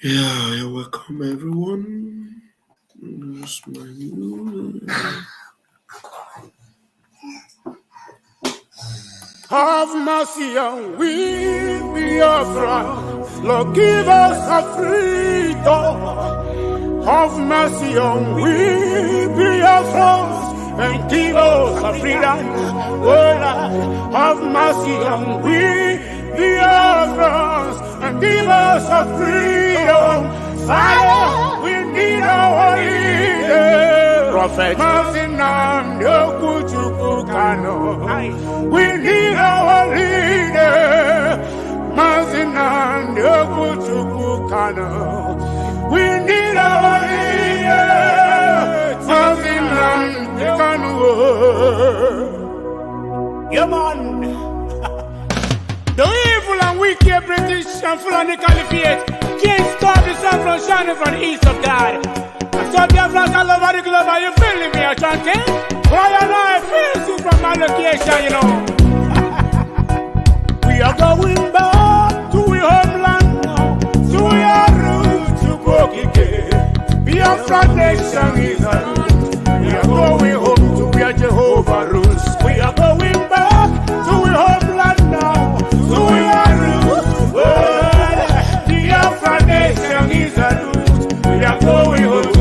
Yeah, you're welcome, everyone. Where's my music? Have mercy on we, Biafra. Lord, give us a freedom. Have mercy on we, Biafra, and give us a freedom. Oh, Lord, have mercy on we, Biafra, and give us a freedom. Father, we need our leader. Prophet, we need our leader. We need our leader. Yeah, man. The evil and wicked British and Fulani Caliphate can't stop the sun from shining from the east of God. So Biafrans all over the globe, are you feeling me, Ashanti? Why and I feel you from my location, you know. We are going back to our homeland now, to our roots, to Bokike. Biafra nation is a root. We are going home to where Jehovah rules. We are going back to our homeland now, to our roots. Biafra nation is a root. We are going home.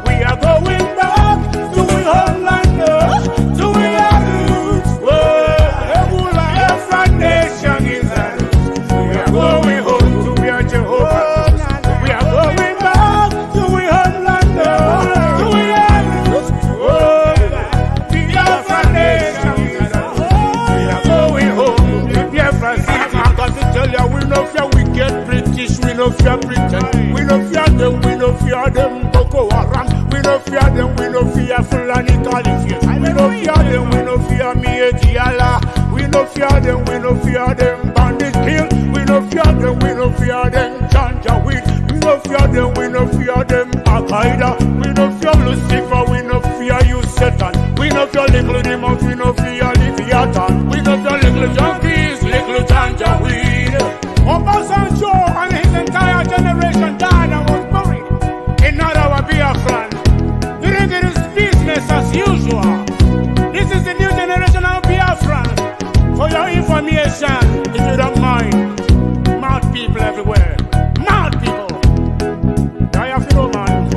We are going back to our homeland, to our roots. Biafra nation is a root. We are going home to where Jehovah. We are going back to our homeland, to our roots. Biafra nation is a root. We are going home to Biafra city. I got to tell you, we no fear wicked British, we no fear Britain, we no fear them, we no fear them. We no fear them, we no fear Fulani Caliphate. We no fear them, we no fear Mietiala. We no fear them, we no fear them bandit kill. We no fear them, we no fear them Janjaweed. We no fear them, we no fear them Al-Qaeda. We no fear Lucifer, we no fear you Satan. We no fear little demons, we no fear Leviathan. We no fear little junkies, little Janjaweed. Obasanjo and his entire generation died and was buried. Not our Biafran. You think it is business as usual. This is the new generation of Biafran. For your information, if you don't mind, mad people everywhere. Mad people. I have no man.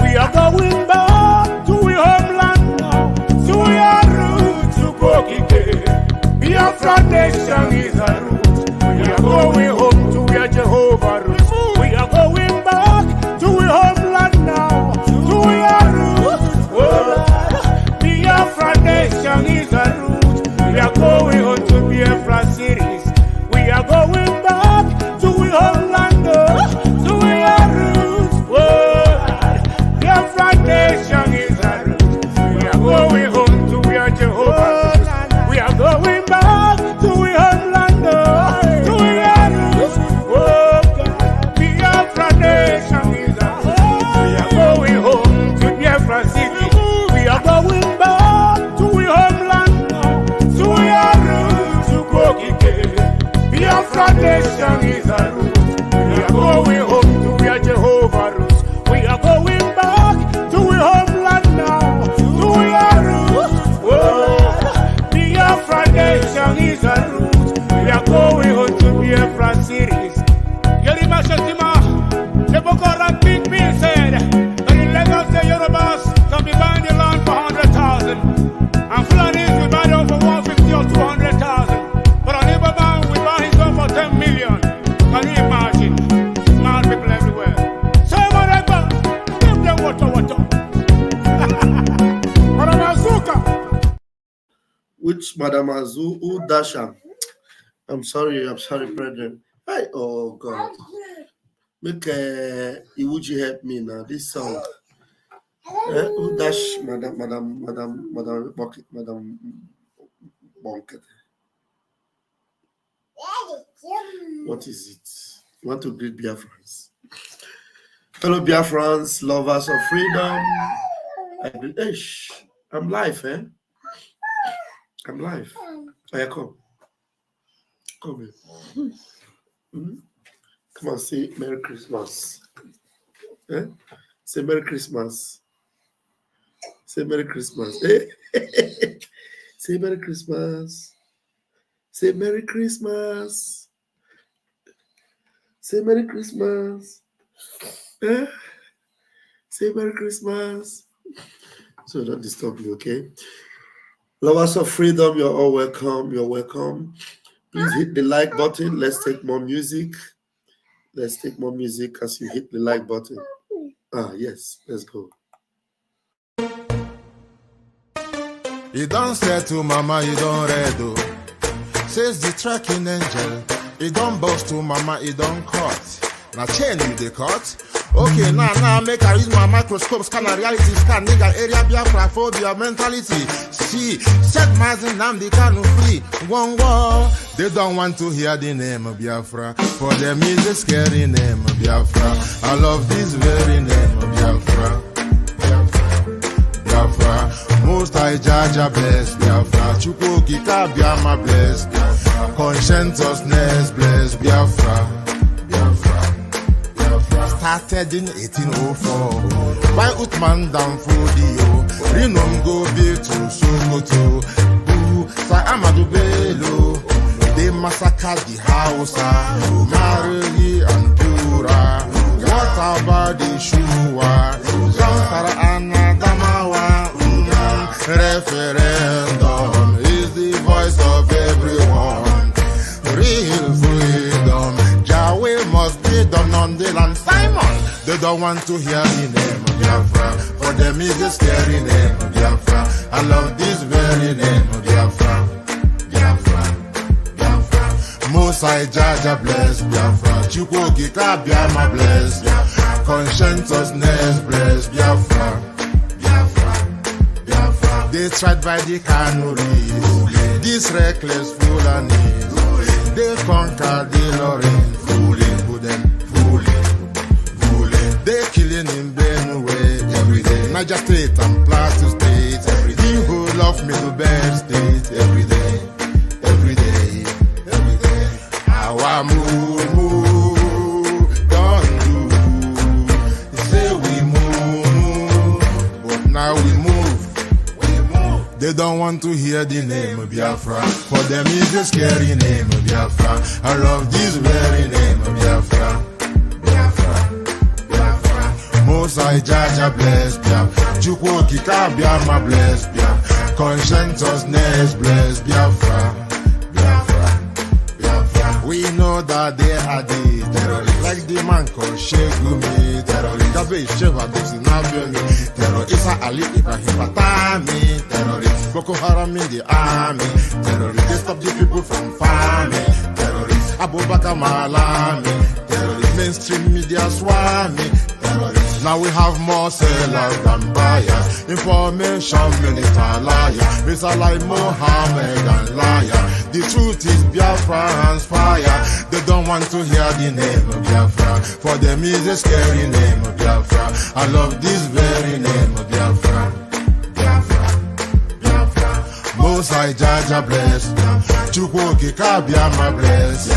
We are going back to our homeland now, to our roots, to Bokike. Biafra nation is a root. We are going home to where Jehovah rules. We are going back to our homeland now, to our roots. Biafra nation is a root. We are going on to Biafra cities. We are going back to our homeland, to our roots. Biafra nation is a root. We are going home to where Jehovah rules. We are going back to our homeland, to our roots. Biafra nation is a root. We are going home to Biafra city. We are going back to our homeland, to our roots, to Bokike. Biafra nation is a root. We are going home to where Jehovah rules. We are going back to our homeland now, to our roots. Biafra nation is a root. We are going home to Biafra cities. Yerima Shetima, the Boko Haram big bill said that in Lagos the Yorubas can be buying the land for 100,000 and Fulanis will buy them for 150 or 200,000. But on Ibadan we buy his own for 10 million. Can you imagine? Mad people everywhere. So whatever, give them water. Madam Azuka. Which Madam Azu Dasha? I'm sorry, brethren. Hi, oh God. Make Iwuji help me now. This song. Dash, Madam Bonket. What is it? You want to greet Biafrans? Fellow Biafrans, lovers of freedom. I greet. I'm live, eh? I'm live. Oh, yeah, come. Come here. Mhm. Come on, say Merry Christmas. Eh? Say Merry Christmas. Say Merry Christmas. Eh? Say Merry Christmas. Say Merry Christmas. Say Merry Christmas. Eh? Say Merry Christmas. So don't disturb me, okay? Lovers of freedom, you're all welcome. You're welcome. Please hit the like button. Let's take more music. Let's take more music as you hit the like button. Ah, yes. Let's go. You don't say to mama, you don't read, oh. Says the tracking angel. You don't boast to mama, you don't cut. Now chain you the cut. Okay, now make I use my microscope, scan a reality, scan nigga area Biafra phobia mentality. See, set my name the can free. One war. They don't want to hear the name of Biafra. For them is a scary name of Biafra. I love this very name of Biafra. Biafra. Most I Jaja bless Biafra. Chukwu Kika Biama bless Biafra. Conscientiousness bless Biafra. Started in 1804 by Utman Danfodio. Rinom go be to Sokoto. Sa Amadou Bello. They massacred the Hausa, Marili and Pura. What about the Shua? Zamfara and Adamawa. Referendum is the voice of everyone. Real freedom. Yahweh must be done on the land. Simon, they don't want to hear the name of Biafra. For them is a scary name of Biafra. I love this very name of Biafra. Biafra, Biafra. Most I Jaja bless Biafra. Chukwu Kika Biama bless Biafra. Conscientiousness bless Biafra. Biafra, Biafra. They tried by the canories. This reckless Fulani. They conquered the Lorraine. Fooling, they killing in Benue every day. Niger State and Plateau State every day. The whole of Middle State every day, every day, every day. Our move, don't do. Say we move, but now we move. They don't want to hear the name of Biafra. For them is a scary name of Biafra. I love this very name of Biafra. Biafra, Biafra. Most I Jaja bless Biafra. Chukwu Kika Biama bless Biafra. Conscientiousness bless Biafra. Biafra, Biafra. We know that they are the terrorists. Like the man called Shegumi terrorist. Gabe Sheva Dexinabioni terrorist. Isa Ali Ibrahim Patami terrorist. Boko Haram in the army terrorist. They stop the people from farming terrorist. Abubakar Malami terrorist. Mainstream media swami terrorist. Now we have more sellers than buyers. Information minister liar. Mr. like Mohammed and liar. The truth is Biafra hands fire. They don't want to hear the name of Biafra. For them is a scary name of Biafra. I love this very name of Biafra. Biafra, Biafra. Most I Jaja bless. Chukwu Kika Biama bless.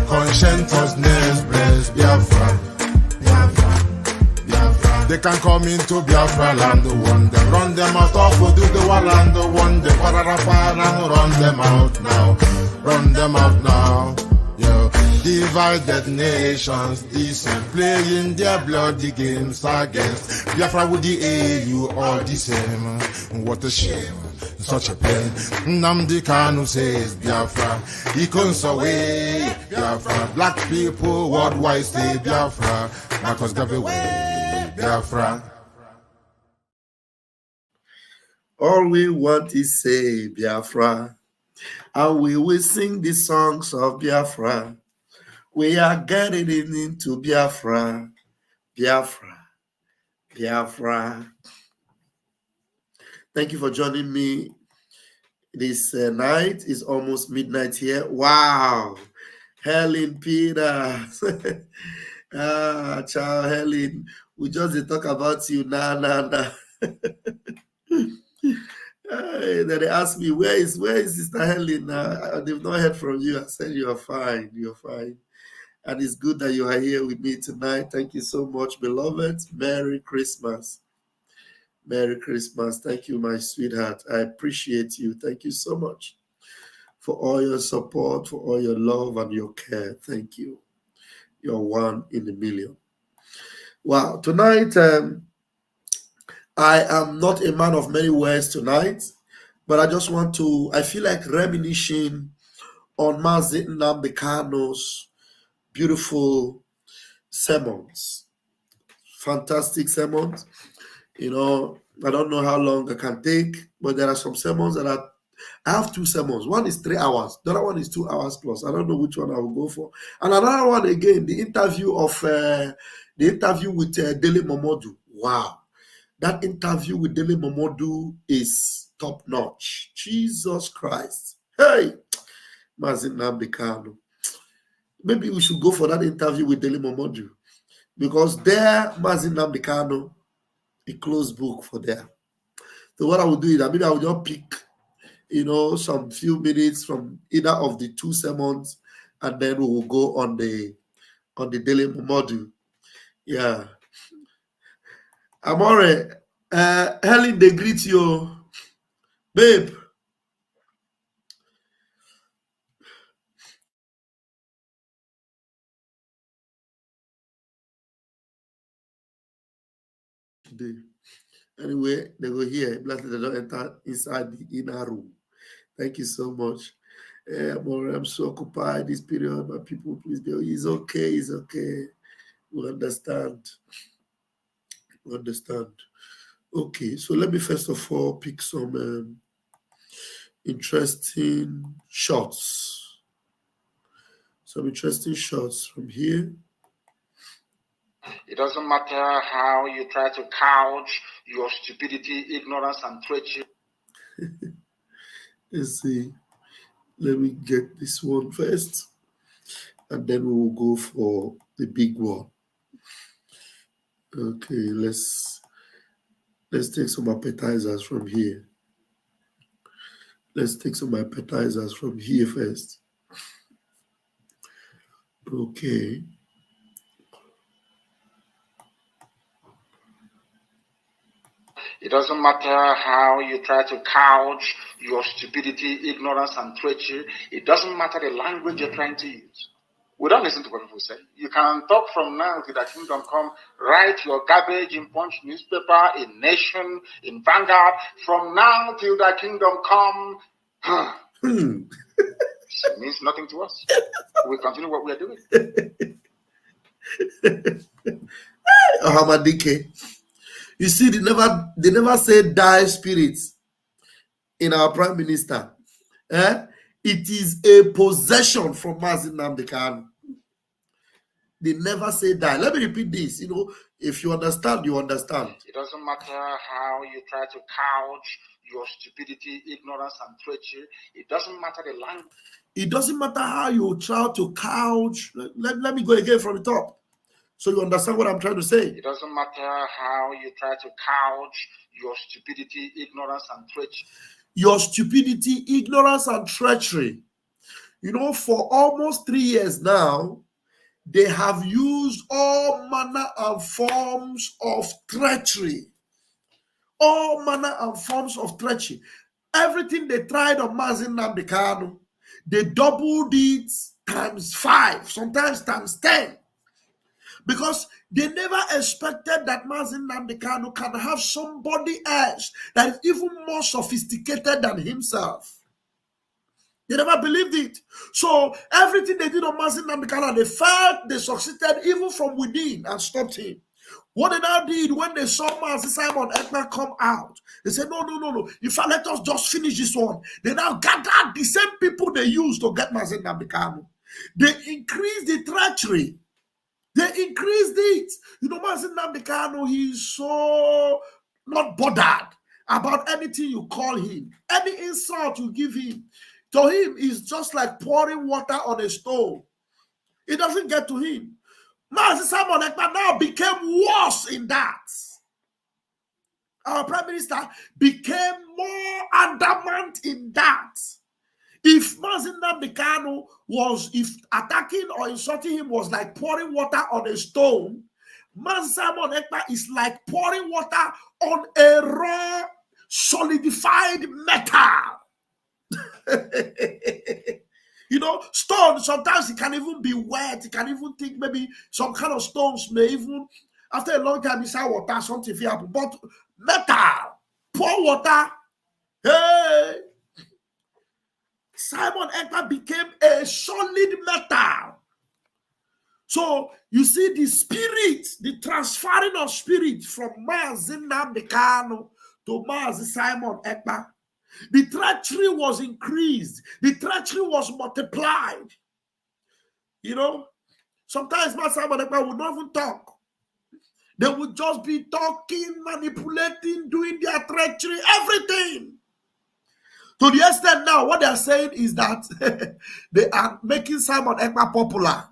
Conscientiousness bless Biafra. Biafra. They can come into Biafra land, one them run them out of do the land, one them and run them out now, run them out now. Yeah. Divided nations, decent, playing their bloody games against Biafra with the AU all the same. What a shame, such a pain. Nnamdi Kanu says Biafra, he comes away Biafra. Black people worldwide say Biafra, Marcus gave away. Biafra. All we want is say Biafra, and we will sing the songs of Biafra. We are getting into Biafra, Biafra, Biafra. Thank you for joining me this night. It's almost midnight here. Wow. Helen Peters. Ciao, Helen. We just talk about you. Nah. Then they asked me, where is Sister Helen? They've not heard from you. I said, you're fine. You're fine. And it's good that you are here with me tonight. Thank you so much, beloved. Merry Christmas. Merry Christmas. Thank you, my sweetheart. I appreciate you. Thank you so much for all your support, for all your love and your care. Thank you. You're one in a million. Wow. Tonight, I am not a man of many words tonight, but I just want to, I feel like reminiscing on Mazi Nnamdi Kanu's beautiful sermons. Fantastic sermons. You know, I don't know how long I can take, but there are some sermons that I have two sermons. One is 3 hours. The other one is 2 hours plus. I don't know which one I will go for. And another one again, the interview with Dele Momodu. Wow. That interview with Dele Momodu is top notch. Jesus Christ. Hey, Mazi Nnamdi Kanu. Maybe we should go for that interview with Dele Momodu. Because there, Mazi Nnamdi Kanu, a closed book for there. So what I will do is, maybe I will just pick, some few minutes from either of the two sermons, and then we will go on the Dele Momodu. Yeah. Amore, Helen, they greet you. Babe. Anyway, they go here. Blessed they don't enter inside the inner room. Thank you so much. Amore, I'm so occupied this period. My people, please be. It's okay. It's okay. We understand. We understand. Okay, so let me first of all pick some interesting shots. Some interesting shots from here. It doesn't matter how you try to couch your stupidity, ignorance, and treachery. Let's see. Let me get this one first, and then we will go for the big one. Okay, let's take some appetizers from here. Let's take some appetizers from here first. Okay. It doesn't matter how you try to couch your stupidity, ignorance, and treachery. It doesn't matter the language you're trying to use. We don't listen to what people say. You can talk from now till the kingdom come. Write your garbage in Punch newspaper, in Nation, in Vanguard. From now till the kingdom come, it means nothing to us. We continue what we are doing. Ohamadike. You see, they never say die spirits in our prime minister. It is a possession from Mazi Nnamdi Kanu. They never say die. Let me repeat this. If you understand, you understand. It doesn't matter how you try to couch your stupidity, ignorance, and treachery. It doesn't matter the language. It doesn't matter how you try to couch. Let me go again from the top, so you understand what I'm trying to say. It doesn't matter how you try to couch your stupidity, ignorance, and treachery. Your stupidity, ignorance, and treachery. For almost 3 years now, they have used all manner and forms of treachery. All manner and forms of treachery. Everything they tried on Mazi Nnamdi Kanu, they doubled it ×5, sometimes ×10. Because they never expected that Mazi Nnamdi Kanu can have somebody else that is even more sophisticated than himself. They never believed it. So everything they did on Mazi Nnamdi Kanu, they felt they succeeded even from within and stopped him. What they now did when they saw Mazi Simon Ekpa come out, they said, no. In fact, let us just finish this one. They now gathered the same people they used to get Mazi Nnamdi Kanu. They increased the treachery. They increased it. Mazi Nnamdi Kanu, he's so not bothered about anything you call him. Any insult you give him, to him, is just like pouring water on a stove. It doesn't get to him. Mazi Simon Ekpa now became worse in that. our prime minister became more adamant in that. If Mazi Nnamdi Kanu if attacking or insulting him was like pouring water on a stone, Mazi Simon Ekpa is like pouring water on a raw, solidified metal. You know, stone, sometimes it can even be wet. You can even think maybe some kind of stones may even, after a long time, inside water, something will happen. But metal, pour water, hey, Simon Ekpa became a solid metal. So you see the spirit, the transferring of spirit from Mazi Nnamdi Kanu to Mazi Simon Ekpa. The treachery was increased. The treachery was multiplied. You know, sometimes Mazi Simon Ekpa would not even talk. They would just be talking, manipulating, doing their treachery, everything. To the extent now, what they are saying is that they are making Simon Ekpa popular.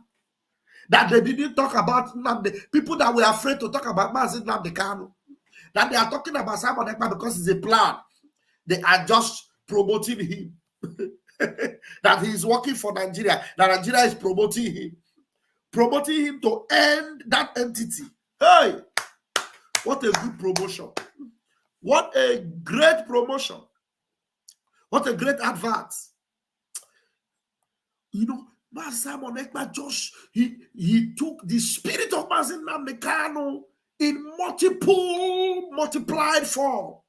That they didn't talk about Nnamdi. People that were afraid to talk about Mazi Nnamdi Kanu. That they are talking about Simon Ekpa because it's a plan. They are just promoting him. That he is working for Nigeria. That Nigeria is promoting him. Promoting him to end that entity. Hey! What a good promotion. What a great promotion. What a great advert. You know, Mazi Simon Ekpa just, he took the spirit of Mazi Nnamdi Kanu in multiplied form.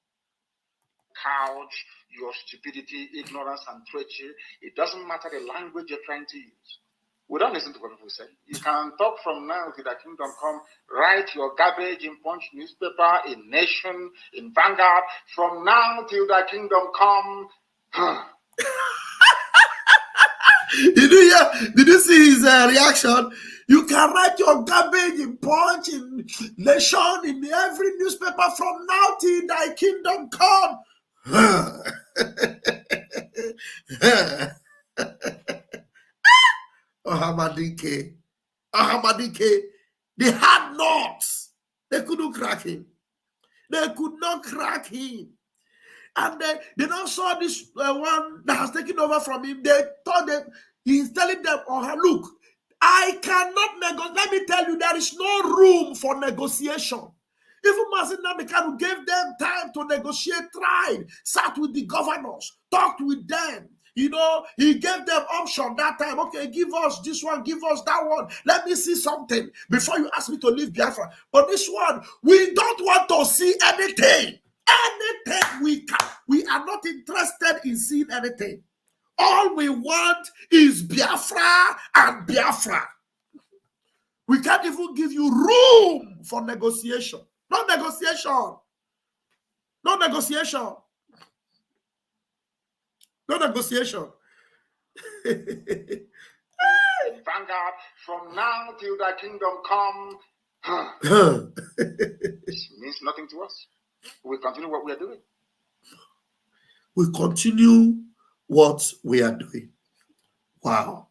Couch your stupidity, ignorance, and treachery. It doesn't matter the language you're trying to use. We don't listen to what people say. You can talk from now till the kingdom come. Write your garbage in Punch newspaper, in Nation, in Vanguard. From now till the kingdom come. Did you see his reaction? You can write your garbage in Punch, in Nation, in every newspaper from now till thy kingdom come. Ahamadike, they had knots. They couldn't crack him. They could not crack him. And they now saw this one that has taken over from him. They thought that he's telling them, oh, look, I cannot negotiate. Let me tell you, there is no room for negotiation. Even Mazi Nnamdi Kanu gave them time to negotiate, tried, sat with the governors, talked with them. You know, he gave them option that time. Okay, give us this one, give us that one. Let me see something before you ask me to leave Biafra. But this one, we don't want to see anything. Anything we are not interested in seeing anything. All we want is Biafra and Biafra. We can't even give you room for negotiation. No negotiation. No negotiation. No negotiation. Vanguard, from now till the kingdom come. This means nothing to us. We continue what we are doing. We continue what we are doing. Wow.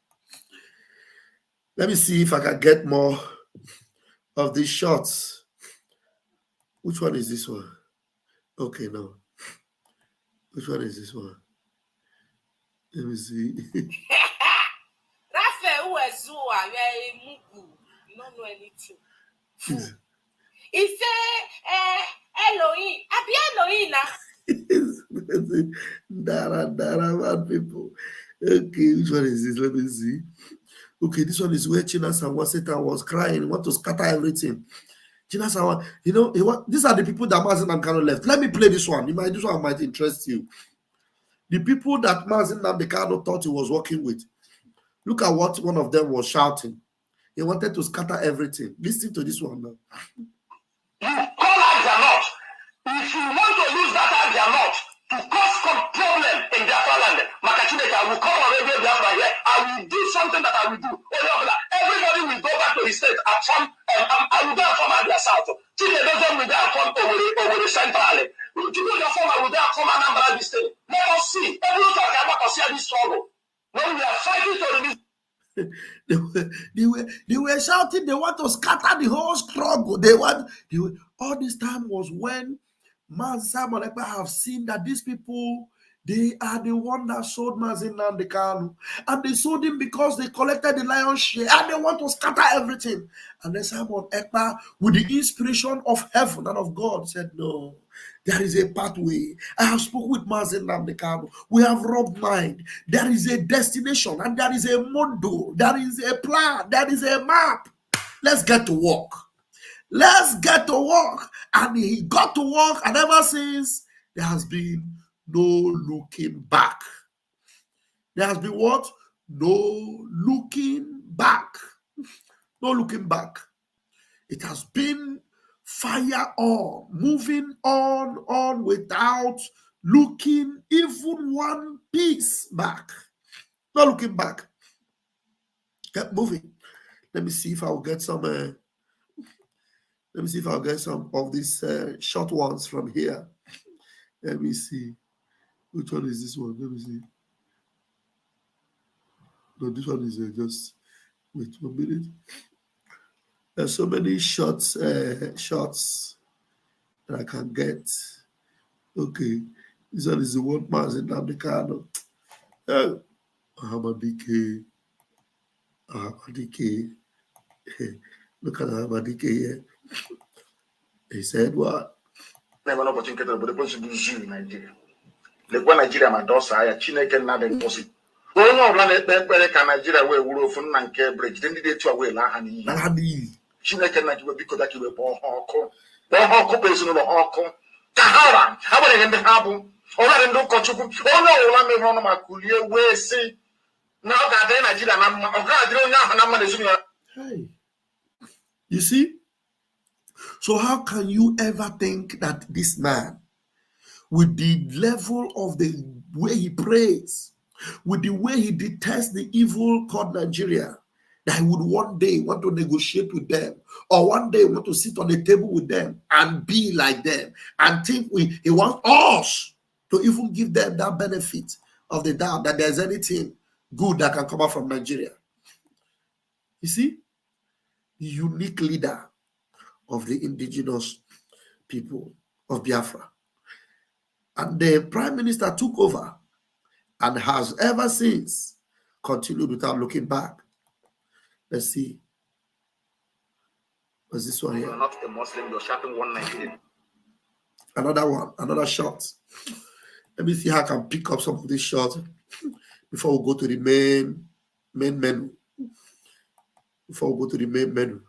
Let me see if I can get more of these shots. Which one is this one? Okay, no. Which one is this one? Let me see. Raphael Wezua, you don't know anything. He said, Elohim, Abi Elohim. Dara, bad people. Okay, which one is this? Let me see. Okay, this one is where Chinasawa Satan was crying, want to scatter everything. Chinasawa, you know, these are the people that Mazi Nnamdi Kanu left. Let me play this one. This one might interest you. The people that Mazi Nnamdi Kanu thought he was working with. Look at what one of them was shouting. He wanted to scatter everything. Listen to this one now. You call out their lot. If you want to use that as their lot to cause some problem in their land, Makachineka will come on radio Biafra here. I will do something that I will do. Everybody will go back to his state and form. I will go and form at their south. Chinedozen will go and form over the central. People that form, I will go and form Anambra state. Let us see. Everyone can see this struggle. When we are fighting to release. They were shouting, they want to scatter the whole struggle. All this time was when Man Simon Ekpa have seen that these people, they are the one that sold Mazin Namdekanu. And they sold him because they collected the lion's share and they want to scatter everything. And then Simon Ekpa, with the inspiration of heaven and of God, said, no, there is a pathway. I have spoken with Mazin Namdekanu. We have rubbed mind. There is a destination and there is a mondo. There is a plan. There is a map. Let's get to work. Let's get to work. And he got to work, and ever since, there has been no looking back. There has been what? No looking back. No looking back. It has been fire on, moving on without looking even one piece back. No looking back. Kept moving. Let me see if I'll get some... let me see if I'll get some of these short ones from here. Let me see. Which one is this one? Let me see. No, this one is just... Wait 1 minute. There's so many shots that I can get. Okay. This one is the one Mazin Namdekanu. Ahamadike. Look at Ahamadike here. He said what? Never know what you get, but the person do zoo in Nigeria. The one Nigeria, my daughter, I Chineke not impossible. Oh no, Nigeria where we from MNK'S bridge. Then they to away Lahani. Chineke Nigeria because that you were born Hong Kong person of Hong Kong. Kahara, how about it in the habu? All I don't go to. Oh no, I'm my courier way see. Now that then Nigeria, Hey, you see? So how can you ever think that this man, with the level of the way he prays, with the way he detests the evil called Nigeria, that he would one day want to negotiate with them, or one day want to sit on a table with them and be like them, and think he wants us to even give them that benefit of the doubt that there's anything good that can come out from Nigeria? You see? The unique leader of the indigenous people of Biafra. And the prime minister took over and has ever since continued without looking back. Let's see. What's this one here? You're not a Muslim, you're shouting 119. Another one, another shot. Let me see how I can pick up some of these shots before we go to the main menu. Before we go to the main menu.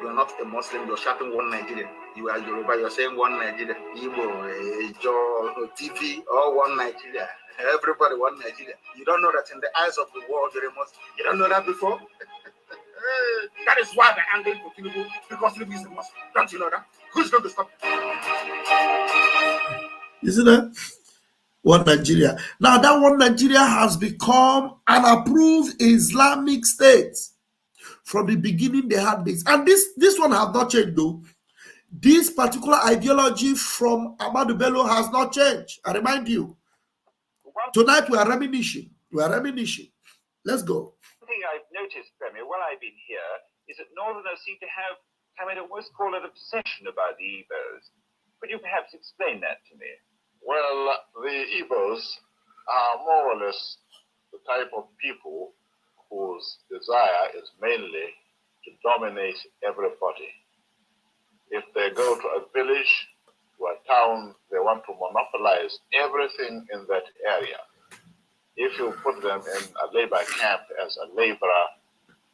You're not a Muslim, you're shouting 119. You are Yoruba, you're saying 1 Nigeria. Igbo, Joe, TV, all 1 Nigeria. Everybody 1 Nigeria. You don't know that in the eyes of the world, you're a Muslim. You don't know that before? That is why they're angry for Tinubu, because Tinubu is a Muslim. Don't you know that? Who's going to stop it? You see that? 1 Nigeria. Now that 1 Nigeria has become an approved Islamic state. From the beginning, they had this. And this one have not changed though. This particular ideology from Ahmadu Bello has not changed. I remind you. Tonight we are reminiscing. Let's go. One thing I've noticed, Premier, while I've been here, is that Northerners seem to have, I mean, almost call it obsession about the Igbos. Could you perhaps explain that to me? Well, the Igbos are more or less the type of people whose desire is mainly to dominate everybody. If they go to a village, to a town, they want to monopolize everything in that area. If you put them in a labor camp as a laborer,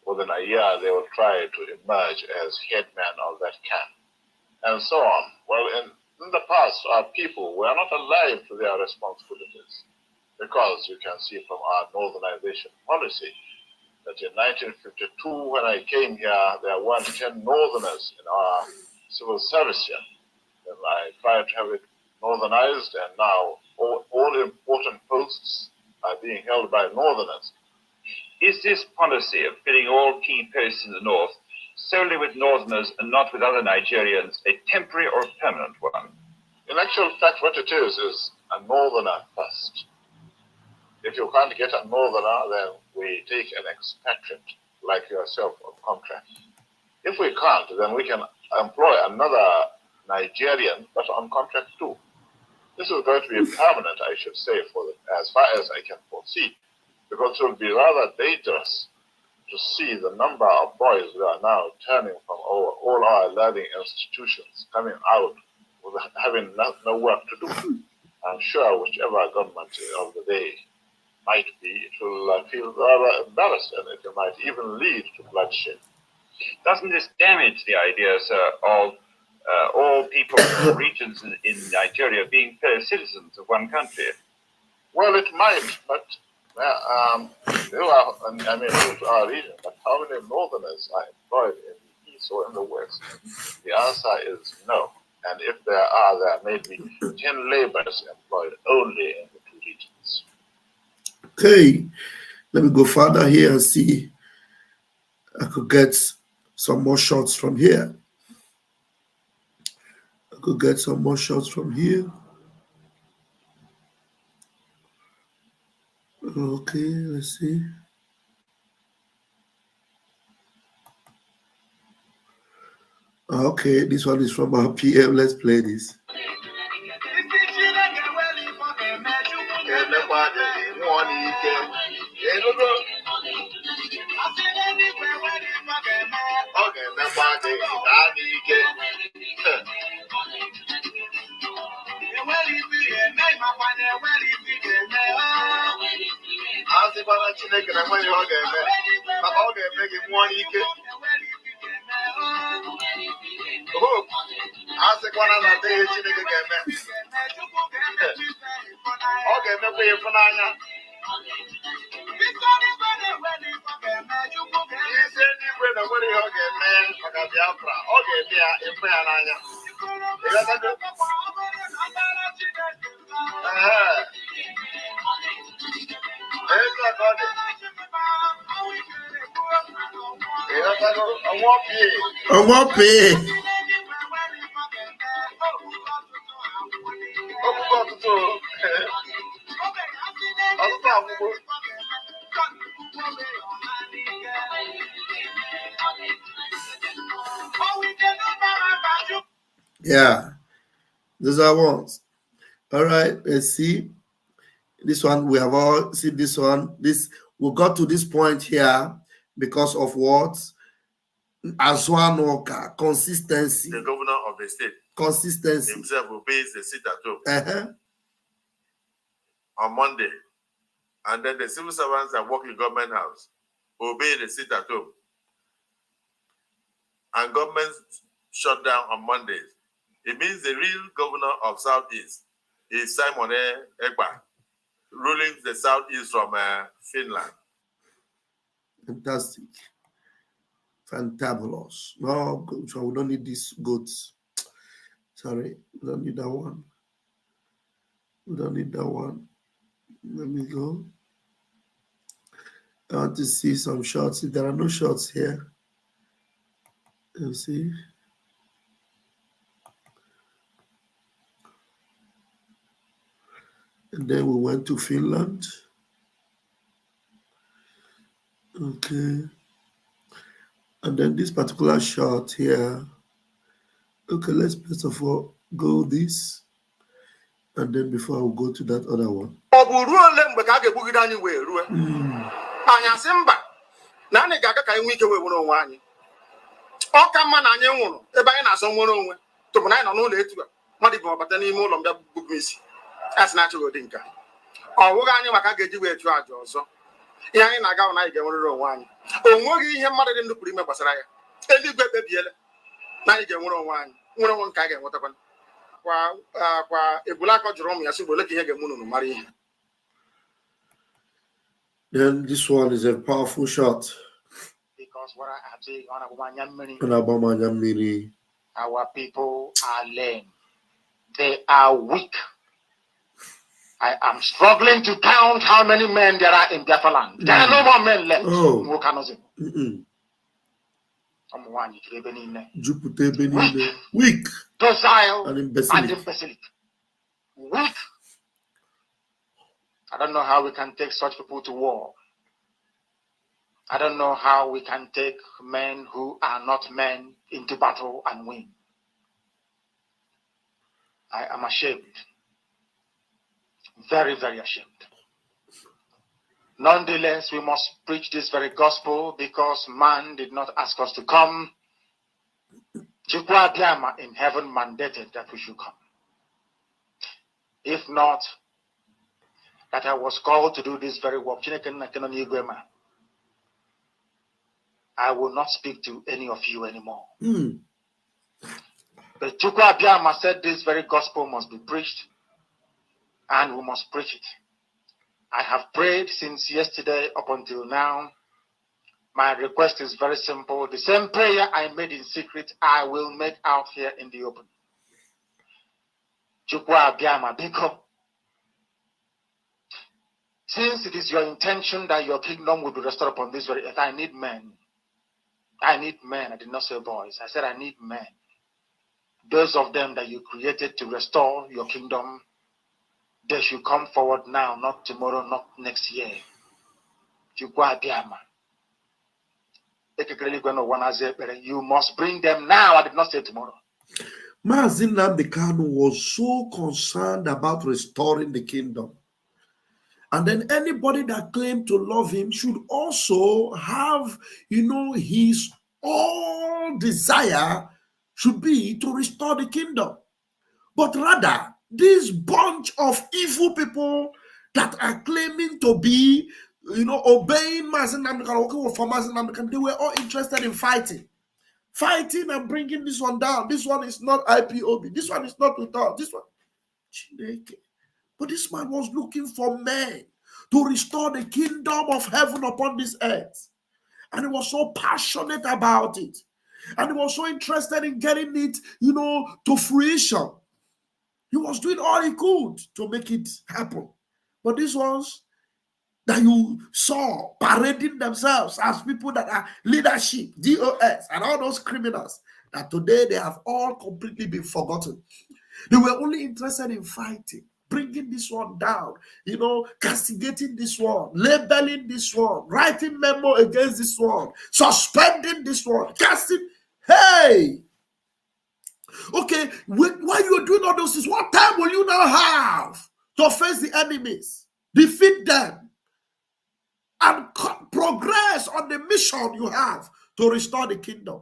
within a year they will try to emerge as headman of that camp, and so on. Well, in the past, our people were not alive to their responsibilities, because you can see from our northernization policy that in 1952, when I came here, there weren't 10 northerners in our civil service yet. And I tried to have it northernized, and now all important posts are being held by northerners. Is this policy of filling all key posts in the north solely with northerners and not with other Nigerians a temporary or permanent one? In actual fact, what it is a northerner first. If you can't get a northerner, then we take an expatriate like yourself on contract. If we can't, then we can employ another Nigerian, but on contract too. This is going to be permanent, I should say, for them, as far as I can foresee, because it will be rather dangerous to see the number of boys who are now turning from all our learning institutions, coming out with having no work to do. I'm sure whichever government of the day might be, it will feel rather embarrassed, and it might even lead to bloodshed. Doesn't this damage the idea, sir, of all people from regions in Nigeria being fellow citizens of one country? Well, it might, but you are, I mean, to our region, but how many northerners are employed in the east or in the west? The answer is no. And if there are, there may be 10 laborers employed only in the two regions. Okay, let me go further here and see. I could get some more shots from here. I could get some more shots from here. Okay, let's see. Okay, this one is from our PM. Let's play this. Yeah, those are ones. All right, let's see. This one, we have all seen this one. We got to this point here because of what? Azwanoka, consistency. The governor of the state Consistency. himself obeys the sit at home on Monday. And then the civil servants that work in government house obey the sit at home. And government shut down on Mondays. It means the real governor of Southeast is Simon Egba, ruling the Southeast from Finland. Fantastic. Fantabulous. No, so we don't need these goats. Sorry, we don't need that one. We don't need that one. Let me go. I want to see some shots. If there are no shots here, let's see. And then we went to Finland. Okay. And then this particular shot here. Okay, let's first of all go this. And then before I will go to that other one. Then this one is a powerful shot. Because what I say on Our people are lame. They are weak. I am struggling to count how many men there are in Biafra land. There are no more men left. Weak, docile, and imbecilic. Weak. I don't know how we can take such people to war. I don't know how we can take men who are not men into battle and win. I am ashamed. Very, very ashamed. Nonetheless, we must preach this very gospel because man did not ask us to come. Chukwu Abiyama in heaven mandated that we should come. If not, that I was called to do this very work, I will not speak to any of you anymore. But Chukwu Abiyama said this very gospel must be preached, and we must preach it. I have prayed since yesterday up until now. My request is very simple. The same prayer I made in secret, I will make out here in the open. Chukwu Abiyama, because since it is your intention that your kingdom will be restored upon this very earth, I need men. I need men. I did not say boys. I said I need men. Those of them that you created to restore your kingdom, they should come forward now, not tomorrow, not next year. You must bring them now. I did not say tomorrow. Mazi Nnamdi Kanu was so concerned about restoring the kingdom. And then anybody that claimed to love him should also have, his all desire should be to restore the kingdom. But rather, this bunch of evil people that are claiming to be, obeying Mazi Nnamdi Kanu, working for Mazi Nnamdi Kanu, they were all interested in fighting and bringing this one down. This one is not IPOB. This one is not with us. This one. But this man was looking for men to restore the kingdom of heaven upon this earth. And he was so passionate about it. And he was so interested in getting it, to fruition. He was doing all he could to make it happen. But these ones that you saw parading themselves as people that are leadership, DOS, and all those criminals, that today they have all completely been forgotten. They were only interested in fighting, bringing this one down, castigating this one, labeling this one, writing memo against this one, suspending this one, casting. Hey! Okay, while you're doing all those things, what time will you now have to face the enemies, defeat them, and progress on the mission you have to restore the kingdom?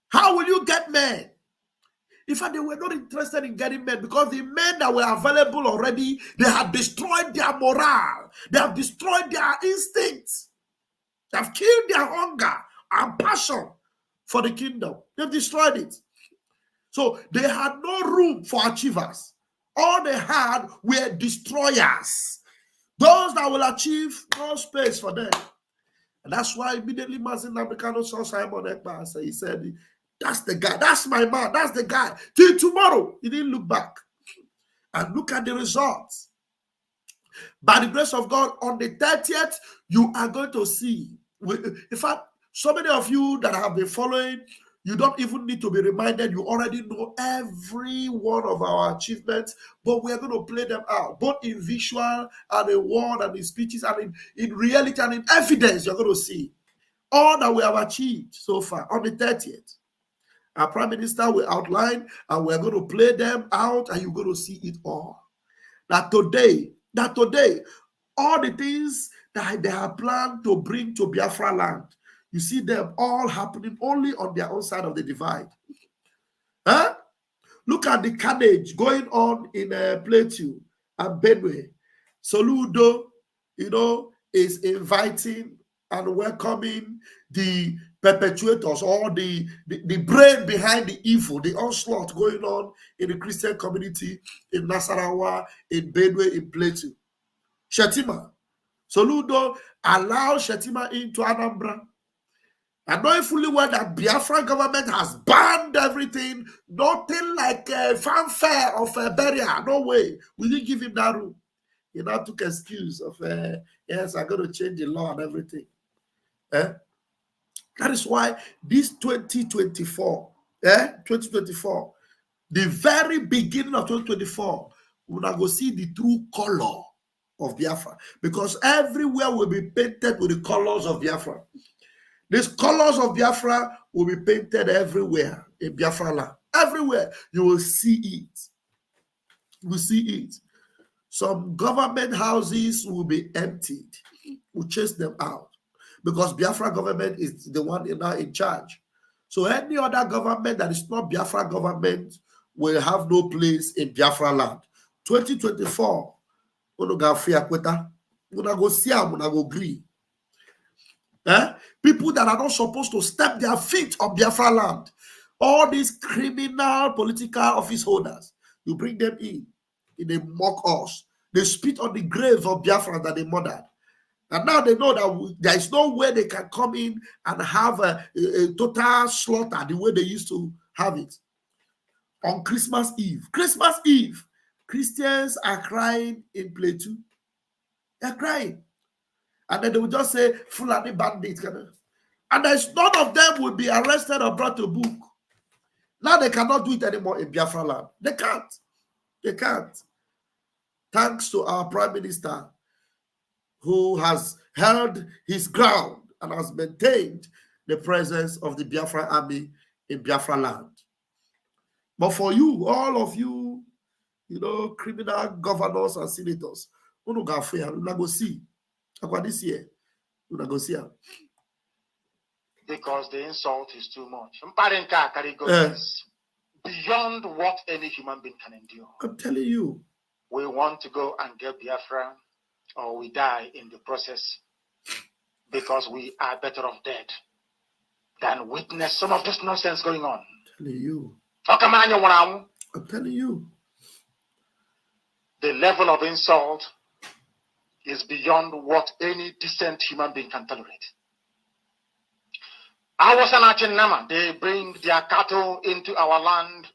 How will you get men? In fact, they were not interested in getting men because the men that were available already, they had destroyed their morale. They have destroyed their instincts. They have killed their hunger and passion for the kingdom. They've destroyed it. So they had no room for achievers. All they had were destroyers. Those that will achieve, no space for them. And that's why immediately Mazi Nnamdi Kanu saw Simon Ekpa. He said, that's the guy. That's my man. That's the guy. Till tomorrow, he didn't look back. And look at the results. By the grace of God, on the 30th, you are going to see. In fact, so many of you that have been following, you don't even need to be reminded. You already know every one of our achievements, but we are going to play them out, both in visual and in word and in speeches and in reality and in evidence. You're going to see all that we have achieved so far on the 30th. Our Prime Minister will outline, and we're going to play them out, and you're going to see it all. That today, all the things that they have planned to bring to Biafra land, you see them all happening only on their own side of the divide. Huh? Look at the carnage going on in Plateau and Benue. Soludo, is inviting and welcoming the perpetrators or the brain behind the evil, the onslaught going on in the Christian community in Nasarawa, in Benue, in Plateau. Shetima. Soludo allows Shetima into Anambra. And knowing fully well that Biafra government has banned everything, nothing like a fanfare of a burial. No way. We didn't give him that room. He now took excuse of, yes, I'm going to change the law and everything. That is why this 2024, the very beginning of 2024, we're going to see the true color of Biafra. Because everywhere will be painted with the colors of Biafra. These colors of Biafra will be painted everywhere in Biafra land. everywhere. You will see it. You will see it. Some government houses will be emptied. We'll chase them out because Biafra government is the one now in charge. So any other government that is not Biafra government will have no place in Biafra land. 2024, we're going to go see them, we're going to go agree. People that are not supposed to step their feet on Biafra land, all these criminal political office holders, you bring them in, they mock us. They spit on the graves of Biafra that they murdered. And now they know that there is no way they can come in and have a total slaughter the way they used to have it. On Christmas Eve. Christmas Eve, Christians are crying in Plateau. They're crying. And then they will just say, Fulani bandits. And there's none of them will be arrested or brought to book. Now they cannot do it anymore in Biafra land. They can't. They can't. Thanks to our Prime Minister, who has held his ground and has maintained the presence of the Biafra army in Biafra land. But for you, all of you, criminal governors and senators, because the insult is too much. Is beyond what any human being can endure. I'm telling you. We want to go and get Biafra, or we die in the process, because we are better off dead than witness some of this nonsense going on. I'm telling you. I'm telling you. The level of insult is beyond what any decent human being can tolerate. I was an Nama. They bring their cattle into our land.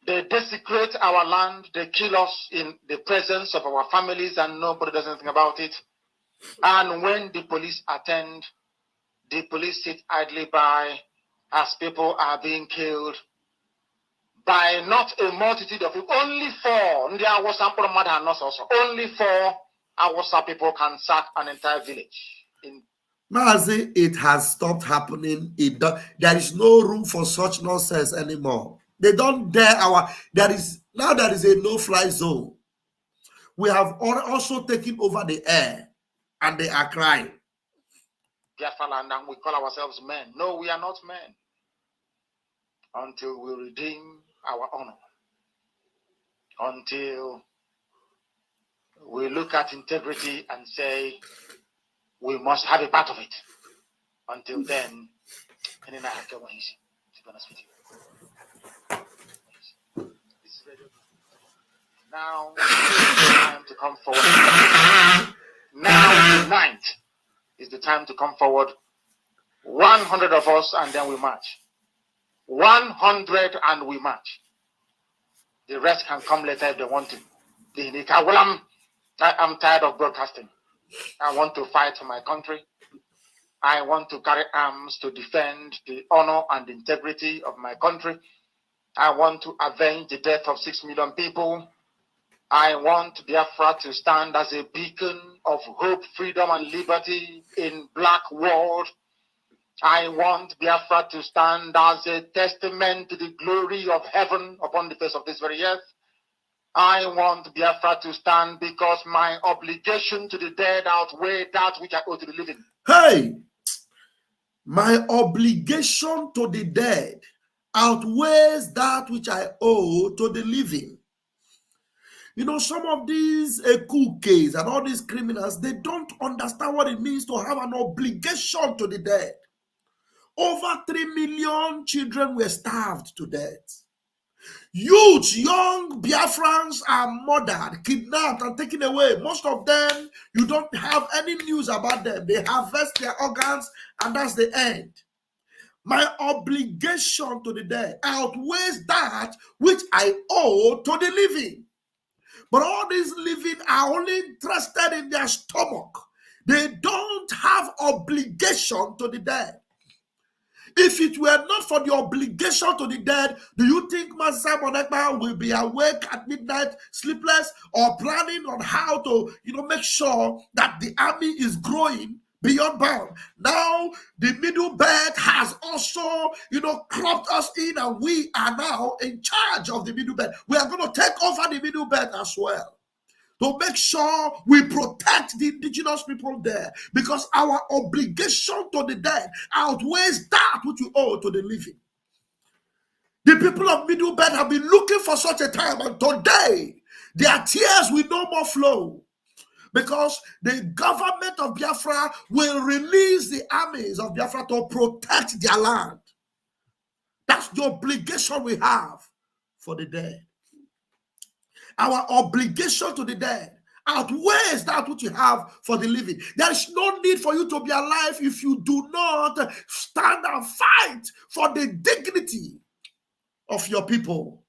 They desecrate our land. They kill us in the presence of our families and nobody does anything about it. And when the police attend, the police sit idly by as people are being killed by not a multitude of people. Only 4. Only 4 Awasa people can sack an entire village. Mazi, it has stopped happening. There is no room for such nonsense anymore. They don't dare there is a no-fly zone. We have also taken over the air and they are crying. And we call ourselves men. No, we are not men. Until we redeem our honor. Until we look at integrity and say, we must have a part of it. Until then, and then I have to go easy, to be honest with you. Now is the time to come forward. Now tonight is the time to come forward. 100 of us, and then we march. 100 and we march. The rest can come later if they want to. I'm tired of broadcasting. I want to fight for my country. I want to carry arms to defend the honor and integrity of my country. I want to avenge the death of 6 million people. I want Biafra to stand as a beacon of hope, freedom, and liberty in black world. I want Biafra to stand as a testament to the glory of heaven upon the face of this very earth. I want Biafra to stand because my obligation to the dead outweigh that which I owe to the living. Hey! My obligation to the dead outweighs that which I owe to the living. Some of these cookies and all these criminals, they don't understand what it means to have an obligation to the dead. Over 3 million children were starved to death. Youth, young Biafrans are murdered, kidnapped, and taken away. Most of them, you don't have any news about them. They harvest their organs, and that's the end. My obligation to the dead outweighs that which I owe to the living. But all these living are only interested in their stomach. They don't have obligation to the dead. If it were not for the obligation to the dead, do you think Master Simon Ekpa will be awake at midnight, sleepless, or planning on how to, make sure that the army is growing beyond bound. Now the middle belt has also, cropped us in, and we are now in charge of the middle belt. We are going to take over the middle belt as well, to make sure we protect the indigenous people there, because our obligation to the dead outweighs that which we owe to the living. The people of Middle Belt have been looking for such a time, and today their tears will no more flow, because the government of Biafra will release the armies of Biafra to protect their land. That's the obligation we have for the dead. Our obligation to the dead outweighs that which you have for the living. There is no need for you to be alive if you do not stand and fight for the dignity of your people.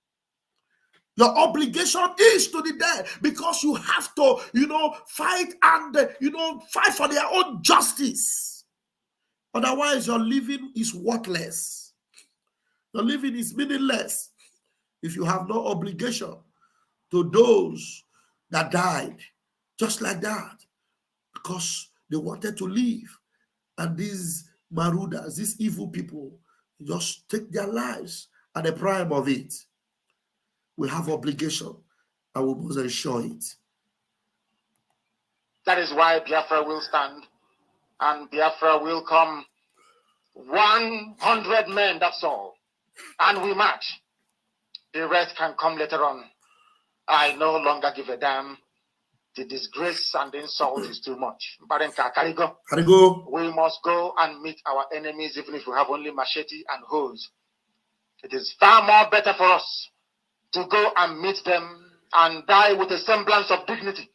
Your obligation is to the dead, because you have to, fight and, fight for their own justice. Otherwise, your living is worthless. Your living is meaningless if you have no obligation to those that died just like that, because they wanted to live. And these marauders, these evil people, just take their lives at the prime of it. We have obligation, and we must ensure it. That is why Biafra will stand, and Biafra will come. 100 men, that's all. And we march. The rest can come later on. I no longer give a damn. The disgrace and the insult is too much. Karigo. We must go and meet our enemies, even if we have only machete and hoes. It is far more better for us to go and meet them and die with a semblance of dignity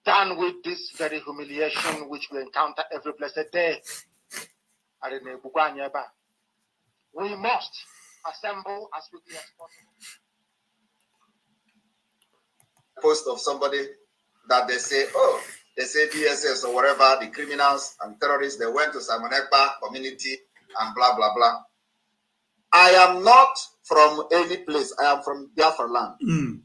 than with this very humiliation which we encounter every blessed day. We must assemble as quickly as possible. Post of somebody that they say DSS or whatever, the criminals and terrorists, they went to Simon Ekpa community and blah, blah, blah. I am not from any place. I am from Biafra land.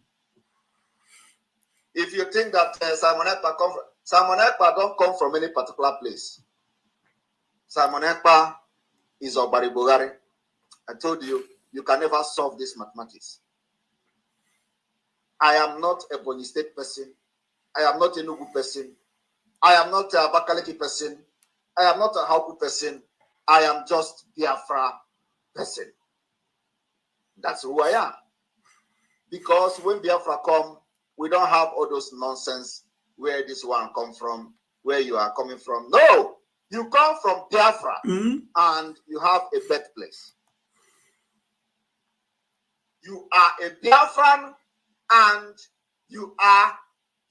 If you think that Simon Ekpa don't come from any particular place. Simon Ekpa is Obari Bogari. I told you, you can never solve this mathematics. I am not a Bonny State person. I am not a Nugu person. I am not a Bakaleki person. I am not a Hauku person. I am just Biafra person. That's who I am. Because when Biafra come, we don't have all those nonsense, where this one come from, where you are coming from. No! You come from Biafra and you have a birthplace. You are a Biafran and you are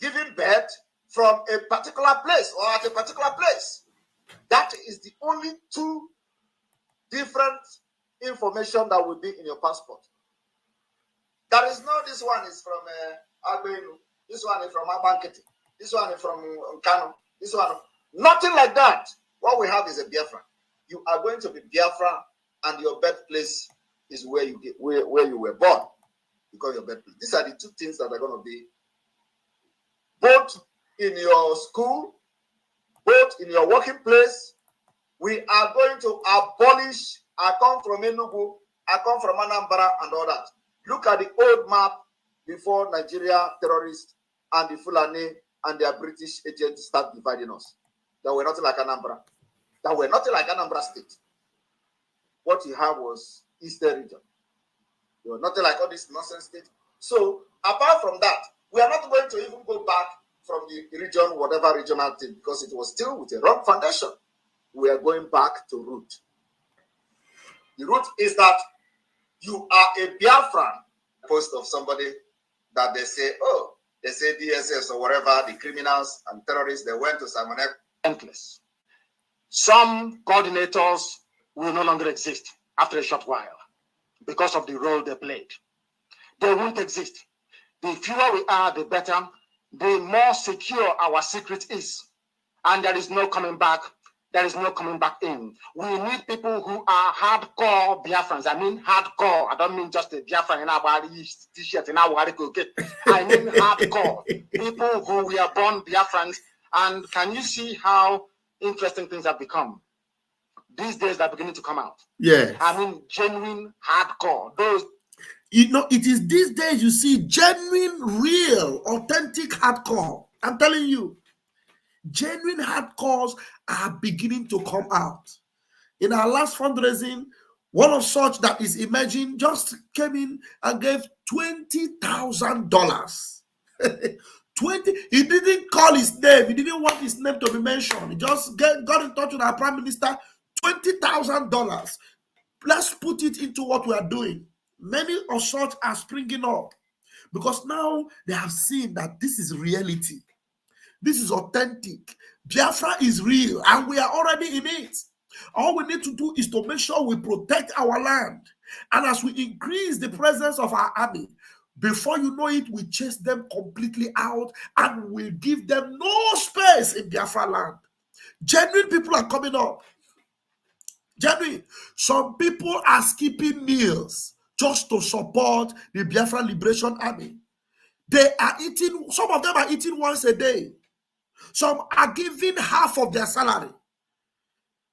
giving birth from a particular place or at a particular place. That is the only two different information that will be in your passport. There is no, this one is from Agbenu, this one is from Abanketi, this one is from Kano, this one, nothing like that. What we have is a Biafra. You are going to be Biafra, and your birthplace is where you were born, because your birthplace. These are the two things that are going to be both in your school, both in your working place. We are going to abolish. I come from Enugu, I come from Anambra, and all that. Look at the old map before Nigeria terrorists and the Fulani and their British agents start dividing us. That were nothing like Anambra. That were nothing like Anambra State. What you have was Eastern region. You were nothing like all this nonsense state. So, apart from that, we are not going to even go back from the region, whatever regional thing, because it was still with a wrong foundation. We are going back to root. The root is that you are a Biafran. Post of somebody that they say, DSS or whatever, the criminals and terrorists, they went to Simon Ekpa. Endless. Some coordinators will no longer exist after a short while because of the role they played. They won't exist. The fewer we are, the better, the more secure our secret is. And there is no coming back. There is no coming back in. We need people who are hardcore Biafrans. I mean hardcore. I don't mean just a Biafran in our body t-shirt in our body. I mean hardcore. People who were born Biafrans. And can you see how interesting things have become. These days they're beginning to come out. Yeah. I mean, genuine, hardcore. Those. It is these days you see genuine, real, authentic hardcore. I'm telling you, genuine hardcores are beginning to come out. In our last fundraising, one of such that is emerging just came in and gave $20,000. 20. He didn't call his name. He didn't want his name to be mentioned. He just got in touch with our Prime Minister. $20,000. Let's put it into what we are doing. Many of such are springing up because now they have seen that this is reality. This is authentic. Biafra is real and we are already in it. All we need to do is to make sure we protect our land. And as we increase the presence of our army, before you know it, we chase them completely out and we give them no space in Biafra land. Genuine people are coming up. Genuine. Some people are skipping meals just to support the Biafra Liberation Army. They are eating, some of them are eating once a day. Some are giving half of their salary.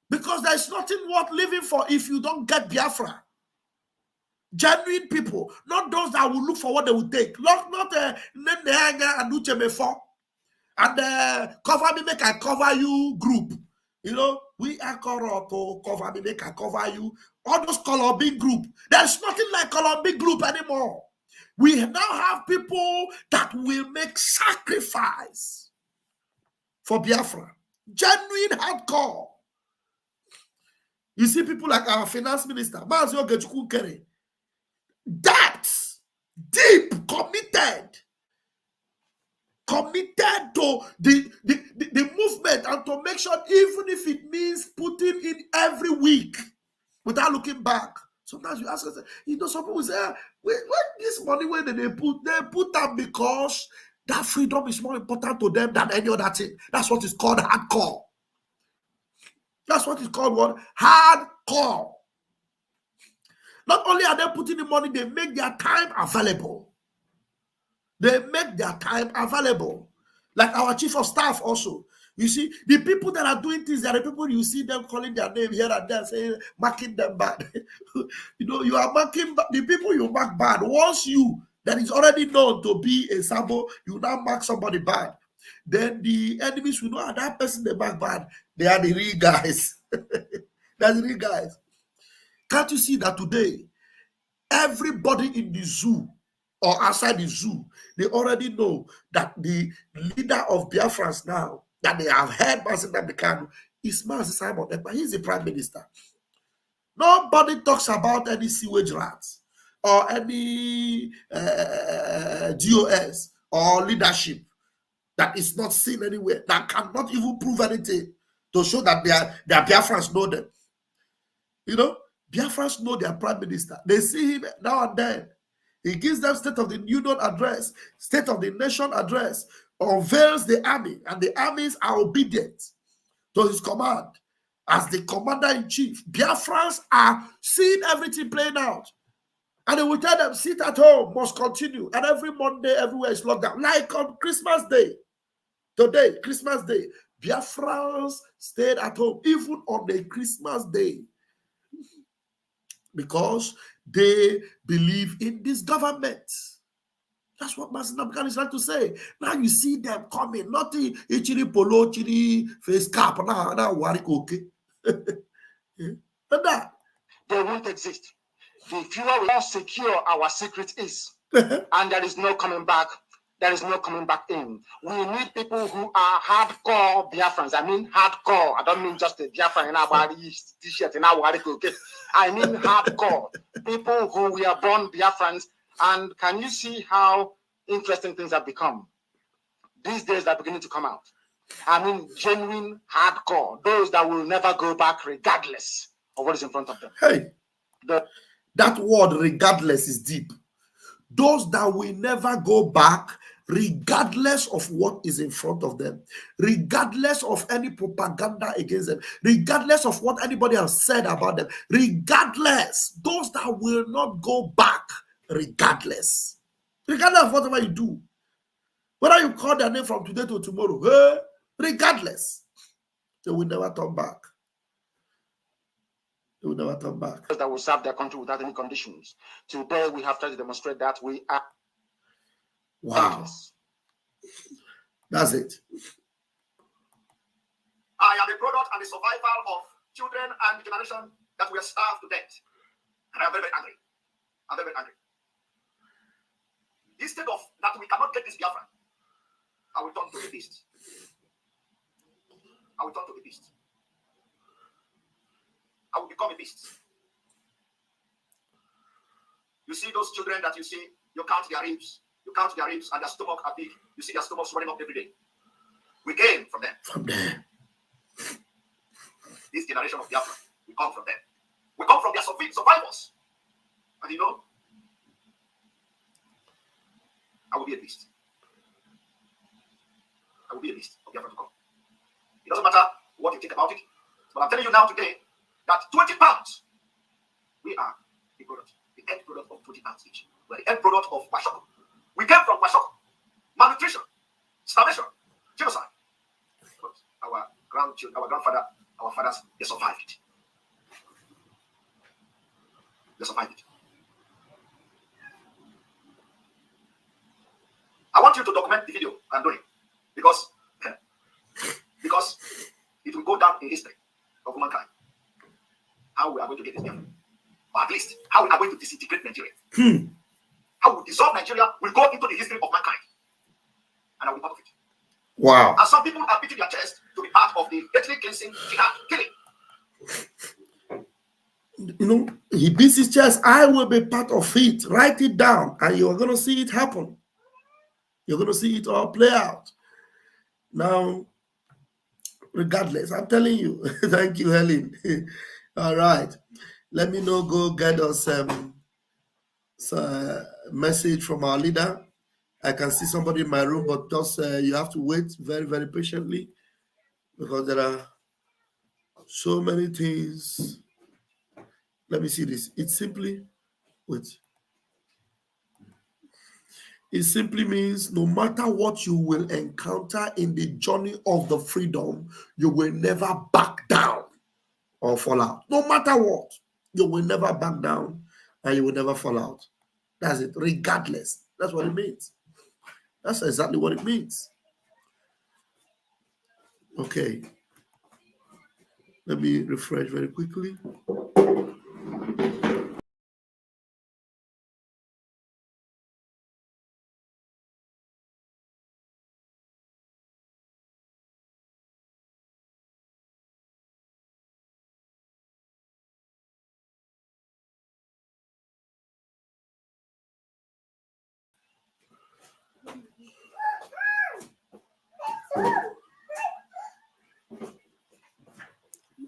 Because there's nothing worth living for if you don't get Biafra. Genuine people, not those that will look for what they will take. Not and cover me, make I cover you group. You know, we are corrupt to cover me, make I cover you. All those Colombian group. There's nothing like Colombian group anymore. We now have people that will make sacrifice for Biafra. Genuine hardcore. You see people like our finance minister, that deep committed to the movement and to make sure, even if it means putting in every week without looking back. Sometimes you ask yourself, you know, some people say, where this money where they put them because that freedom is more important to them than any other thing. That's what is called hardcore. That's what is called what? Hardcore. Not only are they putting the money, they make their time available. They make their time available. Like our chief of staff also. You see, the people that are doing things, there are people you see them calling their name here and there, saying, marking them bad. You know, you are marking the people you mark bad. Once you, that is already known to be a sabo, you now mark somebody bad. Then the enemies will know that person they mark bad. They are the real guys. They're the real guys. Can't you see that today, everybody in the zoo or outside the zoo, they already know that the leader of Biafrans now, that they have heard Mazi Nnamdi Kanu, is Mazi Simon Ekpa. He's the prime minister. Nobody talks about any sewage rats or any GOS or leadership that is not seen anywhere, that cannot even prove anything to show that their Biafrans know them. You know, Biafrans know their prime minister. They see him now and then. He gives them State of the Union address, State of the Nation address, unveils the army, and the armies are obedient to his command. As the commander-in-chief, Biafrans are seeing everything playing out. And they will tell them, sit at home, must continue. And every Monday, everywhere is locked down. Like on Christmas Day. Today, Christmas Day, Biafrans stayed at home, even on the Christmas Day. Because they believe in this government. That's what Mazi Nnamdi Kanu is trying to say. Now you see them coming, not the ichiri polo, chiri face cap, now worry okay. But that they won't exist. The fewer we secure our secret is, and there is no coming back. There is no coming back in. We need people who are hardcore Biafrans. I mean hardcore. I don't mean just a Biafran in our body t-shirt in our body. Okay. I mean hardcore. People who we are born Biafrans. And can you see how interesting things have become? These days they're beginning to come out. I mean genuine hardcore. Those that will never go back regardless of what is in front of them. Hey, that word regardless is deep. Those that will never go back regardless of what is in front of them, regardless of any propaganda against them, regardless of what anybody has said about them, regardless, those that will not go back regardless of whatever you do, whether you call their name from today to tomorrow, regardless, They will never turn back. They will never turn back. That will serve their country without any conditions. Today, we have tried to demonstrate that we are. Wow. That's it. I am a product and a survival of children and generation that were starved to death. And I'm very, very angry. I'm very, very angry. Instead of that we cannot get this Biafra, I will turn to a beast. I will turn to a beast. I will become a beast. You see those children that you see, you count their ribs. You count their ribs and their stomach are big. You see their stomachs running up every day. We came from them. From there. This generation of Biafra, we come from them. We come from their survivors. And you know, I will be a beast. I will be a beast of Biafra to come. It doesn't matter what you think about it, but I'm telling you now today that 20 pounds, we are the product, the end product of 20 pounds each. We're the end product of Kwashoko. We came from Kwashoko. Malnutrition, starvation, genocide. But our grandfather, our fathers, they survived it. They survived it. I want you to document the video I'm doing because it will go down in history of humankind. How we are going to get this Biafra, or at least how we are going to disintegrate Nigeria. How we dissolve Nigeria will go into the history of mankind, and I will be part of it. Wow. And some people are beating their chest to be part of the ethnic cleansing jihad killing. You know, he beats his chest. I will be part of it. Write it down, and you are going to see it happen. You're going to see it all play out. Now, regardless, I'm telling you. Thank you, Helen. All right. Let me know. Go get us a message from our leader. I can see somebody in my room, but just you have to wait very, very patiently because there are so many things. Let me see this. It simply means no matter what you will encounter in the journey of the freedom, you will never back down or fall out. No matter what, you will never back down and you will never fall out. That's it, regardless. That's what it means. That's exactly what it means. Okay. Let me refresh very quickly.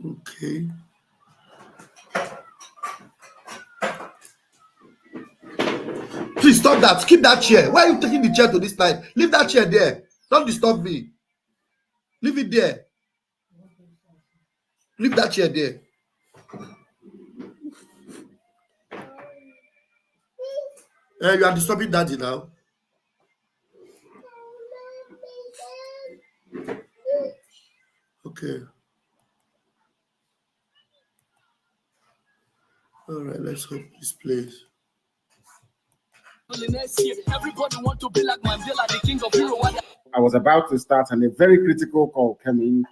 Okay. Please stop that. Keep that chair. Why are you taking the chair to this side? Leave that chair there. Don't disturb me. Leave it there. Leave that chair there. You are disturbing Daddy now. Okay. All right, let's hope this plays. Everybody want to be like Mandela, the king of hero. I was about to start and a very critical call came in.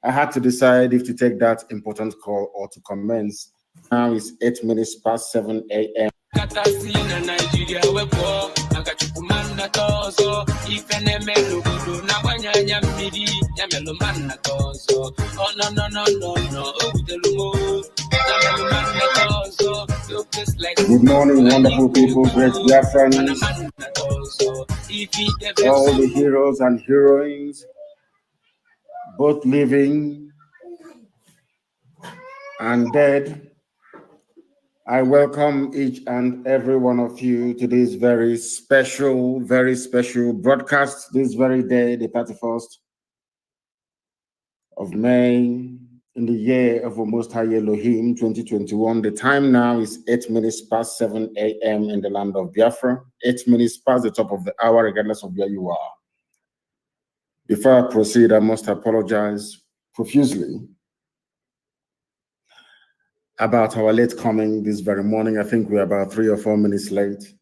I had to decide if to take that important call or to commence. Now it's 8 minutes past 7 a.m. Good morning, wonderful people, great Biafrans, all the heroes and heroines, both living and dead. I welcome each and every one of you to this very special broadcast this very day, the 31st of May, in the year of our Most High Elohim, 2021. The time now is 8 minutes past 7 a.m. in the land of Biafra, 8 minutes past the top of the hour, regardless of where you are. Before I proceed, I must apologize profusely about our late coming this very morning. I think we're about 3 or 4 minutes late.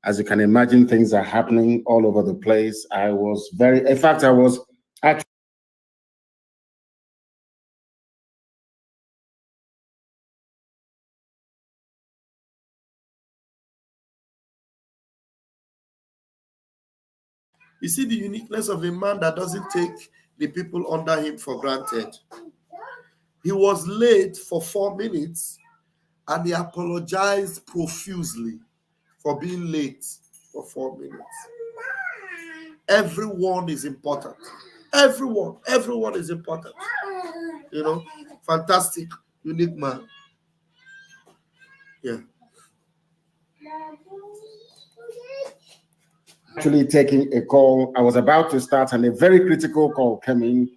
As you can imagine, things are happening all over the place. I was actually You see the uniqueness of a man that doesn't take the people under him for granted. He was late for 4 minutes and he apologized profusely for being late for 4 minutes. Everyone is important. Everyone is important. You know, fantastic, unique man. Yeah. Actually taking a call. I was about to start and a very critical call came in.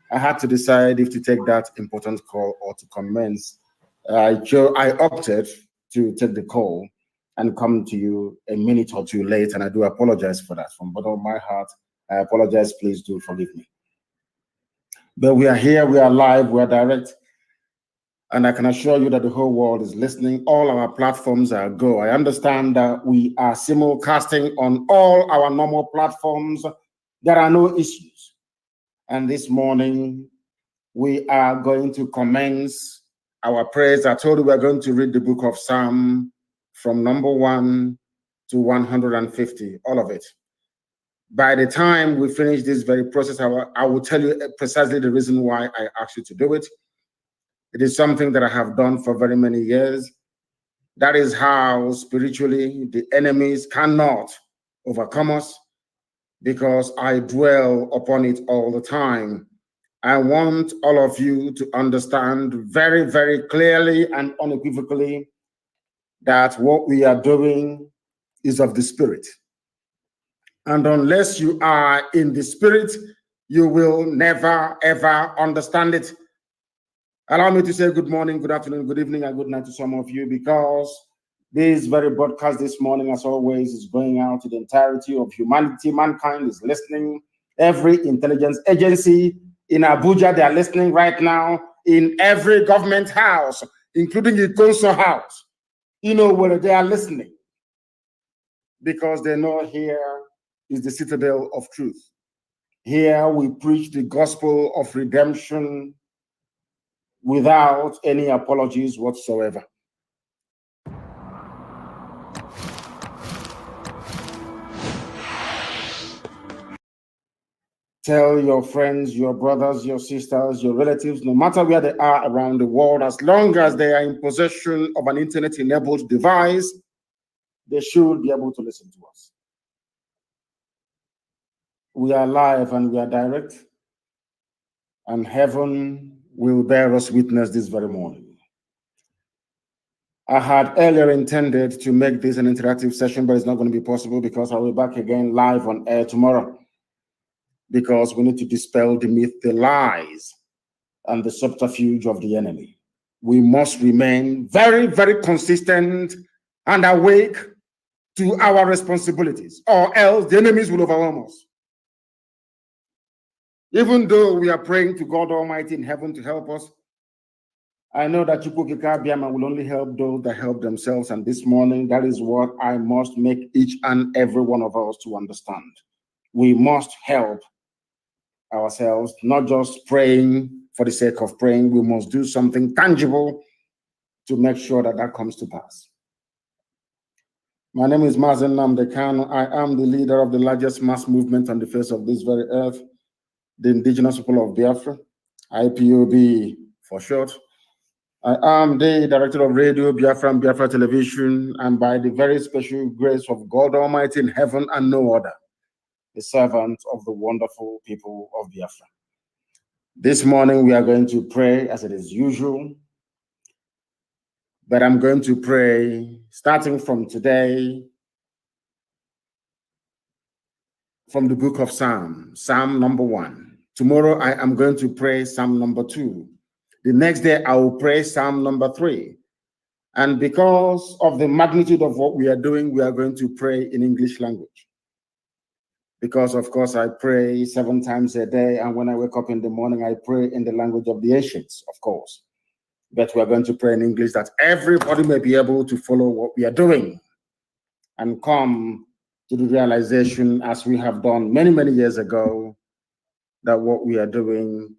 I had to decide if to take that important call or to commence. I opted to take the call and come to you a minute or two late, and I do apologize for that. From the bottom of my heart, I apologize. Please do forgive me. But we are here, we are live, we are direct, and I can assure you that the whole world is listening. All our platforms are go. I understand that we are simulcasting on all our normal platforms. There are no issues. And this morning, we are going to commence our prayers. I told you we're going to read the book of Psalm from number 1 to 150, all of it. By the time we finish this very process, I will tell you precisely the reason why I asked you to do it. It is something that I have done for very many years. That is how spiritually the enemies cannot overcome us, because I dwell upon it all the time. I want all of you to understand very, very clearly and unequivocally that what we are doing is of the Spirit. And unless you are in the Spirit, you will never, ever understand it. Allow me to say good morning, good afternoon, good evening, and good night to some of you, because this very broadcast this morning, as always, is going out to the entirety of humanity. Mankind is listening. Every intelligence agency in Abuja, they are listening right now. In every government house, including the council house, you know where they are listening, because they know here is the citadel of truth. Here we preach the gospel of redemption without any apologies whatsoever. Tell your friends, your brothers, your sisters, your relatives, no matter where they are around the world, as long as they are in possession of an internet-enabled device, they should be able to listen to us. We are live and we are direct, and heaven will bear us witness this very morning. I had earlier intended to make this an interactive session, but it's not going to be possible because I'll be back again live on air tomorrow, because we need to dispel the myth, the lies, and the subterfuge of the enemy. We must remain very, very consistent and awake to our responsibilities, or else the enemies will overwhelm us. Even though we are praying to God Almighty in heaven to help us, I know that Chukwukika Biama will only help those that help themselves. And this morning, that is what I must make each and every one of us to understand. We must help ourselves, not just praying for the sake of praying. We must do something tangible to make sure that that comes to pass. My name is Mazen Namdekano. I am the leader of the largest mass movement on the face of this very earth, the indigenous people of Biafra, IPOB for short. I am the director of radio, Biafra and Biafra Television, and by the very special grace of God Almighty in heaven and no other, the servant of the wonderful people of Biafra. This morning we are going to pray as it is usual, but I'm going to pray starting from today from the book of Psalm, Psalm number 1. Tomorrow I am going to pray Psalm number 2. The next day I will pray Psalm number 3. And because of the magnitude of what we are doing, we are going to pray in English language. because, of course, I pray 7 times a day. And when I wake up in the morning, I pray in the language of the ancients, of course. But we're going to pray in English that everybody may be able to follow what we are doing and come to the realization, as we have done many, many years ago, that what we are doing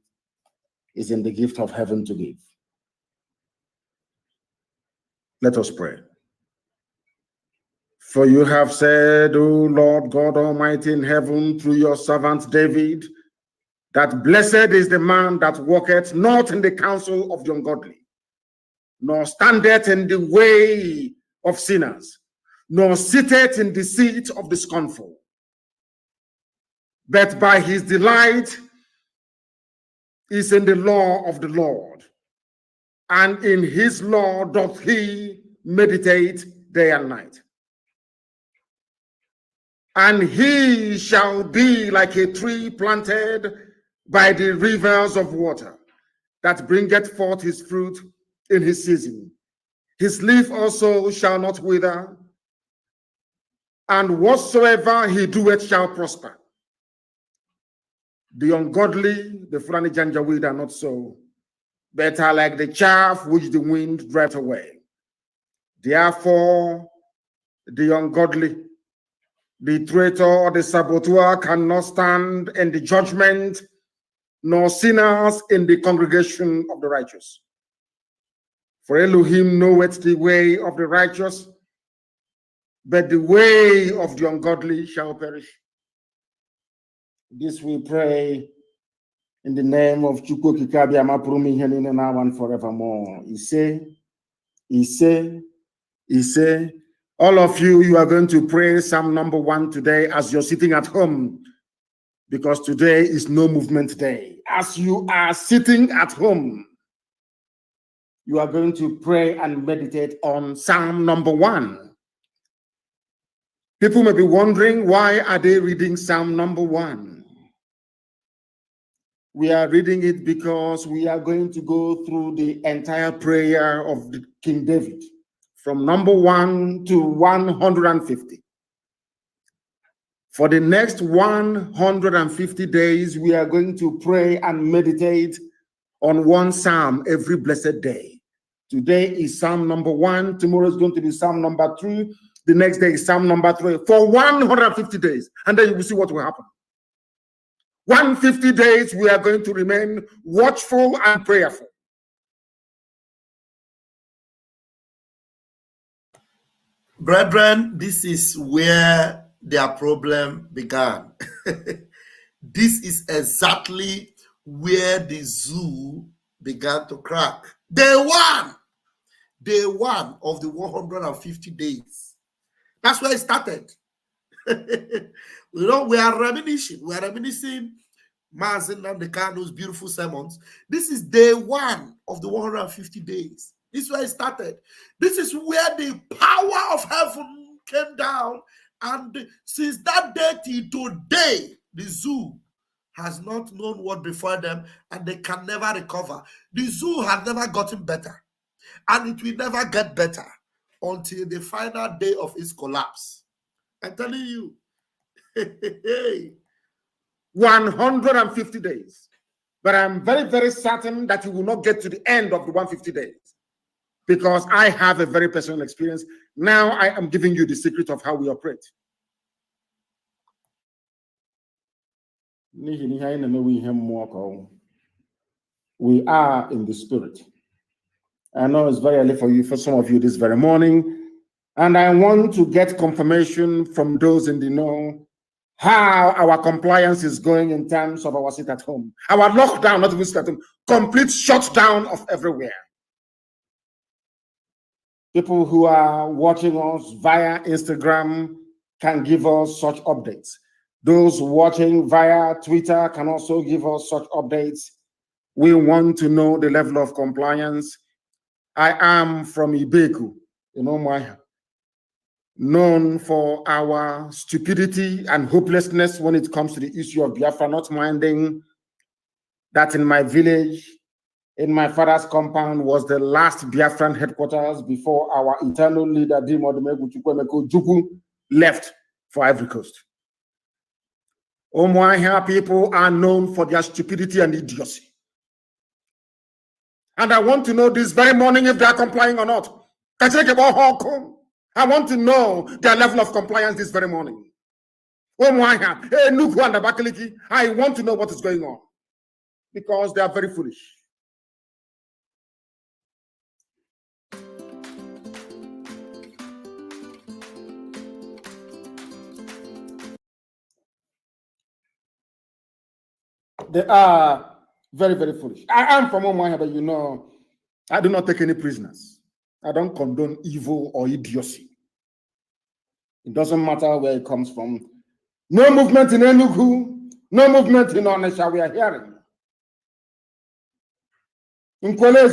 is in the gift of heaven to give. Let us pray. For you have said, O Lord God Almighty in heaven, through your servant David, that blessed is the man that walketh not in the counsel of the ungodly, nor standeth in the way of sinners, nor sitteth in the seat of the scornful. But by his delight is in the law of the Lord, and in his law doth he meditate day and night. And he shall be like a tree planted by the rivers of water, that bringeth forth his fruit in his season. His leaf also shall not wither, and whatsoever he doeth shall prosper. The ungodly, the Fulani Janjaweed, are not so, but are like the chaff which the wind drives away. Therefore, the ungodly, the traitor or the saboteur cannot stand in the judgment, nor sinners in the congregation of the righteous. For Elohim knoweth the way of the righteous, but the way of the ungodly shall perish. This we pray in the name of Chukwu Kikabi Amapurumi Henine now and forevermore. He say, all of you, you are going to pray Psalm number 1 today as you're sitting at home, because today is no movement day. As you are sitting at home, you are going to pray and meditate on Psalm number 1. People may be wondering, why are they reading Psalm number 1? We are reading it because we are going to go through the entire prayer of King David, from number 1 to 150. For the next 150 days, we are going to pray and meditate on one psalm every blessed day. Today is Psalm number 1. Tomorrow is going to be Psalm number 2. The next day is Psalm number 3 for 150 days. And then you will see what will happen. 150 days, we are going to remain watchful and prayerful. Brethren, this is where their problem began. This is exactly where the zoo began to crack. Day one of the 150 days. That's where it started. We are reminiscing. We are reminiscing Mazin and the Kano's beautiful sermons. This is day 1 of the 150 days. This is where it started. This is where the power of heaven came down. And since that day till today, the zoo has not known what before them, and they can never recover. The zoo has never gotten better, and it will never get better until the final day of its collapse. I'm telling you. 150 days. But I'm very, very certain that you will not get to the end of the 150 days, because I have a very personal experience. Now I am giving you the secret of how we operate. We are in the spirit. I know it's very early for you, for some of you this very morning, and I want to get confirmation from those in the know how our compliance is going in terms of our sit at home. Our lockdown, not even sit at home, complete shutdown of everywhere. People who are watching us via Instagram can give us such updates. Those watching via Twitter can also give us such updates. We want to know the level of compliance. I am from Ibeku, known for our stupidity and hopelessness when it comes to the issue of Biafra, not minding that in my village, in my father's compound, was the last Biafran headquarters before our eternal leader, Demonization, left for Ivory Coast. Umuahia people are known for their stupidity and idiocy. And I want to know this very morning if they are complying or not. I want to know their level of compliance this very morning. I want to know what is going on. Because they are very foolish. They are very, very foolish. I am from Omaha, but you know, I do not take any prisoners. I don't condone evil or idiocy. It doesn't matter where it comes from. No movement in Enugu, no movement in Onisha, we are hearing. Nkwele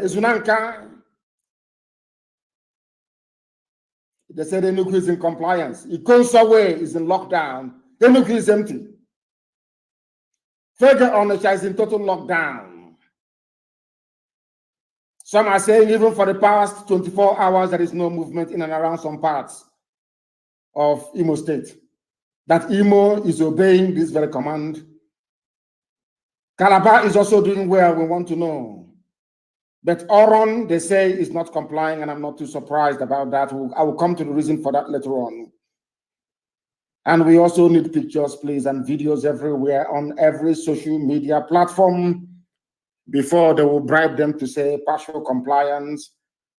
Zunanka. They said Enugu is in compliance. Ikosawe is in lockdown. Enugu is empty. Further Onisha is in total lockdown. Some are saying even for the past 24 hours, there is no movement in and around some parts of Imo State. That Imo is obeying this very command. Calabar is also doing well, we want to know. But Oron, they say, is not complying, and I'm not too surprised about that. I will come to the reason for that later on. And we also need pictures, please, and videos everywhere on every social media platform before they will bribe them to say partial compliance.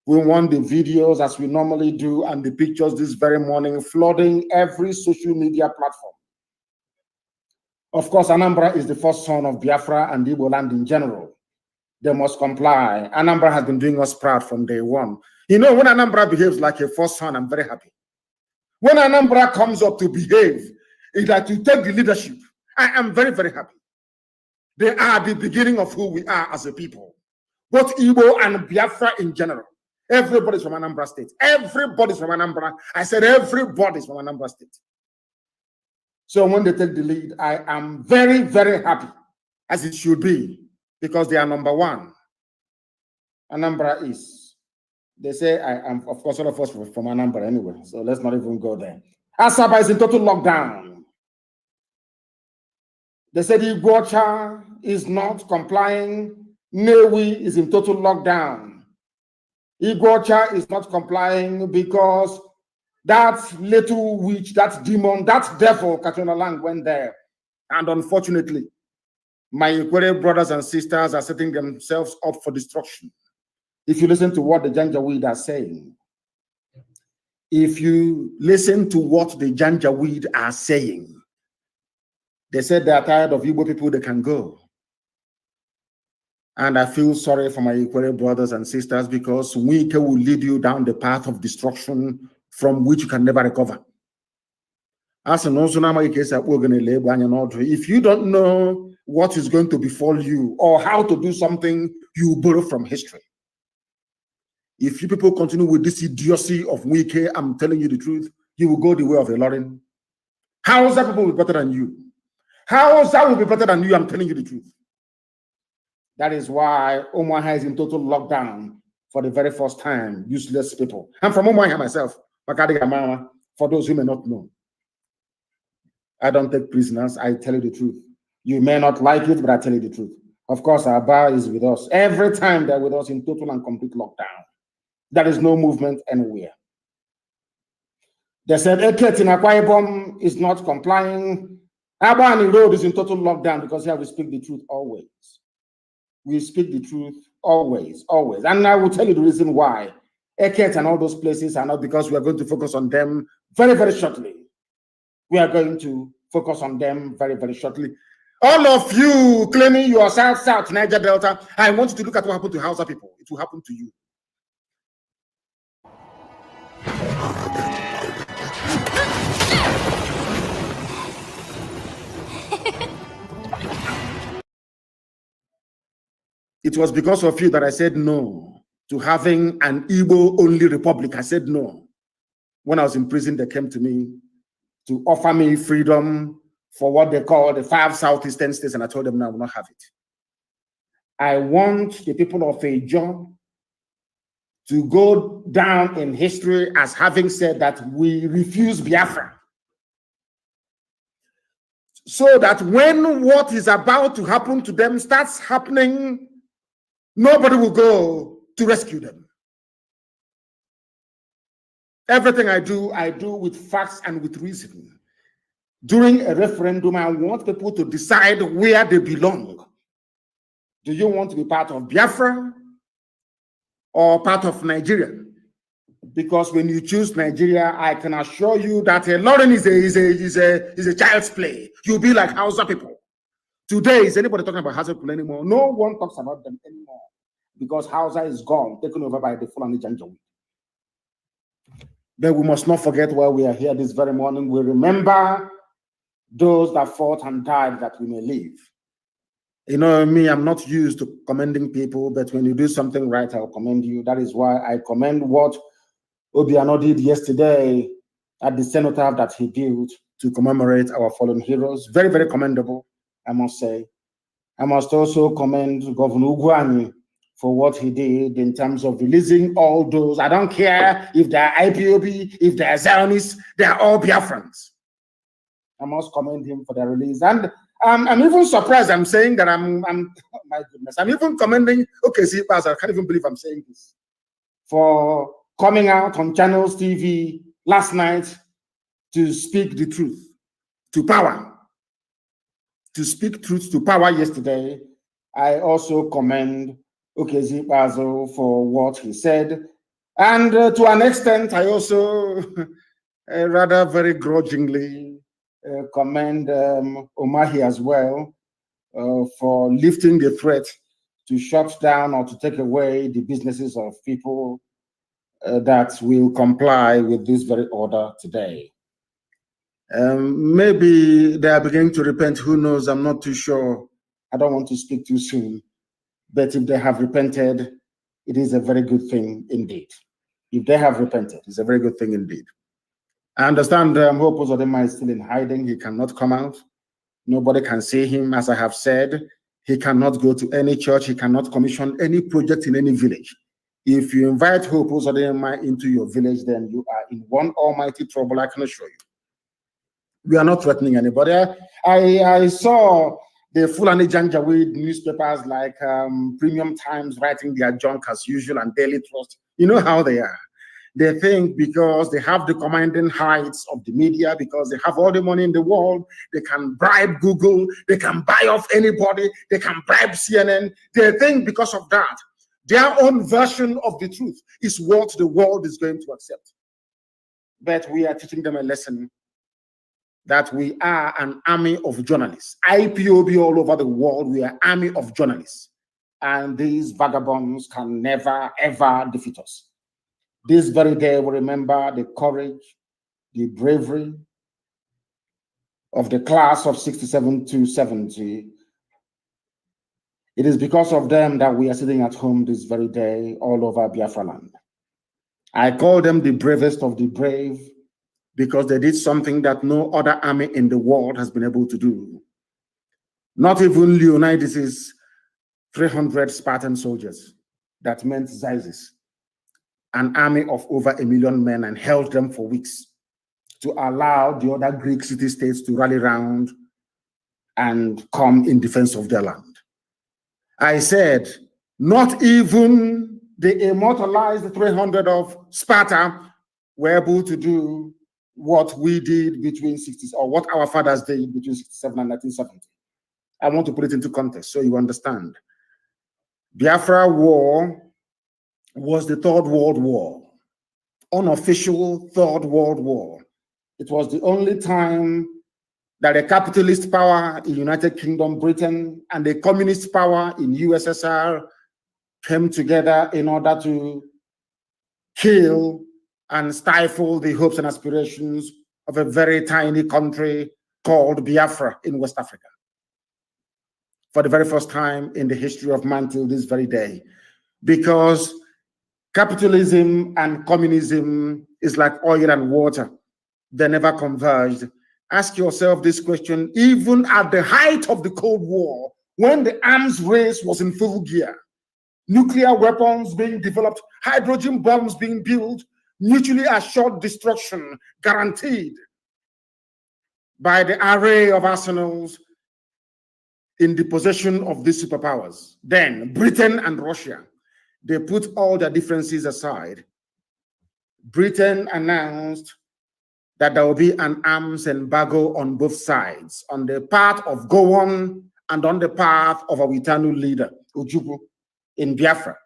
We want the videos as we normally do and the pictures this very morning flooding every social media platform. Of course, Anambra is the first son of Biafra and Igbo land in general. They must comply. Anambra has been doing us proud from day one. You know, when Anambra behaves like a first son, I'm very happy. When Anambra comes up to behave, is that to take the leadership. I am very, very happy. They are the beginning of who we are as a people. Both Igbo and Biafra in general. Everybody's from Anambra State. Everybody's from Anambra. I said everybody's from Anambra State. So when they take the lead, I am very, very happy, as it should be, because they are number one. Anambra is. They say I am, of course, all of us from Anambra anyway, so let's not even go there. Asaba is in total lockdown. They said Iguacha is not complying. Newi is in total lockdown. Iguacha is not complying because that little witch, that demon, that devil, Katrina Lang, went there. And unfortunately, my Ikwere brothers and sisters are setting themselves up for destruction. If you listen to what the Janjaweed are saying, if you listen to what the Janjaweed are saying, they said they are tired of Igbo people, they can go. And I feel sorry for my Ikwere brothers and sisters because Wike will lead you down the path of destruction from which you can never recover. As an if you don't know what is going to befall you or how to do something, you borrow from history. If you people continue with this idiocy of Wike, I'm telling you the truth, you will go the way of a Lauren. Hausa people will be better than you. Hausa will be better than you, I'm telling you the truth. That is why Omaha is in total lockdown for the very first time, useless people. I'm from Omaha myself, for those who may not know. I don't take prisoners, I tell you the truth. You may not like it, but I tell you the truth. Of course, our bar is with us. Every time they're with us in total and complete lockdown. There is no movement anywhere. They said Eket in Akwa Ibom is not complying. Abani Road is in total lockdown because here we speak the truth always. We speak the truth always, always. And I will tell you the reason why. Eket and all those places are not, because we are going to focus on them very, very shortly. We are going to focus on them very, very shortly. All of you claiming you are South, Niger Delta, I want you to look at what happened to Hausa people. It will happen to you. It was because of you that I said no to having an Igbo-only republic. I said no. When I was in prison, they came to me to offer me freedom for what they call the 5 southeastern states, and I told them no, I will not have it. I want the people of Ejo to go down in history as having said that we refuse Biafra. so that when what is about to happen to them starts happening, nobody will go to rescue them. Everything I do with facts and with reason. During a referendum, I want people to decide where they belong. Do you want to be part of Biafra or part of Nigeria? Because when you choose Nigeria, I can assure you that Lauren is a child's play. You'll be like Hausa people. Today, is anybody talking about Hausa people anymore? No one talks about them anymore because Hausa is gone, taken over by the Fulani Janjaweed. But we must not forget why we are here this very morning. We remember those that fought and died that we may live. You know me, I'm not used to commending people, but when you do something right, I'll commend you. That is why I commend what Obiano did yesterday at the cenotaph that he built to commemorate our fallen heroes. Very, very commendable, I must say. I must also commend Governor Ugwuanyi for what he did in terms of releasing all those. I don't care if they're IPOB, if they're Zionists, they're all Biafrans. I must commend him for their release. And I'm even surprised I'm saying that I'm my goodness. I'm even commending, okay, see, Pastor, I can't even believe I'm saying this, for coming out on Channels TV last night to speak the truth to power. To speak truth to power yesterday. I also commend Okezi Basil for what he said. And to an extent, I also rather very grudgingly commend Omahi as well for lifting the threat to shut down or to take away the businesses of people that will comply with this very order today. Maybe they are beginning to repent, who knows, I'm not too sure. I don't want to speak too soon. But if they have repented, it is a very good thing indeed. If they have repented, it's a very good thing indeed. I understand Hope Uzodinma is still in hiding. He cannot come out. Nobody can see him, as I have said. He cannot go to any church. He cannot commission any project in any village. If you invite Hope Uzodinma into your village, then you are in one almighty trouble, I can assure you. We are not threatening anybody. I saw the Fulani Janjaweed newspapers like Premium Times writing their junk as usual and Daily Trust. You know how they are. They think because they have the commanding heights of the media, because they have all the money in the world, they can bribe Google, they can buy off anybody, they can bribe CNN. They think because of that, their own version of the truth is what the world is going to accept. But we are teaching them a lesson that we are an army of journalists. IPOB all over the world, we are an army of journalists. And these vagabonds can never, ever defeat us. This very day, we remember the courage, the bravery of the class of 67 to 70. It is because of them that we are sitting at home this very day all over Biafra land. I call them the bravest of the brave, because they did something that no other army in the world has been able to do. Not even Leonidas' 300 Spartan soldiers, that meant Xyzis, an army of over 1 million men, and held them for weeks to allow the other Greek city-states to rally around and come in defense of their land. I said, not even the immortalized 300 of Sparta were able to do what we did between 60s, or what our fathers did between 67 and 1970. I want to put it into context so you understand. Biafra War was the Third World War, unofficial Third World War. It was the only time that a capitalist power in United Kingdom, Britain, and a communist power in USSR came together in order to kill and stifle the hopes and aspirations of a very tiny country called Biafra in West Africa. For the very first time in the history of man till this very day. Because capitalism and communism is like oil and water. They never converged. Ask yourself this question, even at the height of the Cold War, when the arms race was in full gear, nuclear weapons being developed, hydrogen bombs being built, mutually assured destruction guaranteed. by the array of arsenals in the possession of these superpowers. Then Britain and Russia, they put all their differences aside. Britain announced that there will be an arms embargo on both sides, on the part of Gowon and on the part of our Itanu leader, Ojukwu, in Biafra.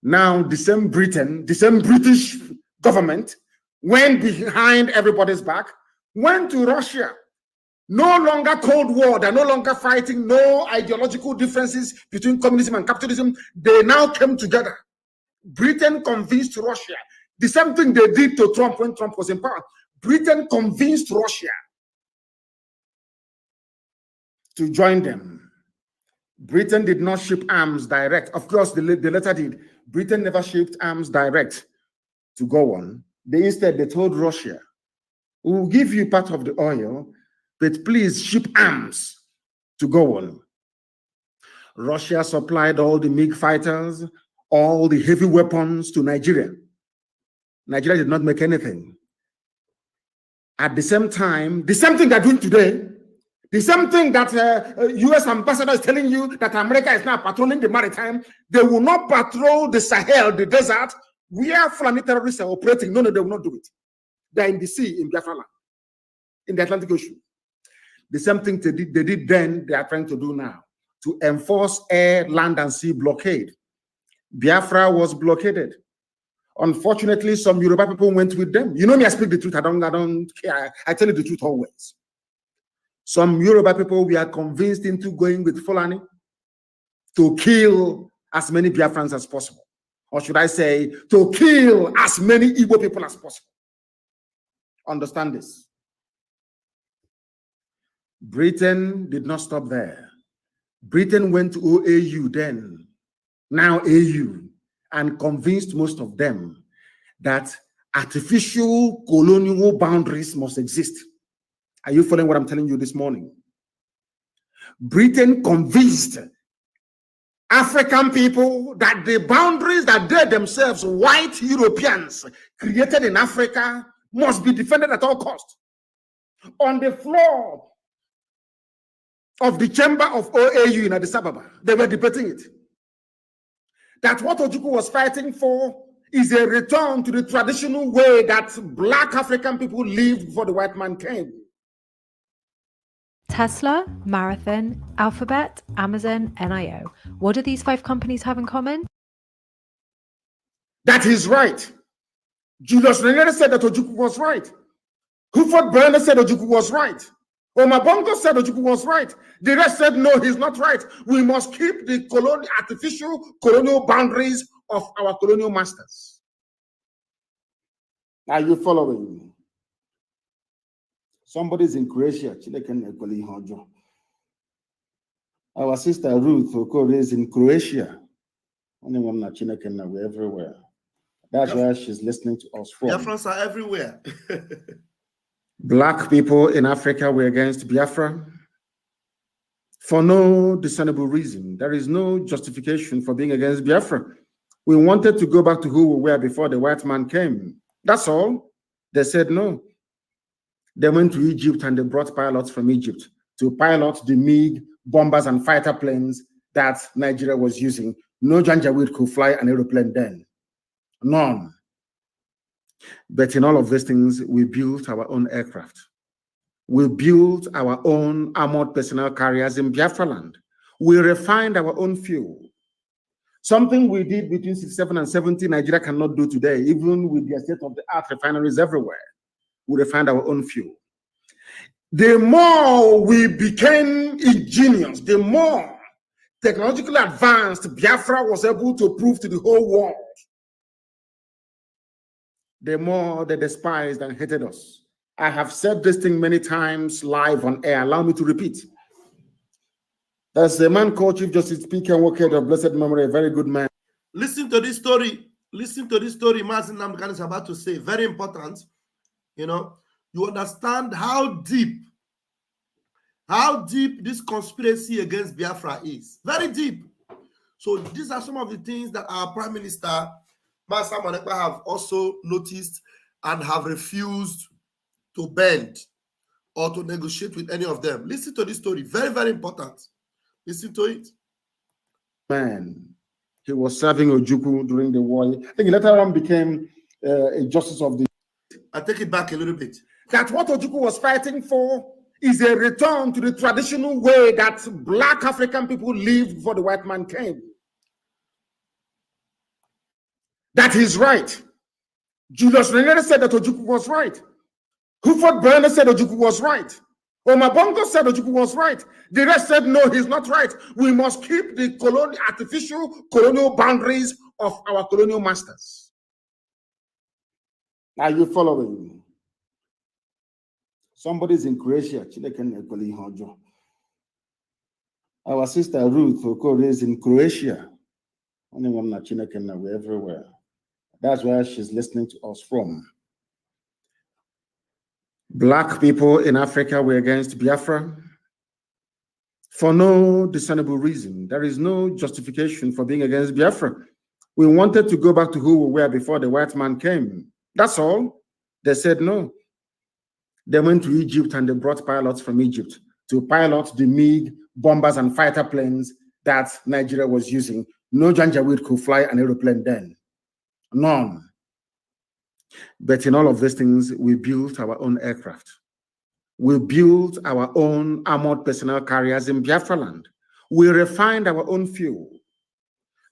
Now, the same Britain, the same British government went behind everybody's back, went to Russia. No longer Cold War, they're no longer fighting, no ideological differences between communism and capitalism. They now came together. Britain convinced Russia. The same thing they did to Trump when Trump was in power. Britain convinced Russia to join them. Britain did not ship arms direct. Of course, the letter did. Britain never shipped arms direct to go on. Instead, they told Russia, we will give you part of the oil, but please ship arms to go on. Russia supplied all the MiG fighters, all the heavy weapons to Nigeria. Nigeria did not make anything. At the same time, the same thing they're doing today, the same thing that U.S. ambassador is telling you that America is now patrolling the maritime, they will not patrol the Sahel, the desert, where Fulani terrorists are operating. No, they will not do it. They're in the sea, in Biafra land, in the Atlantic Ocean. The same thing they did then, they are trying to do now, to enforce air, land, and sea blockade. Biafra was blockaded. Unfortunately, some Yoruba people went with them. You know me, I speak the truth. I don't care. I tell you the truth always. Some Yoruba people were convinced into going with Fulani to kill as many Biafrans as possible. Or should I say, to kill as many Igbo people as possible. Understand this. Britain did not stop there. Britain went to OAU then, now AU, and convinced most of them that artificial colonial boundaries must exist. Are you following what I'm telling you this morning? Britain convinced African people that the boundaries that they themselves, white Europeans, created in Africa must be defended at all costs. On the floor of the chamber of OAU in Addis Ababa, they were debating it. That what Ojukwu was fighting for is a return to the traditional way that Black African people lived before the white man came. Tesla, Marathon, Alphabet, Amazon, NIO. What do these 5 companies have in common? That is right. Julius Nyerere said that Ojukwu was right. Clifford Berners said Ojukwu was right. Omar Bongo said Ojukwu was right. The rest said, no, he's not right. We must keep the artificial colonial boundaries of our colonial masters. Are you following me? Somebody's in Croatia. Our sister Ruth Okoro is in Croatia. We're everywhere. That's where she's listening to us from. Biafrans are everywhere. Black people in Africa were against Biafra for no discernible reason. There is no justification for being against Biafra. We wanted to go back to who we were before the white man came. That's all. They said no. They went to Egypt and they brought pilots from Egypt to pilot the MiG bombers and fighter planes that Nigeria was using. No Janjaweed could fly an aeroplane then. None. But in all of these things, we built our own aircraft. We built our own armored personnel carriers in Biafra land. We refined our own fuel. Something we did between 67 and 70, Nigeria cannot do today, even with the state-of-the-art refineries everywhere. We refined our own fuel. The more we became ingenious, the more technologically advanced Biafra was able to prove to the whole world, the more they despised and hated us. I have said this thing many times live on air. Allow me to repeat. There's a man called Chief Justice P.K. Walker of blessed memory, a very good man. Listen to this story. Listen to this story Mazin Namdekan is about to say. Very important. You know, you understand how deep this conspiracy against Biafra is. Very deep. So these are some of the things that our Prime Minister, Master Manekpa, have also noticed and have refused to bend or to negotiate with any of them. Listen to this story. Very, very important. Listen to it. Man, he was serving Ojukwu during the war. I think he later on became a justice of the... I take it back a little bit. That what Ojukwu was fighting for is a return to the traditional way that black African people lived before the white man came. That is right. Julius Nyerere said that Ojukwu was right. Huford Berners said Ojukwu was right. Omar Bongo said Ojukwu was right. The rest said, no, he's not right. We must keep the artificial colonial boundaries of our colonial masters. Are you following? Somebody's in Croatia. Our sister Ruth Okoro is in Croatia. We're everywhere. That's where she's listening to us from. Black people in Africa were against Biafra for no discernible reason. There is no justification for being against Biafra. We wanted to go back to who we were before the white man came. That's all. They said no. They went to Egypt and they brought pilots from Egypt to pilot the MiG bombers and fighter planes that Nigeria was using. No Janjaweed could fly an aeroplane then. None. But in all of these things, we built our own aircraft. We built our own armored personnel carriers in Biafra land. We refined our own fuel.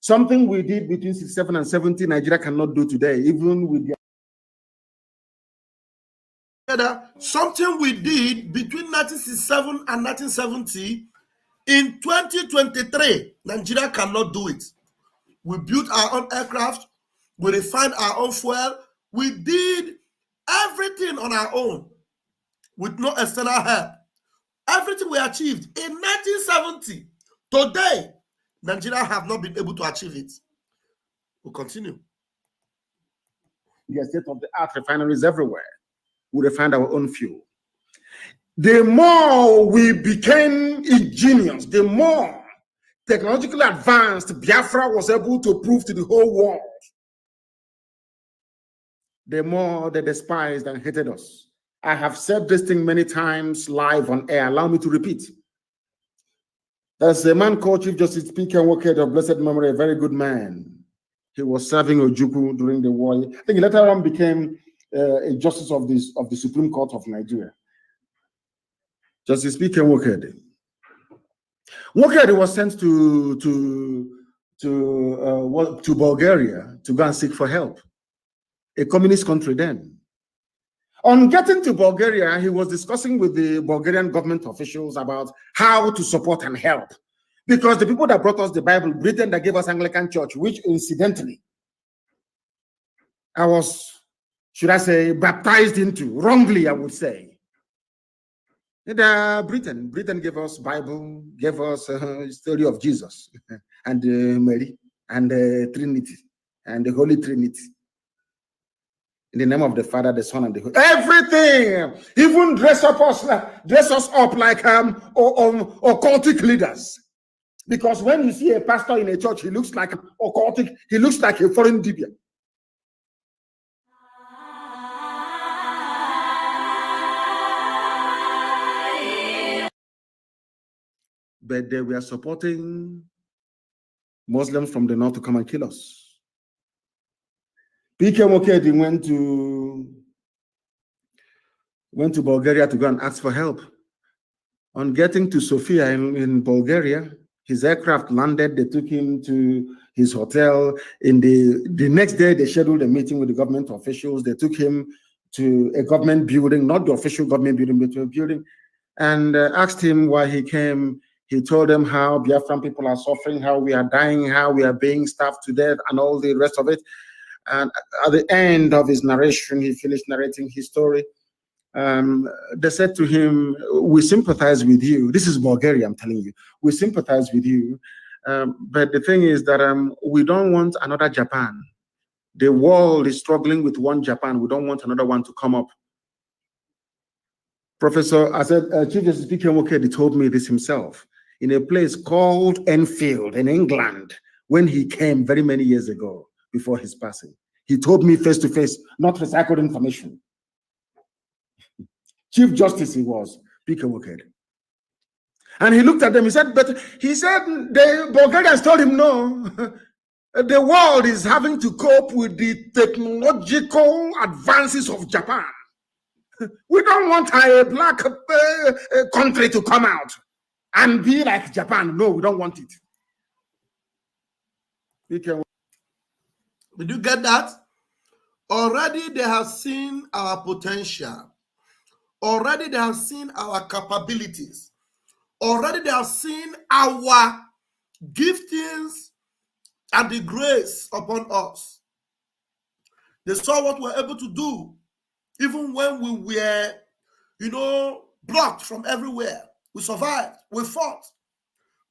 Something we did between 67 and 70, Nigeria cannot do today, even with the... Something we did between 1967 and 1970, in 2023, Nigeria cannot do it. We built our own aircraft. We refined our own fuel. We did everything on our own with no external help. Everything we achieved in 1970, today, Nigeria have not been able to achieve it. We'll continue. The state-of-the-art refineries everywhere. We refined our own fuel. The more we became ingenious, the more technologically advanced Biafra was able to prove to the whole world, the more they despised and hated us. I have said this thing many times live on air. Allow me to repeat. There's a man called Chief Justice P.K. Nwokedi of blessed memory, a very good man. He was serving Ojukwu during the war. I think he later on became a justice of the Supreme Court of Nigeria. Justice P.K. Nwokedi. Nwokedi was sent to Bulgaria to go and seek for help. A communist country then. On getting to Bulgaria, he was discussing with the Bulgarian government officials about how to support and help. Because the people that brought us the Bible, Britain that gave us Anglican Church, which incidentally, I was, should I say, baptized into, wrongly I would say. Britain gave us Bible, gave us the story of Jesus and Mary and the Trinity and the Holy Trinity. In the name of the Father, the Son, and the Holy. Everything, even dress us up like occultic leaders. Because when you see a pastor in a church, he looks like occultic. He looks like a foreign dibia. But they were supporting Muslims from the north to come and kill us. P.K. Nwokedi went to Bulgaria to go and ask for help. On getting to Sofia in Bulgaria, his aircraft landed. They took him to his hotel. In the next day, they scheduled a meeting with the government officials. They took him to a government building, not the official government building, but a building, and asked him why he came. He told them how Biafran people are suffering, how we are dying, how we are being starved to death, and all the rest of it. And at the end of his narration, he finished narrating his story. They said to him, we sympathize with you. This is Bulgaria, I'm telling you. We sympathize with you. But the thing is that we don't want another Japan. The world is struggling with one Japan. We don't want another one to come up. Chief Justice P.K. Nwokedi told me this himself in a place called Enfield in England when he came very many years ago before his passing. He told me face to face, not recycled information. Chief Justice he was, Peter Woked. And he looked at them, he said, the Bulgarians told him no. The world is having to cope with the technological advances of Japan. We don't want a black country to come out and be like Japan. No, we don't want it. Did you get that? Already they have seen our potential. Already they have seen our capabilities. Already they have seen our giftings and the grace upon us. They saw what we're able to do, even when we were, blocked from everywhere. We survived. We fought.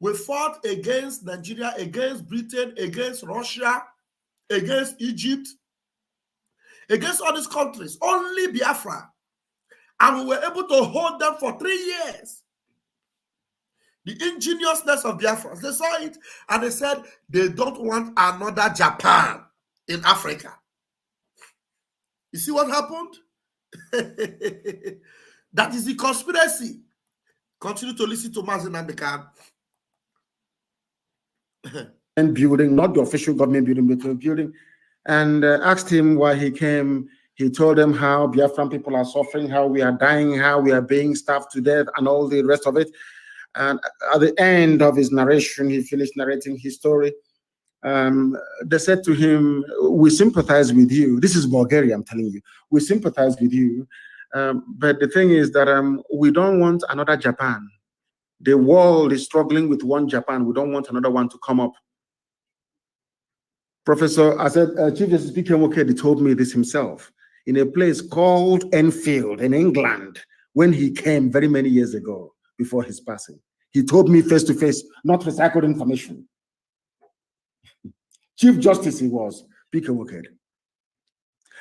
We fought against Nigeria, against Britain, against Russia, against Egypt, against all these countries. Only Biafra. And we were able to hold them for 3 years. The ingeniousness of Biafra. They saw it and they said they don't want another Japan in Africa. You see what happened? That is the conspiracy. Continue to listen to Mazen Namdekan. And building, not the official government building, but a building, and asked him why he came. He told them how Biafran people are suffering, how we are dying, how we are being starved to death, and all the rest of it. And at the end of his narration, he finished narrating his story. They said to him, we sympathize with you. This is Bulgaria, I'm telling you. We sympathize with you. But the thing is that we don't want another Japan. The world is struggling with one Japan. We don't want another one to come up. Chief Justice P.K. Woked told me this himself in a place called Enfield in England when he came very many years ago before his passing. He told me face to face, not recycled information. Chief Justice he was, P.K. Woked.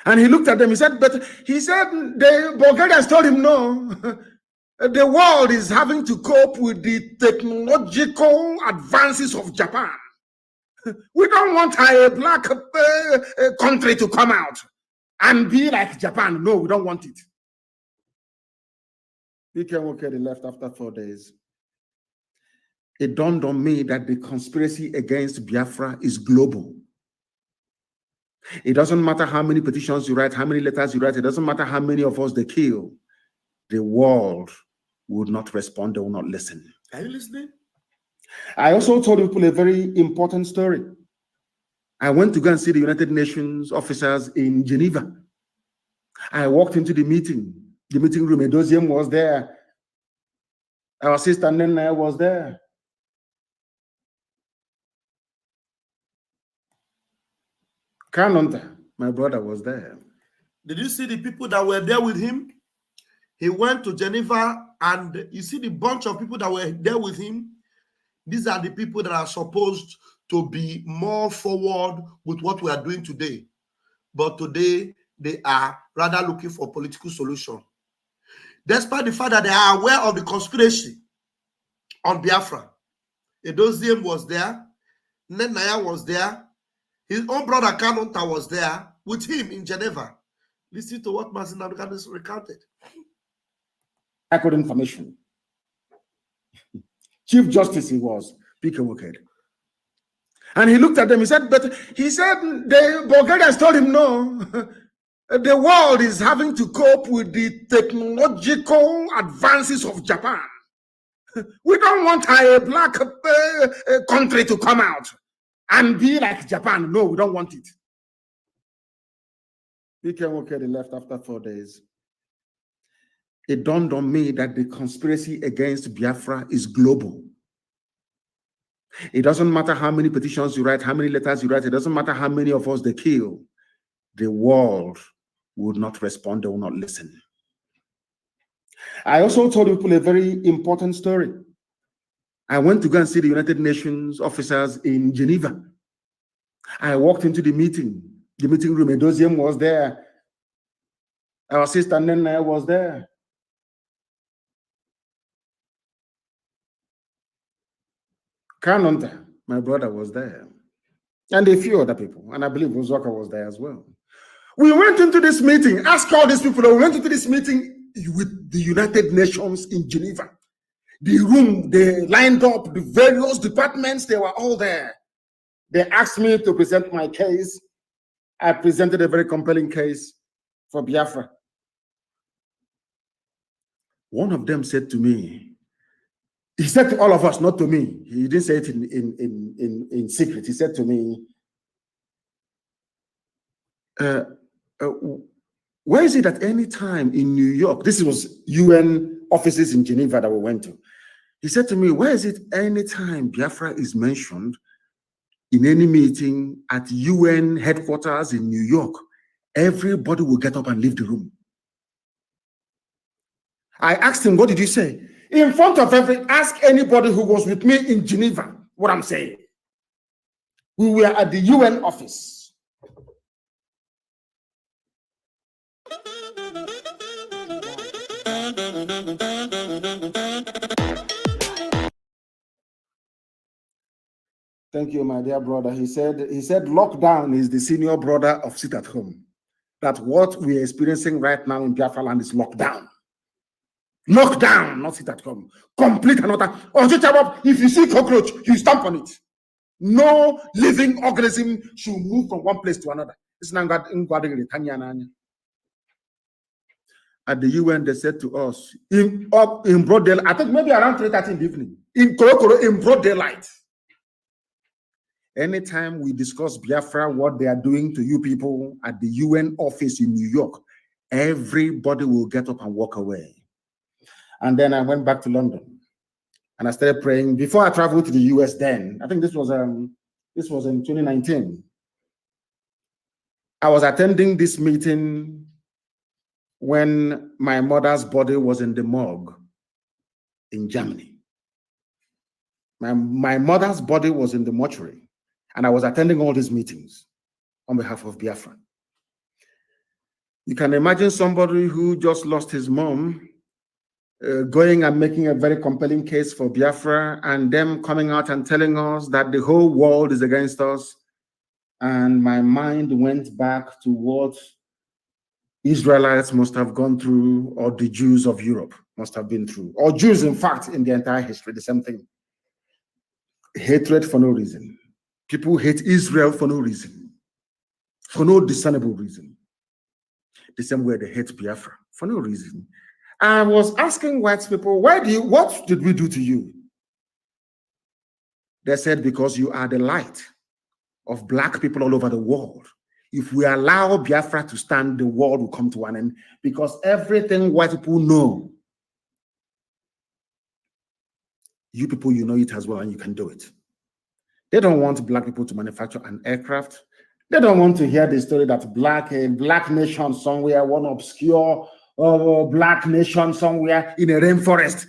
And he looked at them, he said, the Bulgarians told him no. The world is having to cope with the technological advances of Japan. We don't want a black country to come out and be like Japan. No, we don't want it. P.K. Woked left after 4 days. It dawned on me that the conspiracy against Biafra is global. It doesn't matter how many petitions you write, how many letters you write. It doesn't matter how many of us they kill. The world would not respond. They will not listen. Are you listening? I also told people a very important story. I went to go and see the United Nations officers in Geneva. I walked into the meeting room. Edoziem was there. Our sister Nena was there. Kanonta, my brother, was there. Did you see the people that were there with him? He went to Geneva, and you see the bunch of people that were there with him. These are the people that are supposed to be more forward with what we are doing today. But today, they are rather looking for political solution. Despite the fact that they are aware of the conspiracy on Biafra. Edoziem was there. Nenaya was there. His own brother Kanonta was there with him in Geneva. Listen to what Mazen Namdekan recounted. Accurate information. Chief Justice he was, P.K. Woked. And he looked at them, he said, the Bulgarians told him no. The world is having to cope with the technological advances of Japan. We don't want a black country to come out and be like Japan. No, we don't want it. P.K. Woked left after 4 days. It dawned on me that the conspiracy against Biafra is global. It doesn't matter how many petitions you write, how many letters you write. It doesn't matter how many of us they kill. The world would not respond. They will not listen. I also told people a very important story. I went to go and see the United Nations officers in Geneva. I walked into the meeting room. Edoziem was there. Our sister Nena was there. Kanonta, my brother, was there. And a few other people. And I believe Uzoka was there as well. We went into this meeting, asked all these people, we went into this meeting with the United Nations in Geneva. The room, they lined up the various departments, they were all there. They asked me to present my case. I presented a very compelling case for Biafra. One of them said to me, he said to all of us, not to me. He didn't say it in secret. He said to me, where is it at any time in New York? This was UN offices in Geneva that we went to. He said to me, where is it any time Biafra is mentioned in any meeting at UN headquarters in New York, everybody will get up and leave the room. I asked him, what did you say? In front of ask anybody who was with me in Geneva what I'm saying. We were at the UN office. Thank you, my dear brother. He said lockdown is the senior brother of sit at home. That what we are experiencing right now in Biafra land is lockdown. Lockdown, not sit at home. Complete and utter. If you see cockroach, you stamp on it. No living organism should move from one place to another. At the UN, they said to us, in broad daylight, I think maybe around 3:30 in the evening, in Korokoro, in broad daylight. Anytime we discuss Biafra, what they are doing to you people at the UN office in New York, everybody will get up and walk away. And then I went back to London and I started praying. Before I traveled to the US then, I think this was in 2019. I was attending this meeting when my mother's body was in the morgue in Germany. My mother's body was in the mortuary, and I was attending all these meetings on behalf of Biafra. You can imagine somebody who just lost his mom going and making a very compelling case for Biafra, and them coming out and telling us that the whole world is against us. And my mind went back to what Israelites must have gone through, or the Jews of Europe must have been through, or Jews, in fact, in the entire history, the same thing. Hatred for no reason. People hate Israel for no reason, for no discernible reason. The same way they hate Biafra, for no reason. I was asking white people, what did we do to you? They said, because you are the light of black people all over the world. If we allow Biafra to stand, the world will come to an end, because everything white people know, you people, you know it as well, and you can do it. They don't want black people to manufacture an aircraft. They don't want to hear the story that a black nation somewhere, one obscure black nation somewhere in a rainforest.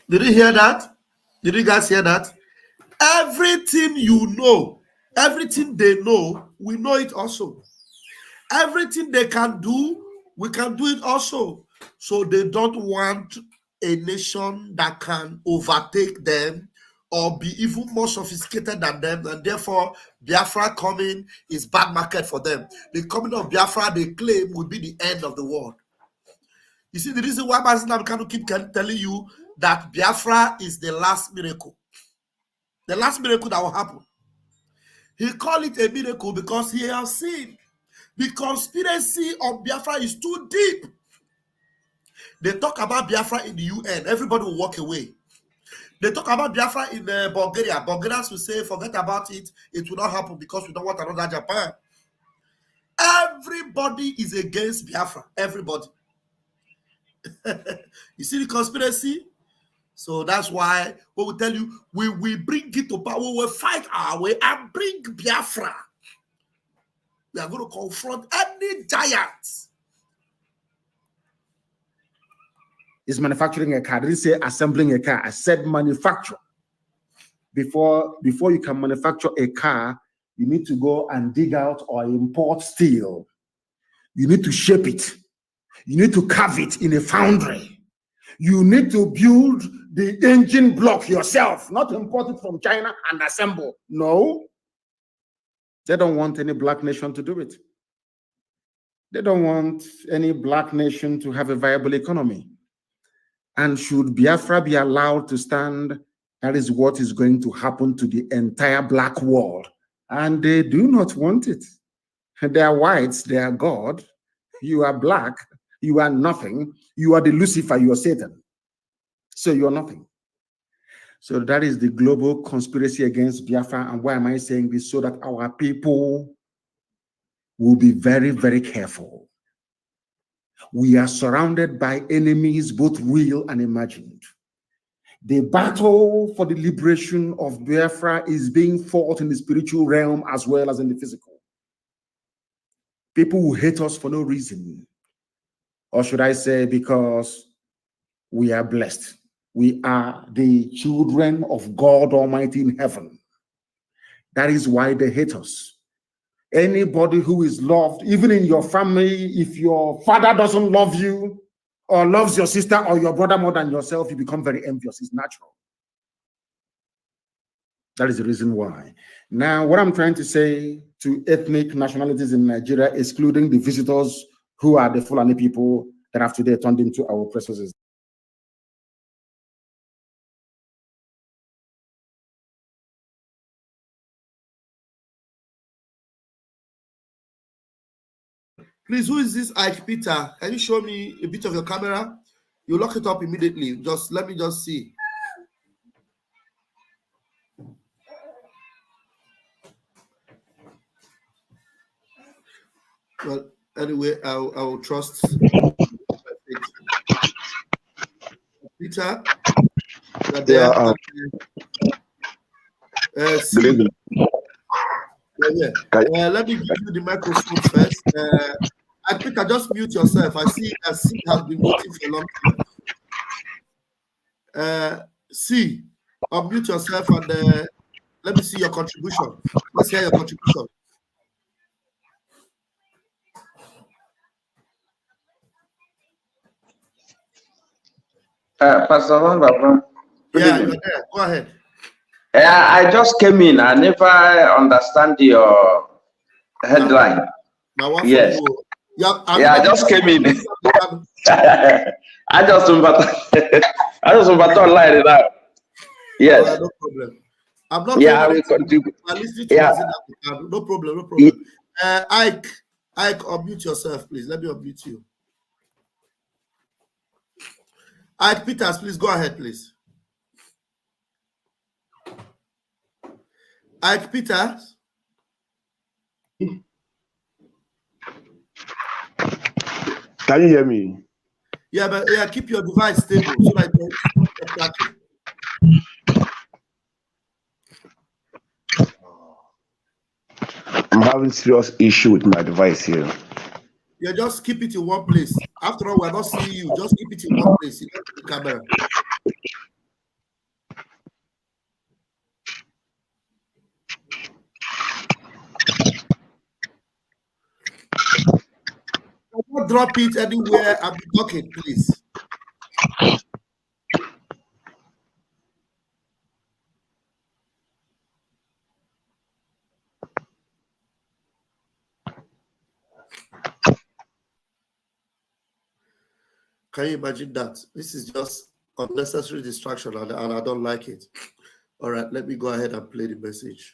Did you hear that? Did you guys hear that? Everything you know, everything they know, we know it also. Everything they can do, we can do it also. So they don't want a nation that can overtake them or be even more sophisticated than them, and therefore Biafra coming is bad market for them. The coming of Biafra, they claim, will be the end of the world. You see, the reason why Master Namikano keep telling you that Biafra is the last miracle. The last miracle that will happen. He called it a miracle because he has seen the conspiracy of Biafra is too deep. They talk about Biafra in the UN, everybody will walk away. They talk about Biafra in Bulgaria. Bulgarians will say, forget about it. It will not happen because we don't want another Japan. Everybody is against Biafra. Everybody. You see the conspiracy? So that's why we will tell you, we will bring it to power. We will fight our way and bring Biafra. We are going to confront any giant. Is manufacturing a car. I didn't say assembling a car. I said manufacture. Before you can manufacture a car, you need to go and dig out or import steel. You need to shape it. You need to carve it in a foundry. You need to build the engine block yourself, not import it from China and assemble. No. They don't want any black nation to do it. They don't want any black nation to have a viable economy. And should Biafra be allowed to stand, that is what is going to happen to the entire black world. And they do not want it. They are whites, they are God. You are black, you are nothing. You are the Lucifer, you are Satan. So you are nothing. So that is the global conspiracy against Biafra. And why am I saying this? So that our people will be very, very careful. We are surrounded by enemies, both real and imagined. The battle for the liberation of Biafra is being fought in the spiritual realm as well as in the physical. People who hate us for no reason. Or should I say, because we are blessed. We are the children of God Almighty in heaven. That is why they hate us. Anybody who is loved, even in your family, if your father doesn't love you or loves your sister or your brother more than yourself, you become very envious. It's natural. That is the reason why. Now, what I'm trying to say to ethnic nationalities in Nigeria, excluding the visitors who are the Fulani people that have today turned into our oppressors. Please, who is this Ike Peter? Can you show me a bit of your camera? You lock it up immediately. Just let me just see. Well, anyway, I will trust Peter. Yeah. Let me give you the microphone first. I think I just mute yourself. I see has been waiting for a long time. C, unmute yourself and let me see your contribution. Let's hear your contribution. Pastor Baba. Yeah, you're there. Go ahead. Yeah, I just came in. I never understand your headline. Now, yes. I just came in. I just online now. Yes. No problem. I'm not. Yeah, I will contribute. No problem. No problem. Ike, unmute yourself, please. Let me unmute you. Ike Peters, please go ahead, please. Ike Peters. Can you hear me? Yeah, but keep your device stable so that I'm having serious issue with my device here. Yeah, just keep it in one place. After all, we're not seeing you. Just keep it in one place. You don't the camera. Don't drop it anywhere. I'm talking, please. Can you imagine that? This is just unnecessary distraction and I don't like it. All right, let me go ahead and play the message.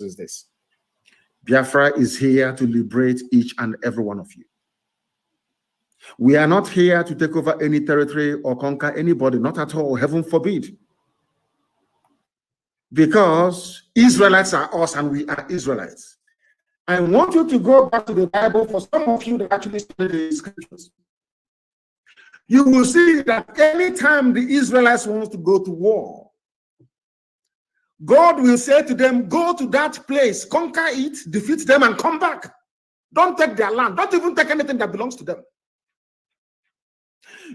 Is this. Biafra is here to liberate each and every one of you. We are not here to take over any territory or conquer anybody, not at all, heaven forbid. Because Israelites are us and we are Israelites. I want you to go back to the Bible for some of you that actually study the scriptures. You will see that anytime the Israelites want to go to war, God will say to them, go to that place, conquer it, defeat them, and come back. Don't take their land. Don't even take anything that belongs to them.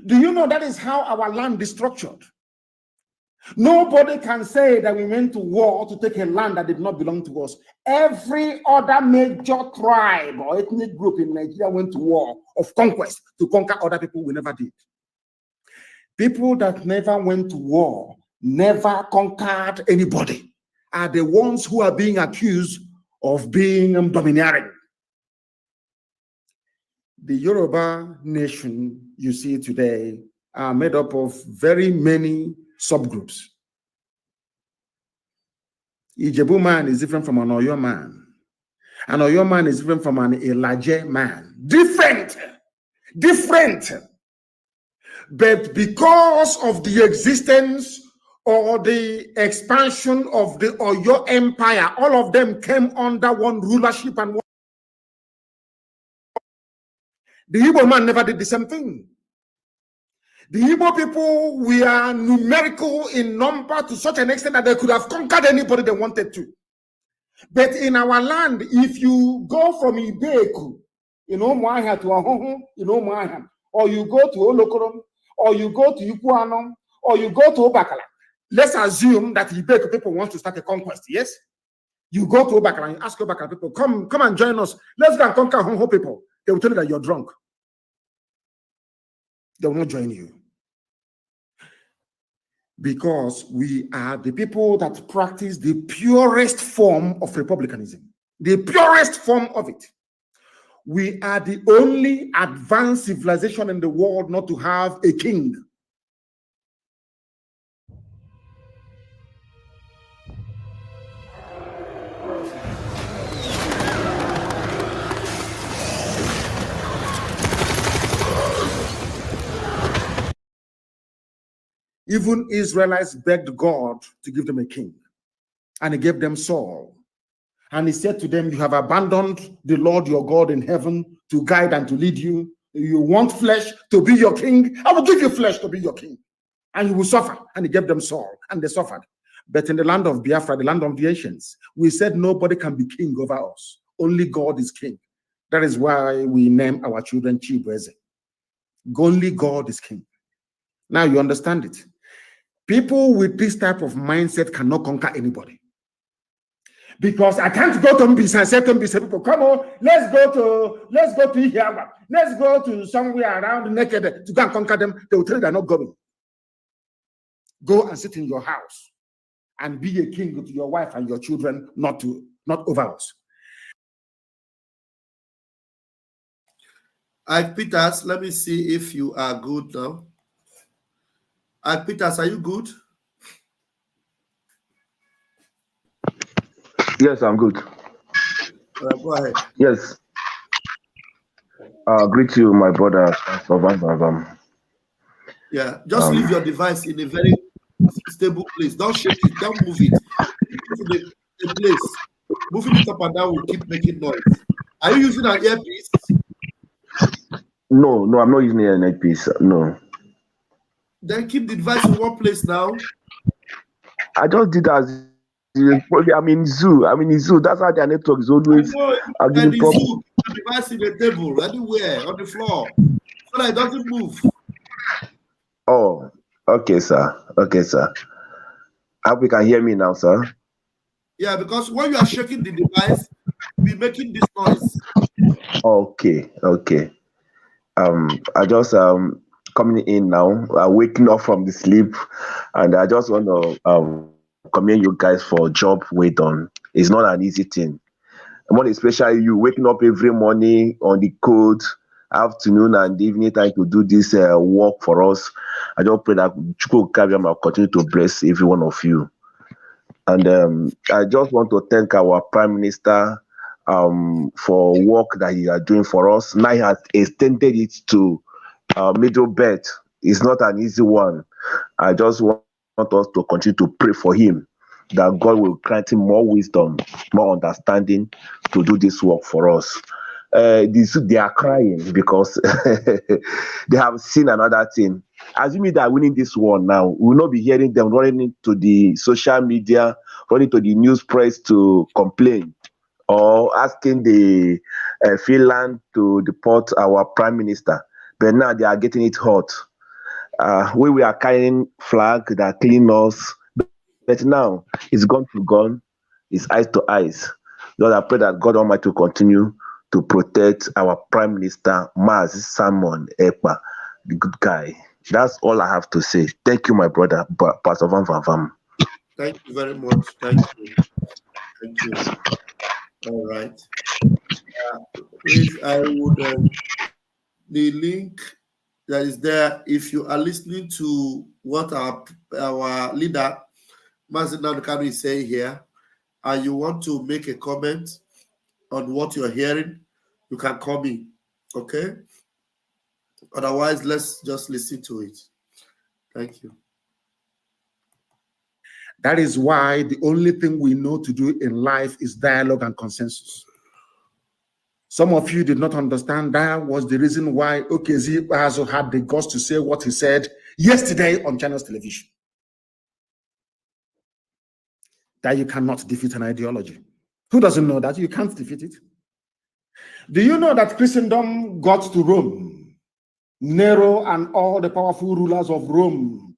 Do you know that is how our land is structured? Nobody can say that we went to war to take a land that did not belong to us. Every other major tribe or ethnic group in Nigeria went to war of conquest to conquer other people. We never did. People that never went to war never conquered anybody. are the ones who are being accused of being domineering. The Yoruba nation you see today are made up of very many subgroups. Ijebu man is different from an Oyo man. An Oyo man is different from an Elaje man. Different. But because of the existence or the expansion of the Oyo Empire, all of them came under one rulership and one. The Igbo man never did the same thing. The Igbo people, we are numerical in number to such an extent that they could have conquered anybody they wanted to. But in our land, if you go from Ibeku, Moaha to Ahoho, Moaha, or you go to Olokorom, or you go to Ikuanom, or you go to Obakala, let's assume that Ibeku people want to start a conquest, yes? You go to Obakala and you ask Obakala people, come and join us. Let's go and conquer Ahoho people. They will tell you that you're drunk. They will not join you. Because we are the people that practice the purest form of republicanism. The purest form of it. We are the only advanced civilization in the world not to have a king. Even Israelites begged God to give them a king. And he gave them Saul. And he said to them, you have abandoned the Lord your God in heaven to guide and to lead you. You want flesh to be your king? I will give you flesh to be your king. And you will suffer. And he gave them Saul. And they suffered. But in the land of Biafra, the land of the ancients, we said nobody can be king over us. Only God is king. That is why we name our children Chibweze. Only God is king. Now you understand it. People with this type of mindset cannot conquer anybody. Because I can't go to Mbisa and say to Mbisa people, come on, let's go to Ihiawa. Let's go to somewhere around naked to go and conquer them. They will tell you they're not going. Go and sit in your house and be a king to your wife and your children, not over us. Peters, let me see if you are good now. Peters, are you good? Yes, I'm good. Go ahead. Yes. Greet you, my brother. Yeah, just leave your device in a very stable place. Don't shake it. Don't move it. Move it to the place. Moving it up and down will keep making noise. Are you using an earpiece? No, I'm not using an earpiece. No. Then keep the device in one place now. I just did as I'm in zoo. That's how their network is always giving problem. Zoo, the device in the table, anywhere, on the floor, so that it doesn't move. Oh, okay, sir. I hope you can hear me now, sir. Yeah, because when you are shaking the device, you'll be making this noise. Okay. I just coming in now, waking up from the sleep, and I just want to commend you guys for job well done. It's not an easy thing. More especially you waking up every morning on the code, afternoon and evening time to do this work for us. I just pray that Chukwu Kabiam will continue to bless every one of you. And I just want to thank our Prime Minister for work that he is doing for us. Now he has extended it to middle belt. It's not an easy one. I just want us to continue to pray for him, that God will grant him more wisdom, more understanding to do this work for us. They are crying because they have seen another thing. Assuming they are winning this war now, we will not be hearing them running into the social media, running to the news press to complain, or asking the Finland to deport our Prime Minister. But now they are getting it hot. We are carrying flag that clean us, but now it's gone to gun, it's eyes to eyes. Lord, I pray that God Almighty will continue to protect our Prime Minister, Maz Simon Ekpa, the good guy. That's all I have to say. Thank you, my brother, Pastor Van Van Van. Thank you very much. Thank you. Thank you. All right. Please, I would the link that is there. If you are listening to what our leader Mazi Nanukanu is saying here, and you want to make a comment on what you're hearing, you can call me. Okay. Otherwise, let's just listen to it. Thank you. That is why the only thing we know to do in life is dialogue and consensus. Some of you did not understand that was the reason why OKZ also had the guts to say what he said yesterday on Channels Television. That you cannot defeat an ideology. Who doesn't know that? You can't defeat it. Do you know that Christendom got to Rome? Nero and all the powerful rulers of Rome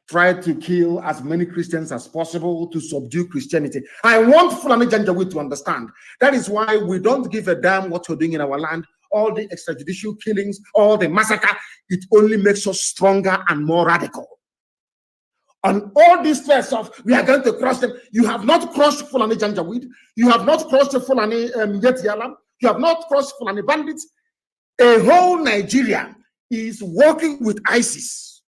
tried to kill as many Christians as possible to subdue Christianity. I want Fulani Janjaweed to understand. That is why we don't give a damn what you're doing in our land. All the extrajudicial killings, all the massacre, it only makes us stronger and more radical. On all this stress of we are going to crush them, you have not crushed Fulani Janjaweed, you have not crushed Fulani Yetialam, you have not crushed Fulani bandits. A whole Nigeria is working with ISIS.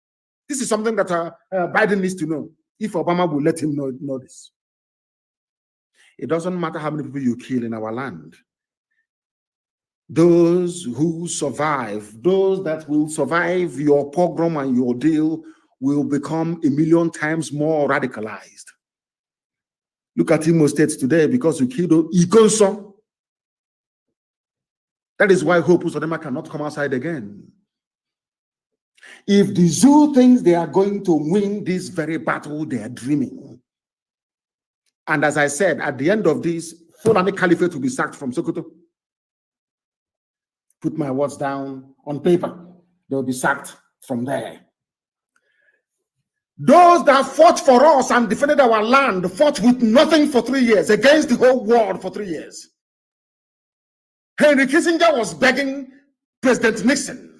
This is something that Biden needs to know, if Obama will let him know this. It doesn't matter how many people you kill in our land. Those who survive, those that will survive your pogrom and your deal will become 1,000,000 times more radicalized. Look at Imo State today because you killed Ikonso. That is why Hope Uzodinma cannot come outside again. If the zoo thinks they are going to win this very battle, they are dreaming. And as I said, at the end of this, Fulani Caliphate will be sacked from Sokoto. Put my words down on paper. They will be sacked from there. Those that fought for us and defended our land fought with nothing for 3 years, against the whole world for 3 years. Henry Kissinger was begging President Nixon.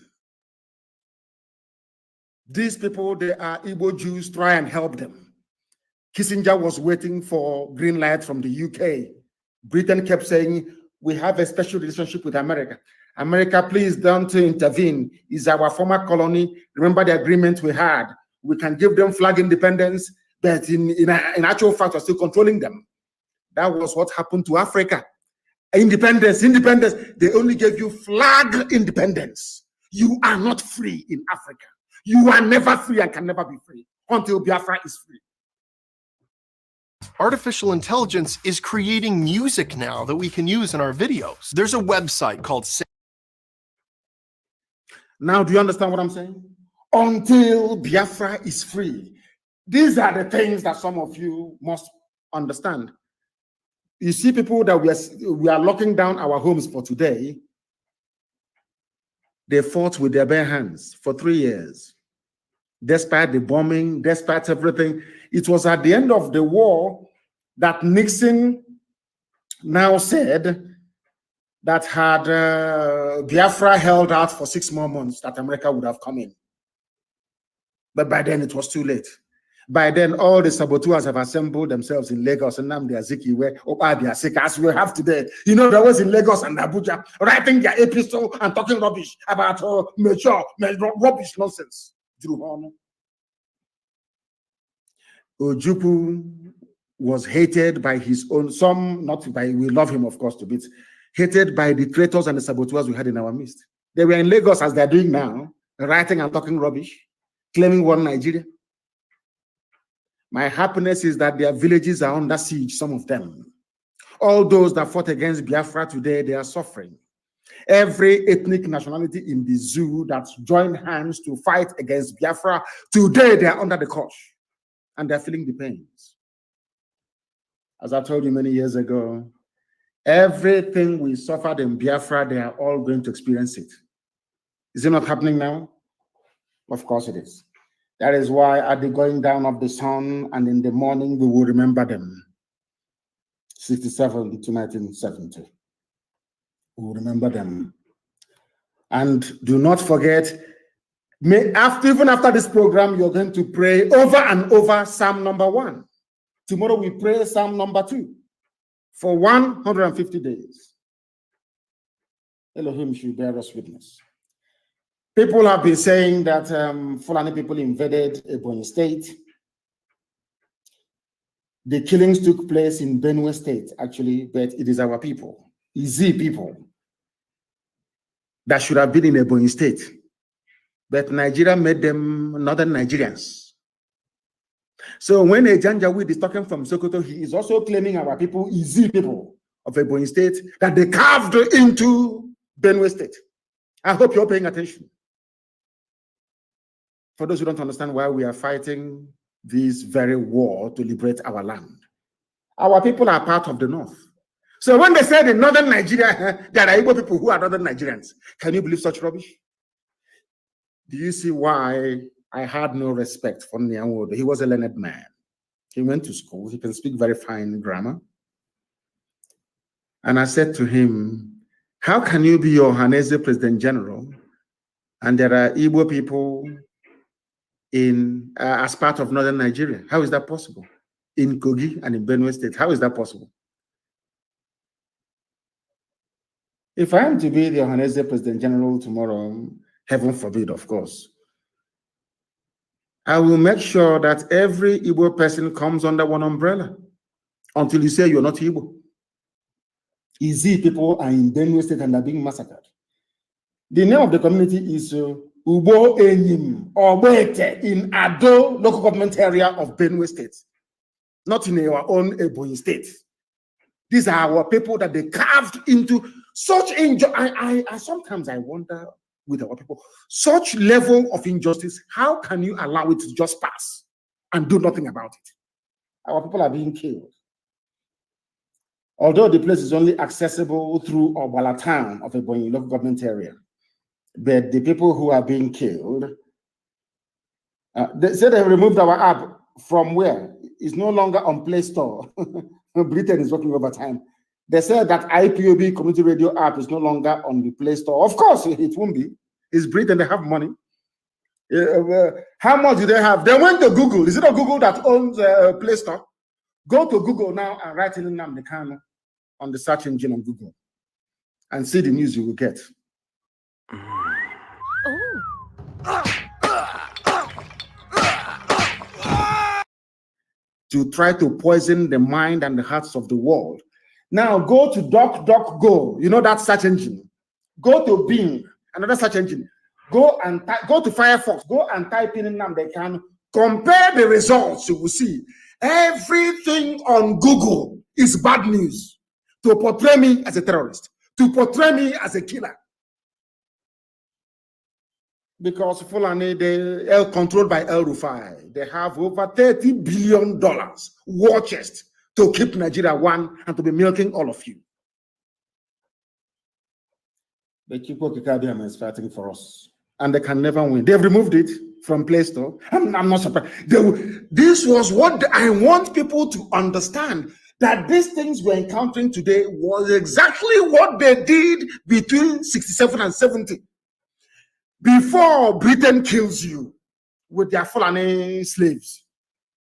These people, they are Igbo Jews, try and help them. Kissinger was waiting for green light from the UK. Britain kept saying, we have a special relationship with America. America, please don't intervene. It's our former colony. Remember the agreement we had. We can give them flag independence, but in actual fact, we're still controlling them. That was what happened to Africa. Independence. They only gave you flag independence. You are not free in Africa. You are never free and can never be free until Biafra is free. Artificial intelligence is creating music now that we can use in our videos. There's a website called... Now, do you understand what I'm saying? Until Biafra is free. These are the things that some of you must understand. You see people that we are locking down our homes for today. They fought with their bare hands for 3 years. Despite the bombing, despite everything. It was at the end of the war that Nixon now said that had Biafra held out for 6 more months, that America would have come in. But by then it was too late. By then, all the saboteurs have assembled themselves in Lagos and Nnamdi Azikiwe, Obadi Asika, as we have today. You know, there was in Lagos and Abuja writing their epistle and talking rubbish about rubbish nonsense. Ojukwu was hated by his own, some not by, we love him of course to bits, hated by the traitors and the saboteurs we had in our midst. They were in Lagos as they're doing now, writing and talking rubbish, claiming one Nigeria. My happiness is that their villages are under siege, some of them. All those that fought against Biafra today, they are suffering. Every ethnic nationality in the zoo that joined hands to fight against Biafra, today they are under the cosh and they're feeling the pains. As I told you many years ago, everything we suffered in Biafra, they are all going to experience it. Is it not happening now? Of course it is. That is why at the going down of the sun and in the morning, we will remember them. 67 to 1970. We will remember them. And do not forget, even after this program, you're going to pray over and over Psalm number 1. Tomorrow we pray Psalm number 2 for 150 days. Elohim should bear us witness. People have been saying that Fulani people invaded Ebonyi State. The killings took place in Benue State, actually, but it is our people, easy people, that should have been in Ebonyi State. But Nigeria made them northern Nigerians. So when a Janjaweed is talking from Sokoto, he is also claiming our people, easy people of Ebonyi State, that they carved into Benue State. I hope you're paying attention. For those who don't understand why we are fighting this very war to liberate our land. Our people are part of the North. So when they say in northern Nigeria, there are Igbo people who are northern Nigerians, can you believe such rubbish? Do you see why I had no respect for Nyanwodo? He was a learned man. He went to school. He can speak very fine grammar. And I said to him, how can you be your Hanese President General and there are Igbo people in as part of northern Nigeria? How is that possible? In Kogi and in Benue State, how is that possible? If I am to be the Hanese President General tomorrow, heaven forbid, of course, I will make sure that every Igbo person comes under one umbrella until you say you're not Igbo. Easy people are in Benue State and are being massacred. The name of the community is Ubo Enyim or Wete in Ado local government area of Benue State, not in our own Ebonyi State. These are our people that they carved into such injustice. Sometimes I wonder with our people, such level of injustice, how can you allow it to just pass and do nothing about it? Our people are being killed. Although the place is only accessible through Obala town of Ebonyi local government area, but the people who are being killed, they said they removed our app from where? It's no longer on Play Store. Britain is working overtime. They said that IPOB community radio app is no longer on the Play Store. Of course, it won't be. It's Britain, they have money. How much do they have? They went to Google. Is it a Google that owns Play Store? Go to Google now and write in Nnamdi Kanu on the search engine on Google and see the news you will get. To try to poison the mind and the hearts of the world. Now go to DuckDuckGo, you know that search engine. Go to Bing, another search engine. Go to Firefox, go and type in Nnamdi Kanu. Compare the results, you will see. Everything on Google is bad news to portray me as a terrorist, to portray me as a killer. Because Fulani, they are controlled by El Rufai. They have over $30 billion war chest to keep Nigeria one and to be milking all of you. The Chukwu Kikadiam is fighting for us. And they can never win. They've removed it from Play Store. I'm not surprised. This was what I want people to understand, that these things we're encountering today was exactly what they did between 67 and 70. Before Britain kills you with their Fulani slaves,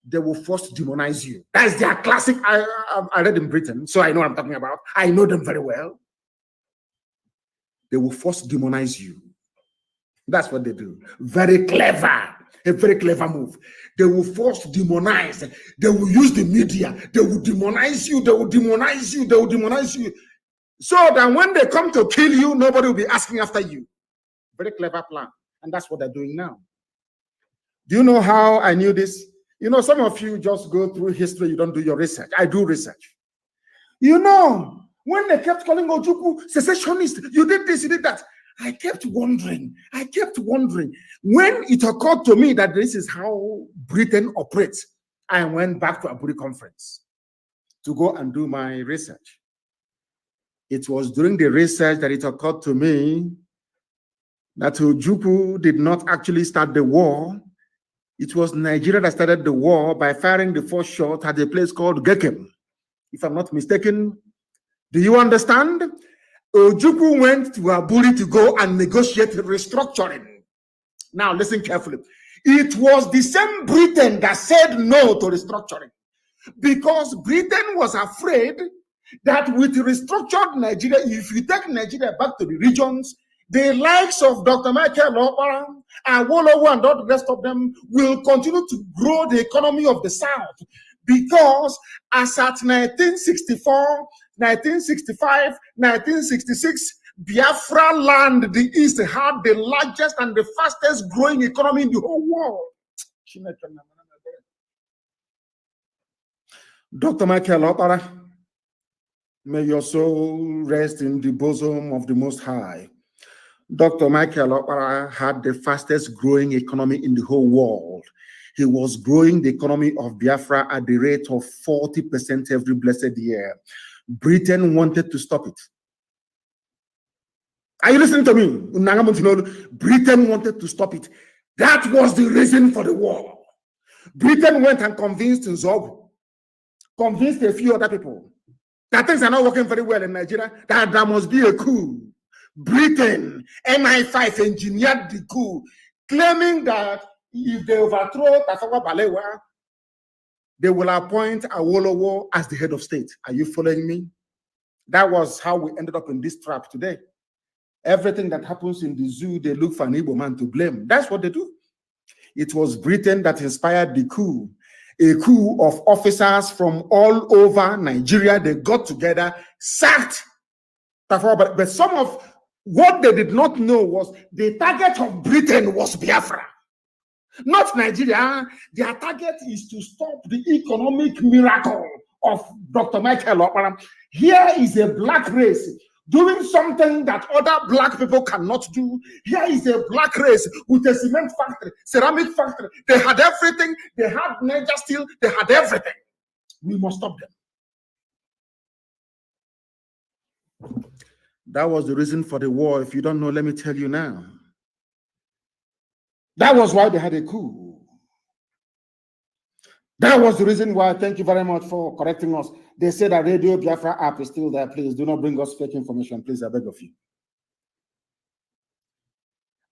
they will first demonize you. That's their classic. I read in Britain, so I know what I'm talking about. I know them very well. They will first demonize you. That's what they do. Very clever. A very clever move. They will first demonize. They will use the media. They will demonize you. They will demonize you. They will demonize you. So that when they come to kill you, nobody will be asking after you. Very clever plan. And that's what they're doing now. Do you know how I knew this? You know, some of you just go through history. You don't do your research. I do research. You know, when they kept calling Ojukwu secessionist, you did this, you did that. I kept wondering. When it occurred to me that this is how Britain operates, I went back to Aburi conference to go and do my research. It was during the research that it occurred to me that Ojukwu did not actually start the war. It was Nigeria that started the war by firing the first shot at a place called Gekem, if I'm not mistaken. Do you understand? Ojukwu went to Aburi to go and negotiate restructuring. Now listen carefully. It was the same Britain that said no to restructuring. because Britain was afraid that with restructured Nigeria, if you take Nigeria back to the regions, the likes of Dr. Michael Okpara and Wolowo and all the rest of them will continue to grow the economy of the South, because as at 1964, 1965, 1966, Biafra land, the East, had the largest and the fastest growing economy in the whole world. Dr. Michael Okpara, may your soul rest in the bosom of the Most High. Dr. Michael Okpara had the fastest growing economy in the whole world. He was growing the economy of Biafra at the rate of 40% every blessed year. Britain wanted to stop it. Are you listening to me? Britain wanted to stop it. That was the reason for the war. Britain went and convinced Nzogu, convinced a few other people that things are not working very well in Nigeria, that there must be a coup. Britain, MI5 engineered the coup, claiming that if they overthrow Tafawa Balewa, they will appoint Awolowo as the head of state. Are you following me? That was how we ended up in this trap today. Everything that happens in the zoo, they look for an Igbo man to blame. That's what they do. It was Britain that inspired the coup. A coup of officers from all over Nigeria. They got together, sacked Tafawa. But some of what they did not know was the target of Britain was Biafra, not Nigeria. Their target is to stop the economic miracle of Dr. Michael Okpara. Here is a black race doing something that other black people cannot do. Here is a black race with a cement factory, ceramic factory. They had everything. They had Niger steel. They had everything. We must stop them. That was the reason for the war. If you don't know, let me tell you now. That was why they had a coup. That was the reason why. Thank you very much for correcting us. They said that Radio Biafra app is still there. Please do not bring us fake information. Please, I beg of you.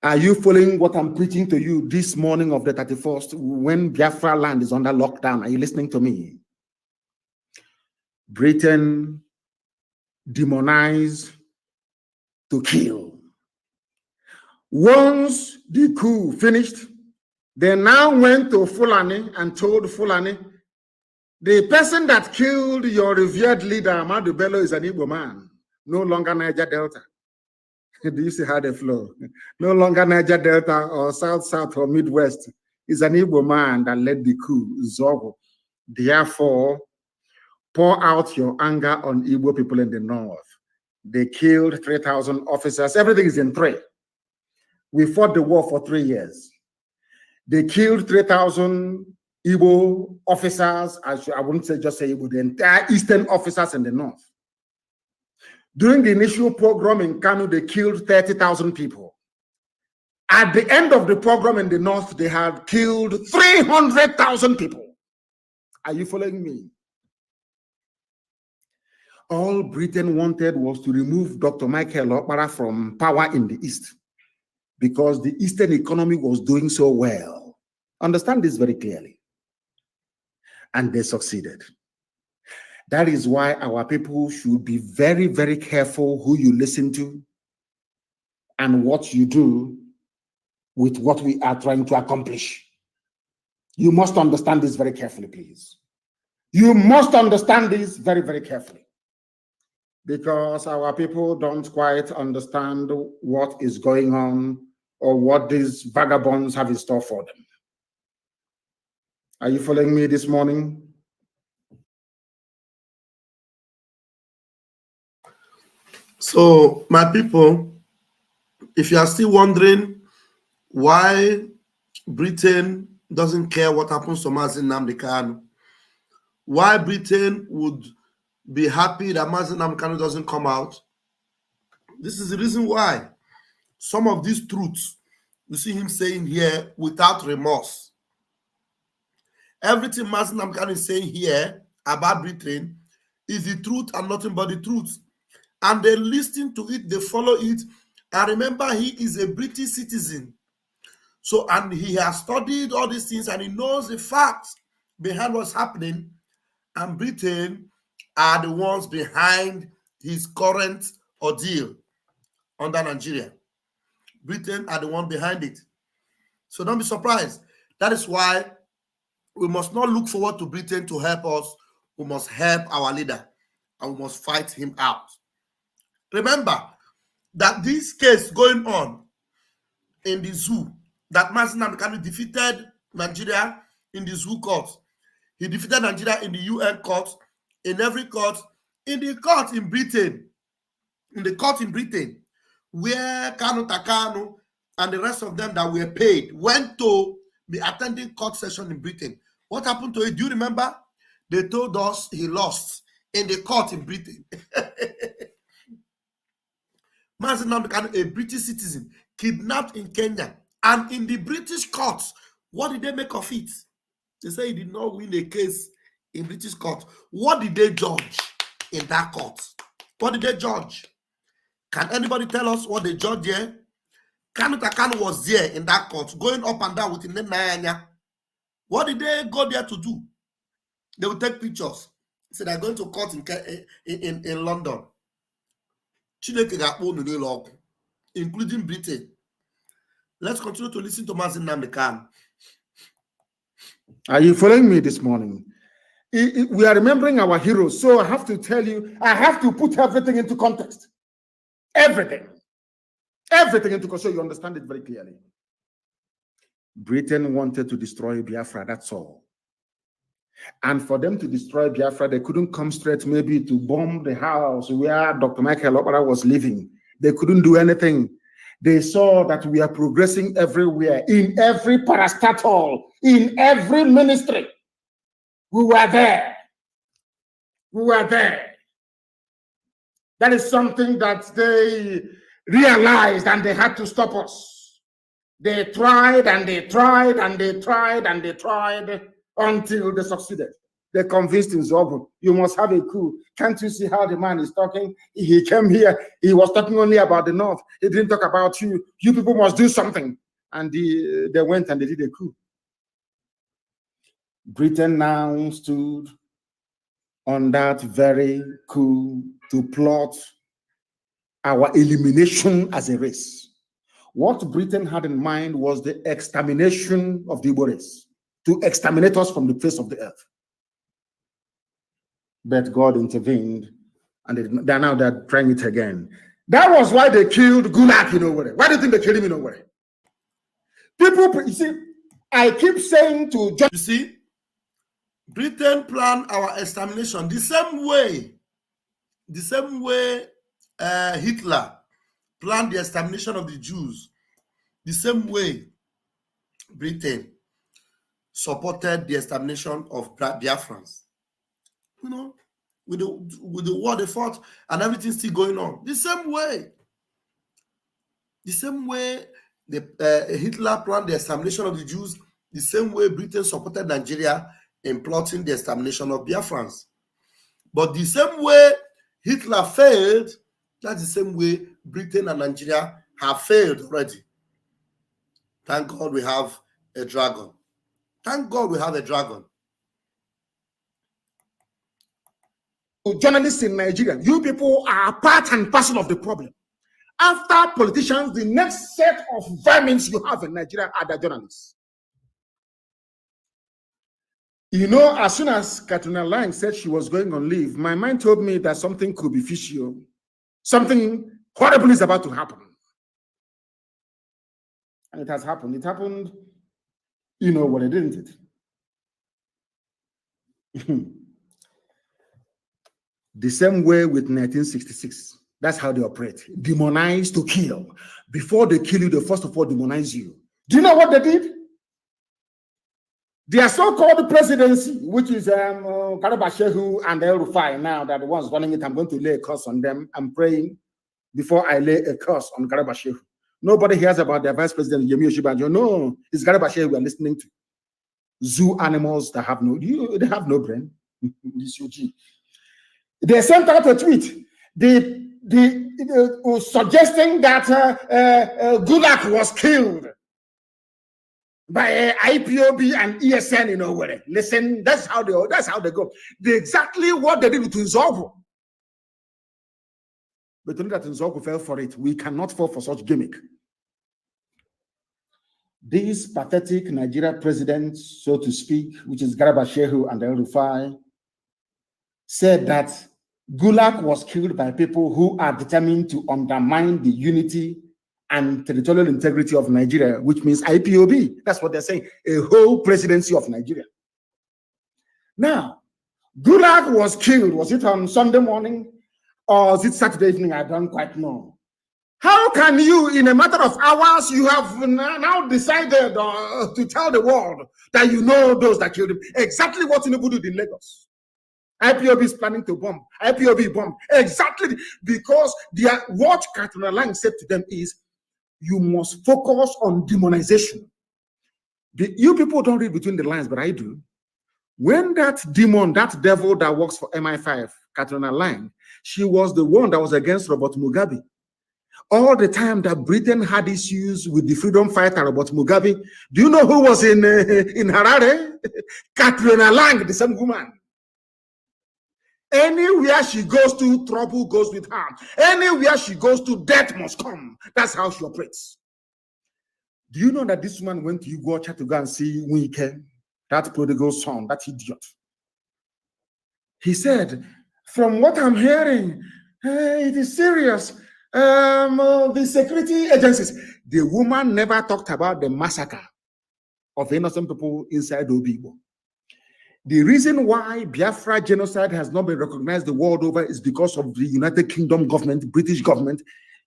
Are you following what I'm preaching to you this morning of the 31st when Biafra land is under lockdown? Are you listening to me? Britain demonized to kill. Once the coup finished, they now went to Fulani and told Fulani, the person that killed your revered leader, Ahmadu Bello, is an Igbo man, no longer Niger Delta. Do you see how they flow? No longer Niger Delta or South or Midwest. Is an Igbo man that led the coup, Zogo. Therefore, pour out your anger on Igbo people in the north. They killed 3,000 officers. Everything is in three. We fought the war for 3 years. They killed 3,000 Igbo officers. I wouldn't say just say Igbo, the entire Eastern officers in the north. During the initial program in Kano, they killed 30,000 people. At the end of the program in the north, they had killed 300,000 people. Are you following me? All Britain wanted was to remove Dr. Michael Okpara from power in the East because the Eastern economy was doing so well. Understand this very clearly. And they succeeded. That is why our people should be very, very careful who you listen to and what you do with what we are trying to accomplish. You must understand this very carefully, please. You must understand this very, very carefully. Because our people don't quite understand what is going on or what these vagabonds have in store for them. Are you following me this morning? So, my people, if you are still wondering why Britain doesn't care what happens to Mazi Nnamdi Kanu, why Britain would be happy that Mazi Nnamdi Kanu doesn't come out, this is the reason why. Some of these truths, you see him saying here without remorse. Everything Mazi Nnamdi Kanu is saying here about Britain is the truth and nothing but the truth. And they listen to it, they follow it. And remember, he is a British citizen. So, and he has studied all these things and he knows the facts behind what's happening. and Britain are the ones behind his current ordeal under Nigeria. Britain are the one behind it. So don't be surprised. That is why we must not look forward to Britain to help us. We must help our leader and we must fight him out. Remember that this case going on in the zoo, that Mazi Nnamdi Kanu defeated Nigeria in the zoo court. He defeated Nigeria in the UN court, in every court, in the court in Britain, where Kanu Takanu and the rest of them that were paid went to be attending court session in Britain. What happened to it? Do you remember? They told us he lost in the court in Britain. Mazi Nnamdi Kanu, a British citizen, kidnapped in Kenya, and in the British courts, what did they make of it? They say he did not win a case in British court. What did they judge in that court? What did they judge? Can anybody tell us what they judged here? Kanu Takanu was there in that court, going up and down with the name. What did they go there to do? They will take pictures. So they're going to court in London. Including Britain. Let's continue to listen to Mazi Nnamdi Kanu. Are you following me this morning? We are remembering our heroes, so I have to tell you, I have to put everything into context. Everything into context, so you understand it very clearly. Britain wanted to destroy Biafra, that's all. And for them to destroy Biafra, they couldn't come straight maybe to bomb the house where Dr. Michael Opera was living. They couldn't do anything. They saw that we are progressing everywhere, in every parastatal, in every ministry. We were there. We were there. That is something that they realized and they had to stop us. They tried and they tried and they tried and they tried until they succeeded. They convinced him, you must have a coup. Can't you see how the man is talking? He came here, he was talking only about the North. He didn't talk about you. You people must do something. And they went and they did a coup. Britain now stood on that very coup to plot our elimination as a race. What Britain had in mind was the extermination of the Igbo race, to exterminate us from the face of the earth. But God intervened, and they're trying it again. That was why they killed Gulag in Owerri. Why do you think they killed him in Owerri? People, you see, I keep saying to John, you see, Britain planned our extermination the same way Hitler planned the extermination of the Jews, the same way Britain supported the extermination of Biafrans. You know, with the war they fought and everything still going on. The same way Hitler planned the extermination of the Jews, the same way Britain supported Nigeria in plotting the extermination of Biafrans. But the same way Hitler failed, that's the same way Britain and Nigeria have failed already. Thank God we have a dragon. Thank God we have a dragon. Journalists in Nigeria, you people are part and parcel of the problem. After politicians, the next set of vermin you have in Nigeria are the journalists. You know, as soon as Katrina Lang said she was going on leave, my mind told me that something could be fishy. Something horrible is about to happen. And it has happened. It happened, you know what, didn't it? The same way with 1966. That's how they operate. Demonize to kill. Before they kill you, they first of all demonize you. Do you know what they did? Their so-called presidency, which is Garba Shehu and El Rufai now, that the ones running it, I'm going to lay a curse on them. I'm praying before I lay a curse on Garba Shehu. Nobody hears about their vice president, Yemi Oshibanjo. No, it's Garba Shehu we are listening to. Zoo animals that have they have no brain. They sent out a tweet suggesting that Gulag was killed. by IPOB and ESN in Owerri. Listen, that's how they go. They exactly what they did with Nzogu. But only that Nzogu fell for it. We cannot fall for such gimmick. These pathetic Nigeria presidents, so to speak, which is Garba Shehu and El Rufai, said that Gulag was killed by people who are determined to undermine the unity and territorial integrity of Nigeria, which means IPOB. That's what they're saying, a whole presidency of Nigeria. Now, Gulag was killed. Was it on Sunday morning or was it Saturday evening? I don't quite know. How can you, in a matter of hours, you have now decided to tell the world that you know those that killed him? Exactly what Tinubu did in Lagos. IPOB is planning to bomb. IPOB bomb. Exactly because what Katrina Lang said to them is, you must focus on demonization. You people don't read between the lines, but I do. When that demon, that devil that works for MI5, Katrina Lang, she was the one that was against Robert Mugabe. All the time that Britain had issues with the freedom fighter Robert Mugabe, do you know who was in Harare? Katrina Lang, the same woman. Anywhere she goes to, trouble goes with her. Anywhere she goes to, death must come. That's how she operates. Do you know that this woman went to Uganda to go and see Wike, that prodigal son, that idiot? He said, from what I'm hearing, it is serious. The security agencies. The woman never talked about the massacre of innocent people inside Obibo. The reason why Biafra genocide has not been recognized the world over is because of the United Kingdom government, British government,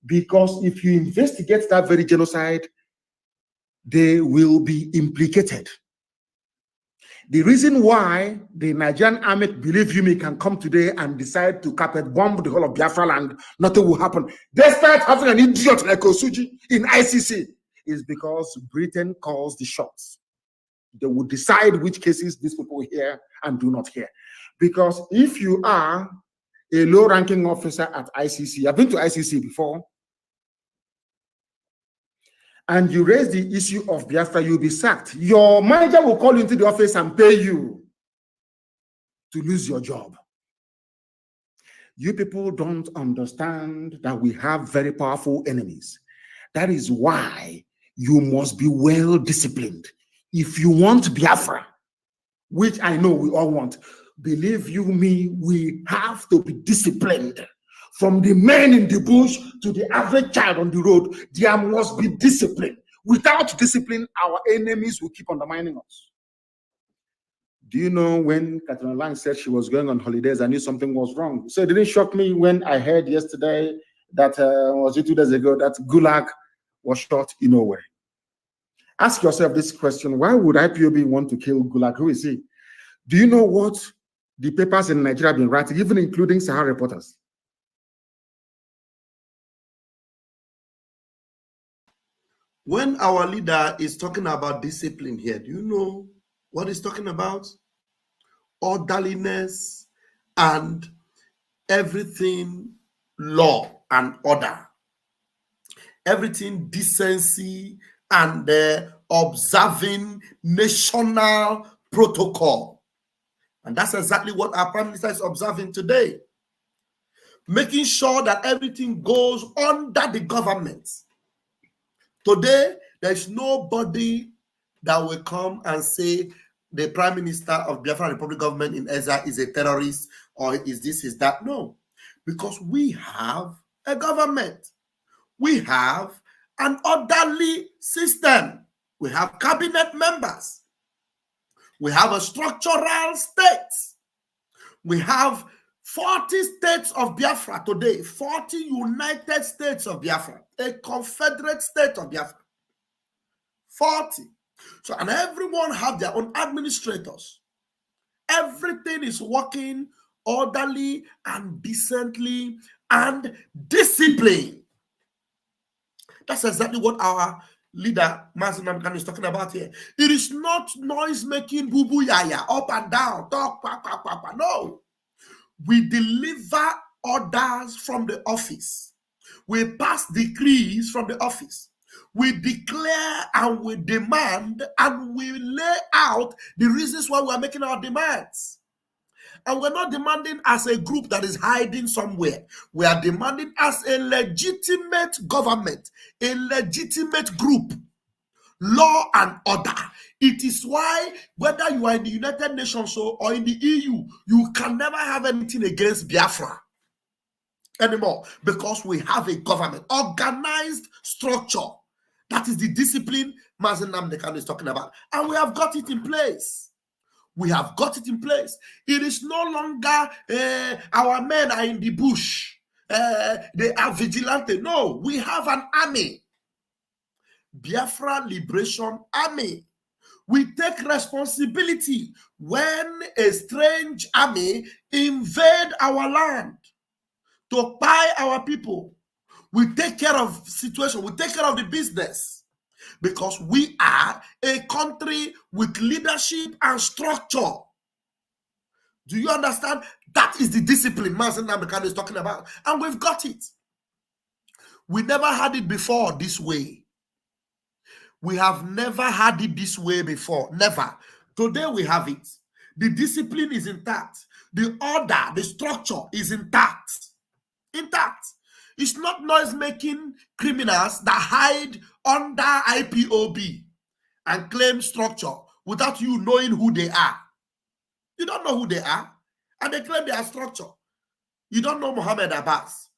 because if you investigate that very genocide, they will be implicated. The reason why the Nigerian army, believe you me, can come today and decide to carpet bomb the whole of Biafra land, nothing will happen, despite having an idiot like Osuji in ICC, is because Britain calls the shots. They will decide which cases these people hear and do not hear. Because if you are a low-ranking officer at ICC, I've been to ICC before, and you raise the issue of Biafra, you'll be sacked. Your manager will call you into the office and pay you to lose your job. You people don't understand that we have very powerful enemies. That is why you must be well disciplined. If you want Biafra, which I know we all want, believe you me, we have to be disciplined. From the men in the bush to the average child on the road, there must be discipline. Without discipline, our enemies will keep undermining us. Do you know when Katrina Lang said she was going on holidays, I knew something was wrong. So it didn't shock me when I heard yesterday that, was it 2 days ago, that Gulag was shot in Owerri. Ask yourself this question: why would IPOB want to kill Gulag? Who is he? Do you know what the papers in Nigeria have been writing, even including Sahara reporters? When our leader is talking about discipline here, do you know what he's talking about? Orderliness and everything, law and order. Everything decency and observing national protocol. And that's exactly what our Prime Minister is observing today. Making sure that everything goes under the government. Today, there's nobody that will come and say the Prime Minister of Biafra Republic government in Ezra is a terrorist or is this, is that. No, because we have a government. We have an orderly system. We have cabinet members. We have a structural state. We have 40 states of Biafra today, 40 United States of Biafra, a confederate state of Biafra. 40. So, and everyone have their own administrators. Everything is working orderly and decently and disciplined. That's exactly what our leader, Mazen Namkan, is talking about here. It is not noise-making, boo-boo yaya, up and down, talk, pa. No. We deliver orders from the office. We pass decrees from the office. We declare and we demand and we lay out the reasons why we are making our demands. And we're not demanding as a group that is hiding somewhere. We are demanding as a legitimate government, a legitimate group, law and order. It is why whether you are in the United Nations or in the EU, you can never have anything against Biafra anymore, because we have a government, organized structure. That is the discipline Mazen Nnamdi Kanu is talking about. And we have got it in place. We have got it in place. It is no longer our men are in the bush. They are vigilante. No, we have an army. Biafra Liberation Army. We take responsibility when a strange army invade our land to buy our people. We take care of the situation. We take care of the business. Because we are a country with leadership and structure. Do you understand? That is the discipline Mazen Nnamdi Kanu is talking about. And we've got it. We never had it before this way. We have never had it this way before. Never. Today we have it. The discipline is intact. The order, the structure is intact. Intact. It's not noise-making criminals that hide under IPOB and claim structure without you knowing who they are. You don't know who they are, and they claim they are structure. You don't know Mohammed Abbas.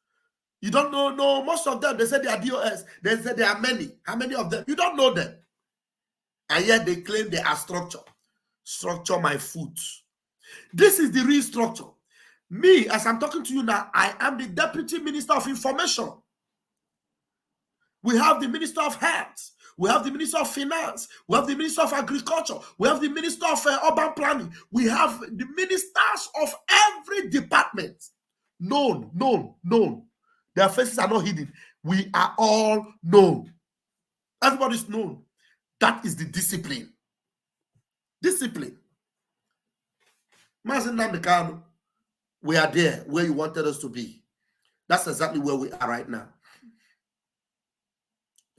You don't know most of them. They say they are DOS. They say there are many. How many of them? You don't know them. And yet they claim they are structure. Structure my foot. This is the real structure. Me, as I'm talking to you now, I am the Deputy Minister of Information. We have the Minister of Health. We have the Minister of Finance. We have the Minister of Agriculture. We have the Minister of Urban Planning. We have the ministers of every department. Known. Their faces are not hidden. We are all known. Everybody's known. That is the discipline. Discipline. Mazen Nnamdi Kanu. We are there where you wanted us to be. That's exactly where we are right now.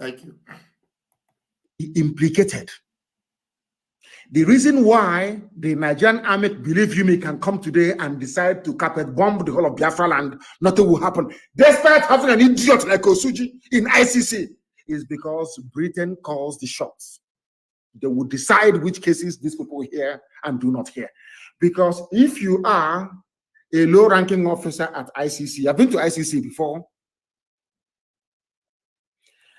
Thank you. Implicated. The reason why the Nigerian army, believe you me, can come today and decide to carpet bomb the whole of Biafra land, nothing will happen, despite having an idiot like Osuji in ICC, is because Britain calls the shots. They will decide which cases these people hear and do not hear. Because if you are a low-ranking officer at ICC, I've been to ICC before,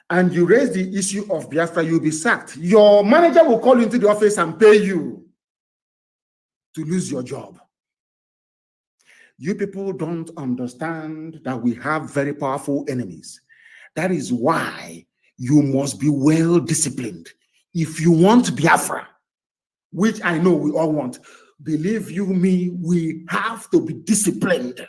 and you raise the issue of Biafra, you'll be sacked. Your manager will call you into the office and pay you to lose your job. You people don't understand that we have very powerful enemies. That is why you must be well disciplined. If you want Biafra, which I know we all want, believe you me, we have to be disciplined.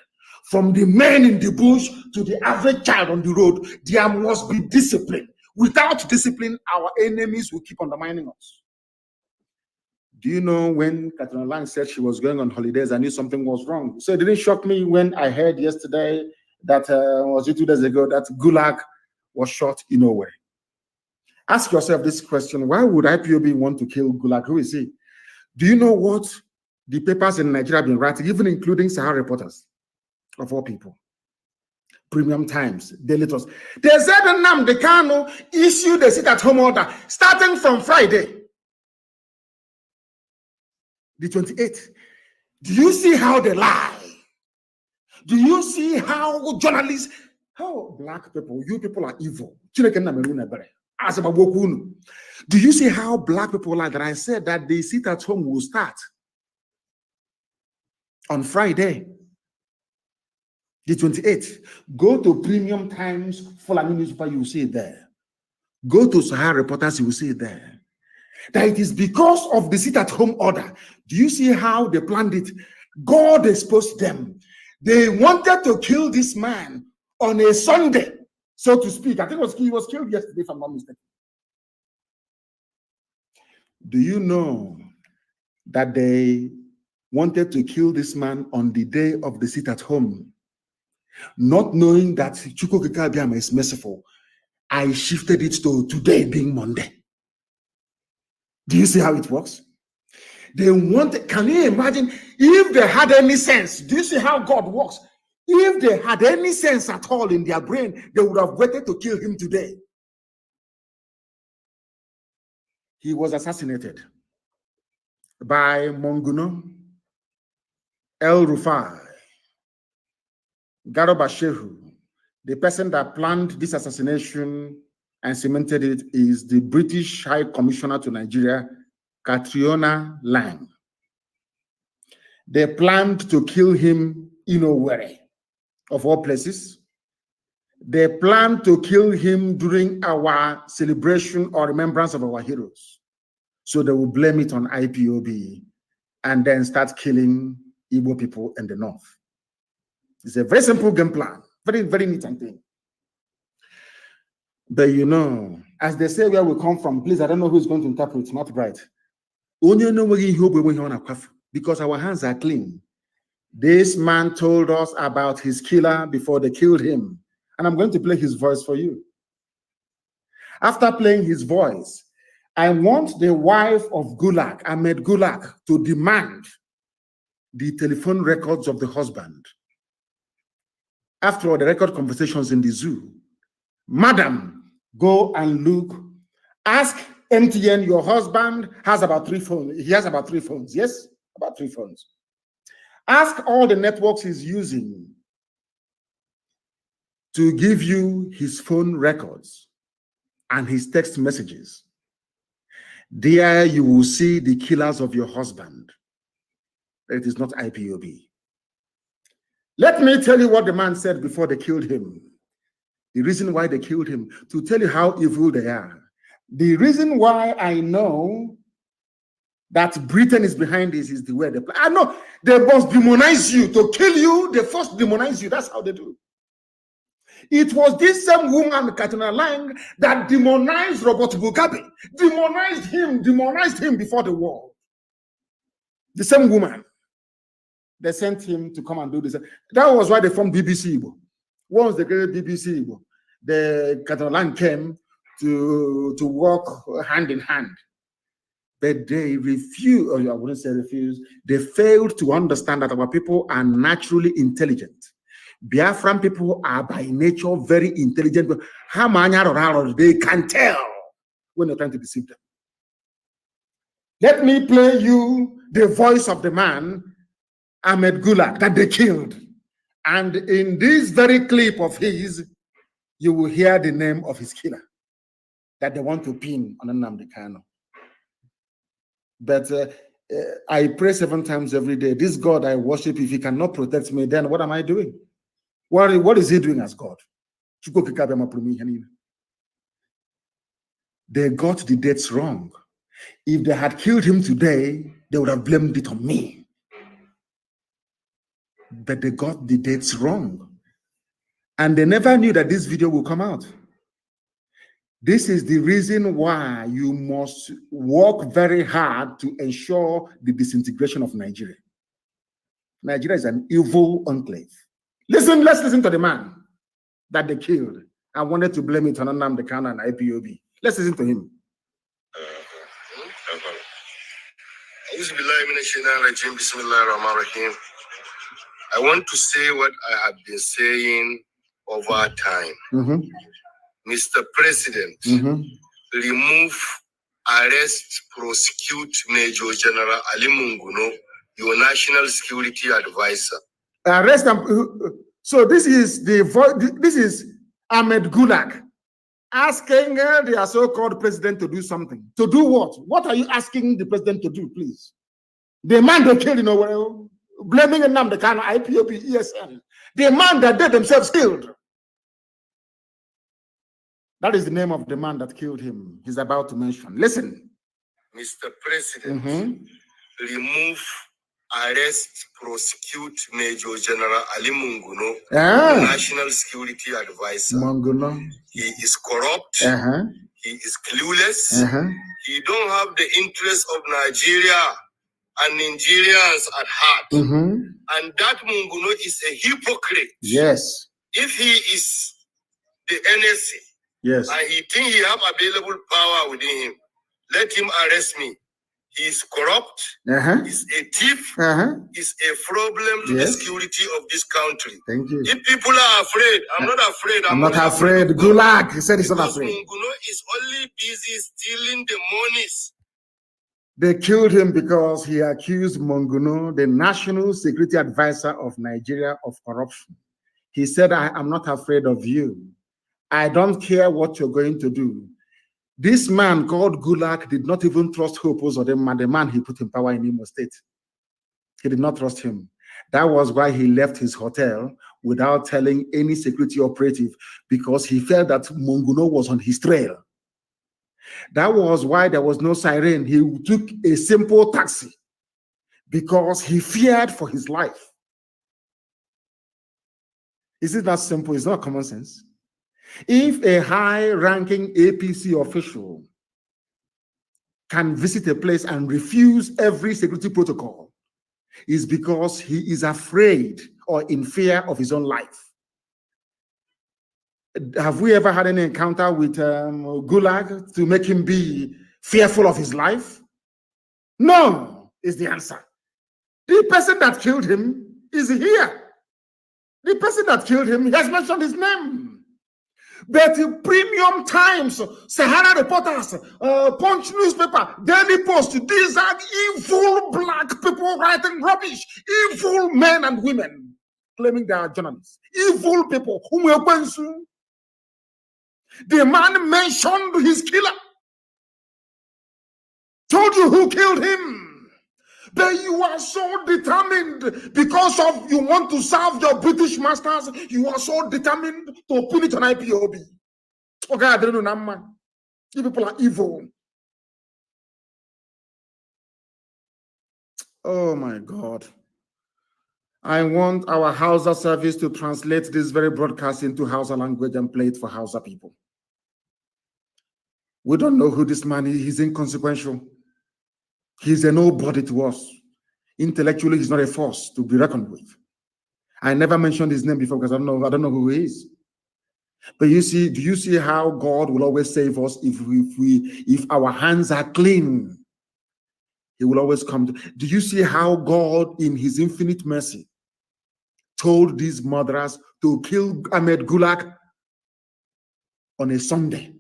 From the men in the bush to the average child on the road, there must be discipline. Without discipline, our enemies will keep undermining us. Do you know when Catherine Lang said she was going on holidays, I knew something was wrong. So it didn't shock me when I heard yesterday that, was it 2 days ago, that Gulag was shot in Norway. Ask yourself this question: why would IPOB want to kill Gulag? Who is he? Do you know what the papers in Nigeria have been writing, even including Sahara Reporters, of all people? Premium Times, Daily Trust. They said Nnamdi Kanu issued a sit-at-home order starting from Friday, the 28th. Do you see how they lie? Do you see how journalists, how black people, you people are evil? Do you see how black people lie? That I said that the sit-at-home will start on Friday, the 28th. Go to Premium Times, Fulani newspaper, you will see it there. Go to Sahara Reporters, you will see it there. That it is because of the sit-at-home order. Do you see how they planned it? God exposed them. They wanted to kill this man on a Sunday, so to speak. I think he was killed yesterday, if I'm not mistaken. Do you know that they wanted to kill this man on the day of the sit-at-home, not knowing that Chukwuka Abiyama is merciful? I shifted it to today being Monday. Do you see how it works? They want, can you imagine if they had any sense? Do you see how God works? If they had any sense at all in their brain, they would have waited to kill him today. He was assassinated by Monguno, El Rufai, Garoba Shehu. The person that planned this assassination and cemented it is the British High Commissioner to Nigeria, Catriona Lang. They planned to kill him in Owerri, of all places. They planned to kill him during our celebration or remembrance of our heroes. So they will blame it on IPOB and then start killing Igbo people in the north. It's a very simple game plan. Very, very neat and clean. But you know, as they say where we come from, please, I don't know who's going to interpret, not right. Because our hands are clean. This man told us about his killer before they killed him. And I'm going to play his voice for you. After playing his voice, I want the wife of Gulak, Ahmed Gulak, to demand the telephone records of the husband. After all, the record conversations in the zoo. Madam, go and look. Ask MTN, your husband has about 3 phones. He has about 3 phones. Yes, about 3 phones. Ask all the networks he's using to give you his phone records and his text messages. There you will see the killers of your husband. It is not IPOB. Let me tell you what the man said before they killed him. The reason why they killed him, to tell you how evil they are. The reason why I know that Britain is behind this is the way they play. I know they must demonize you. To kill you, they first demonize you. That's how they do. It was this same woman, Katina Lang, that demonized Robert Mugabe. Demonized him before the war. The same woman. They sent him to come and do this. That was why they formed BBC Igbo. Once they created BBC Igbo, the Katina Lang came to work hand in hand. But they refused, or I wouldn't say refused, they failed to understand that our people are naturally intelligent. Biafran people are by nature very intelligent. They can tell when they're trying to deceive them. Let me play you the voice of the man, Ahmed Gulak, that they killed. And in this very clip of his, you will hear the name of his killer that they want to pin on Nnamdi Kanu. But I pray 7 times every day. This God I worship, if he cannot protect me, then what am I doing? What is he doing as God? They got the dates wrong. If they had killed him today, they would have blamed it on me. But they got the dates wrong. And they never knew that this video will come out. This is the reason why you must work very hard to ensure the disintegration of Nigeria. Nigeria is an evil enclave. Let's listen to the man that they killed. I wanted to blame it on Nnamdi Kanu and IPOB. Let's listen to him. I want to say what I have been saying over time. Mr. President, remove, arrest, prosecute Major General Ali Munguno, your national security advisor. Arrest them. So this is this is Ahmed Gulak asking the so-called president to do something. To do what? What are you asking the president to do, please? The man they killed, blaming Nnamdi Kanu, IPOB, ESN. The man that they themselves killed. That is the name of the man that killed him. He's about to mention. Listen. Mr. President, remove, arrest, prosecute Major General Ali Munguno, National Security Advisor. Munguno. He is corrupt. He is clueless. He don't have the interests of Nigeria and Nigerians at heart. And that Munguno is a hypocrite. Yes. If he is the NSA, Yes. And he think he have available power within him. Let him arrest me. He is corrupt. He's a thief. He's a problem to the security of this country. Thank you. If people are afraid, I'm not afraid. I'm not afraid. Gulag. He said he's not afraid. Munguno is only busy stealing the monies. They killed him because he accused Monguno, the National Security Advisor of Nigeria, of corruption. He said, I'm not afraid of you. I don't care what you're going to do. This man called Gulag did not even trust Hope Uzodinma, the man he put in power in Imo State. He did not trust him. That was why he left his hotel without telling any security operative, because he felt that Monguno was on his trail. That was why there was no siren. He took a simple taxi because he feared for his life. Is it that simple? It's not common sense. If a high-ranking APC official can visit a place and refuse every security protocol, it's because he is afraid or in fear of his own life. Have we ever had any encounter with Gulag to make him be fearful of his life? No, is the answer. The person that killed him is here. The person that killed him, he has mentioned his name. But Premium Times, Sahara Reporters, Punch newspaper, Daily Post, these are evil black people writing rubbish. Evil men and women claiming they are journalists. Evil people. The man mentioned his killer. Told you who killed him. But you are so determined because of you want to serve your British masters. You are so determined to put it on IPOB. Okay, I don't know, man. You people are evil. Oh my God. I want our Hausa service to translate this very broadcast into Hausa language and play it for Hausa people. We don't know who this man is. He's inconsequential. He's a nobody to us. Intellectually, he's not a force to be reckoned with. I never mentioned his name before because I don't know who he is. But you see, do you see how God will always save us if our hands are clean? He will always come. Do you see how God, in his infinite mercy, told these murderers to kill Ahmed Gulag on a Sunday?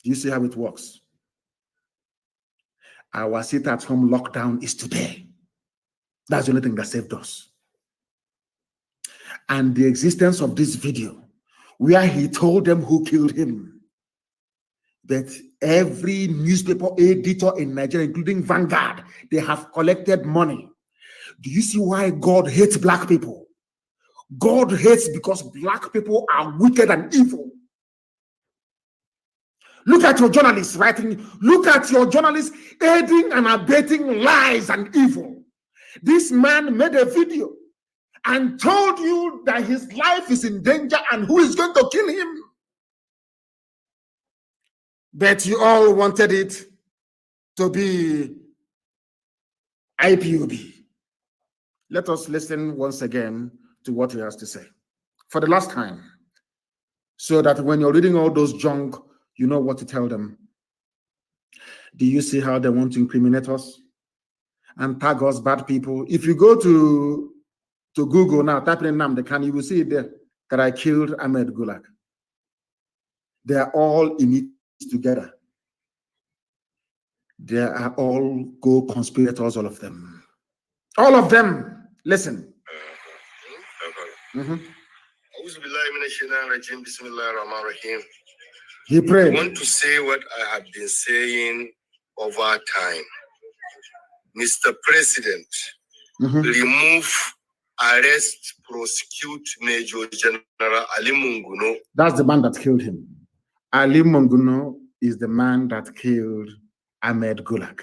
Do you see how it works? Our sit-at-home lockdown is today. That's the only thing that saved us. And the existence of this video, where he told them who killed him, that every newspaper editor in Nigeria, including Vanguard, they have collected money. Do you see why God hates black people? God hates because black people are wicked and evil. Look at your journalists writing. Look at your journalists aiding and abetting lies and evil. This man made a video and told you that his life is in danger and who is going to kill him. But you all wanted it to be IPOB. Let us listen once again to what he has to say for the last time, so that when you're reading all those junk, you know what to tell them. Do you see how they want to incriminate us and tag us bad people? If you go to Google now, type in Namdekan, you will see it there that I killed Ahmed Gulag. They are all in it together. They are all co-conspirators, all of them. All of them. Listen. He prayed. I want to say what I have been saying over time. Mr. President, remove, arrest, prosecute Major General Ali Monguno. That's the man that killed him. Ali Monguno is the man that killed Ahmed Gulag.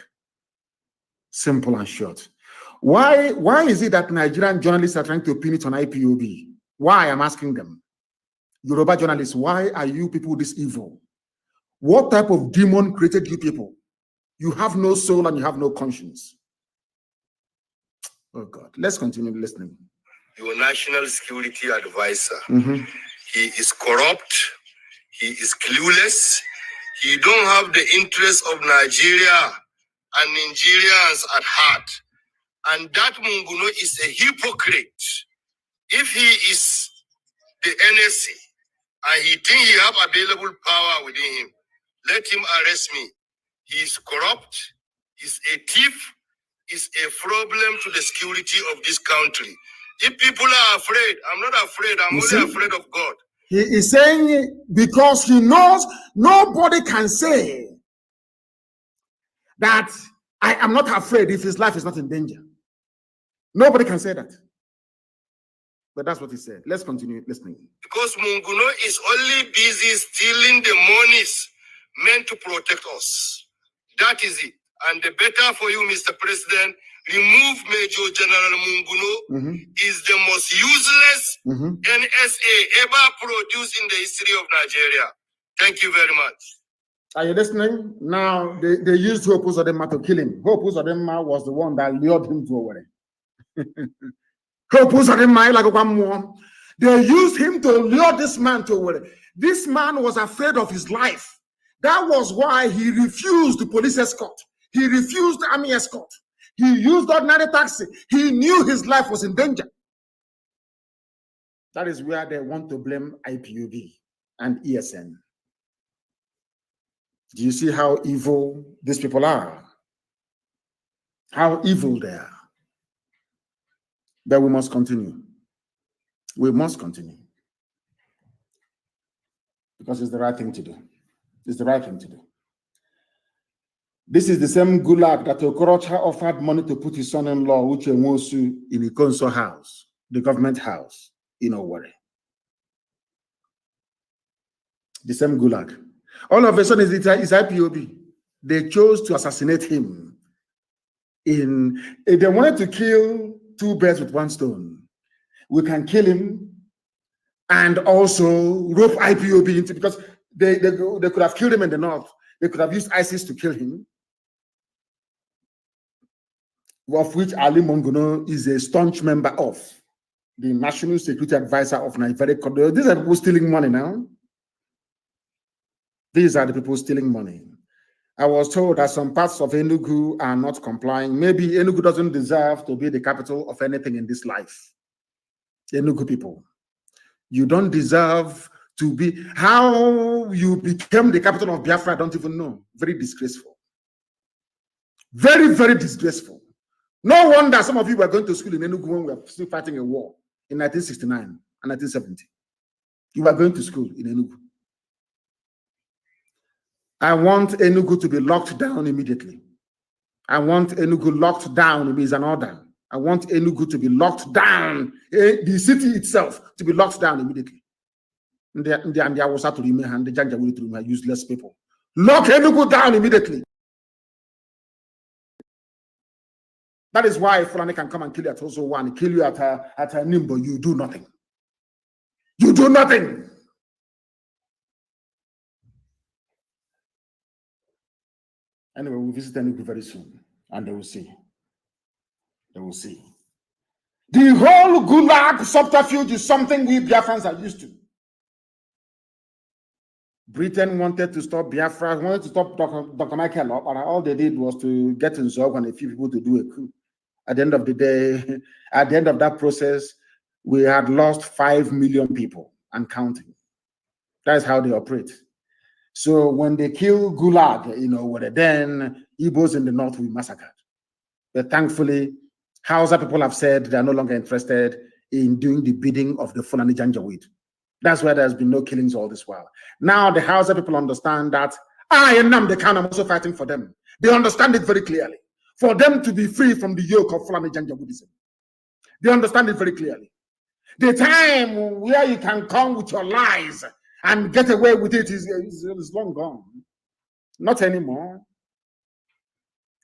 Simple and short. Why is it that Nigerian journalists are trying to pin it on IPOB? Why? I'm asking them. Yoruba journalists, why are you people this evil? What type of demon created you people? You have no soul and you have no conscience. Oh God, let's continue listening. Your national security advisor He is corrupt. He is clueless. He don't have the interests of Nigeria and Nigerians at heart. And that Munguno is a hypocrite. If he is the NSC and he think he have available power within him, let him arrest me. He is corrupt. He's a thief. Is a problem to the security of this country. If people are afraid, I'm not afraid. I'm only afraid of God. He is saying because he knows nobody can say that I am not afraid if his life is not in danger. Nobody can say that. But that's what he said. Let's continue listening. Because Munguno is only busy stealing the monies meant to protect us. That is it. And the better for you, Mr. President, remove Major General Munguno. Is the most useless NSA ever produced in the history of Nigeria. Thank you very much. Are you listening? Now, they used Hope Uzodinma to kill him. Hope Uzodinma was the one that lured him to Owerri. Hope Uzodinma, like one more. They used him to lure this man to Owerri. This man was afraid of his life. That was why he refused the police escort. He refused the army escort. He used ordinary taxi. He knew his life was in danger. That is where they want to blame IPOB and ESN. Do you see how evil these people are? How evil they are. But we must continue. We must continue. Because it's the right thing to do. It's the right thing to do. This is the same gulag that Okorocha offered money to put his son-in-law, Uche Nwosu, in the Ikonso house, the government house in Owerri. The same gulag. All of a sudden, it's IPOB. They chose to assassinate him. They wanted to kill two birds with one stone. We can kill him and also rope IPOB into, because they could have killed him in the north. They could have used ISIS to kill him, of which Ali Monguno is a staunch member of, the National Security Advisor of Nigeria. These are people stealing money now. These are the people stealing money. I was told that some parts of Enugu are not complying. Maybe Enugu doesn't deserve to be the capital of anything in this life. Enugu people, you don't deserve to be. How you became the capital of Biafra, I don't even know. Very disgraceful. Very, very disgraceful. No wonder some of you were going to school in Enugu when we were still fighting a war in 1969 and 1970. You were going to school in Enugu. I want Enugu to be locked down immediately. I want Enugu locked down. It means an order. I want Enugu to be locked down. The city itself to be locked down immediately. And there was to remain and the Janjaweed to remain useless people. Lock Enugu down immediately. That is why Fulani can come and kill you at also one, kill you at a Nimbo. You do nothing. You do nothing. Anyway, we'll visit Enugu very soon, and they will see. They will see. The whole Gulag subterfuge is something we Biafrans are used to. Britain wanted to stop Biafra, wanted to stop Dr. Michael, but all they did was to get in Zog and a few people to do a coup. At the end of the day, at the end of that process, we had lost 5 million people and counting. That's how they operate. So when they kill Gulag, then Igbos in the north will be massacred. But thankfully, Hausa people have said they are no longer interested in doing the bidding of the Fulani Janjaweed. That's why there's been no killings all this while. Now the Hausa people understand that I am Nnamdi, I'm also fighting for them. They understand it very clearly. For them to be free from the yoke of Fulani Janjaweedism. They understand it very clearly. The time where you can come with your lies and get away with it is long gone. Not anymore.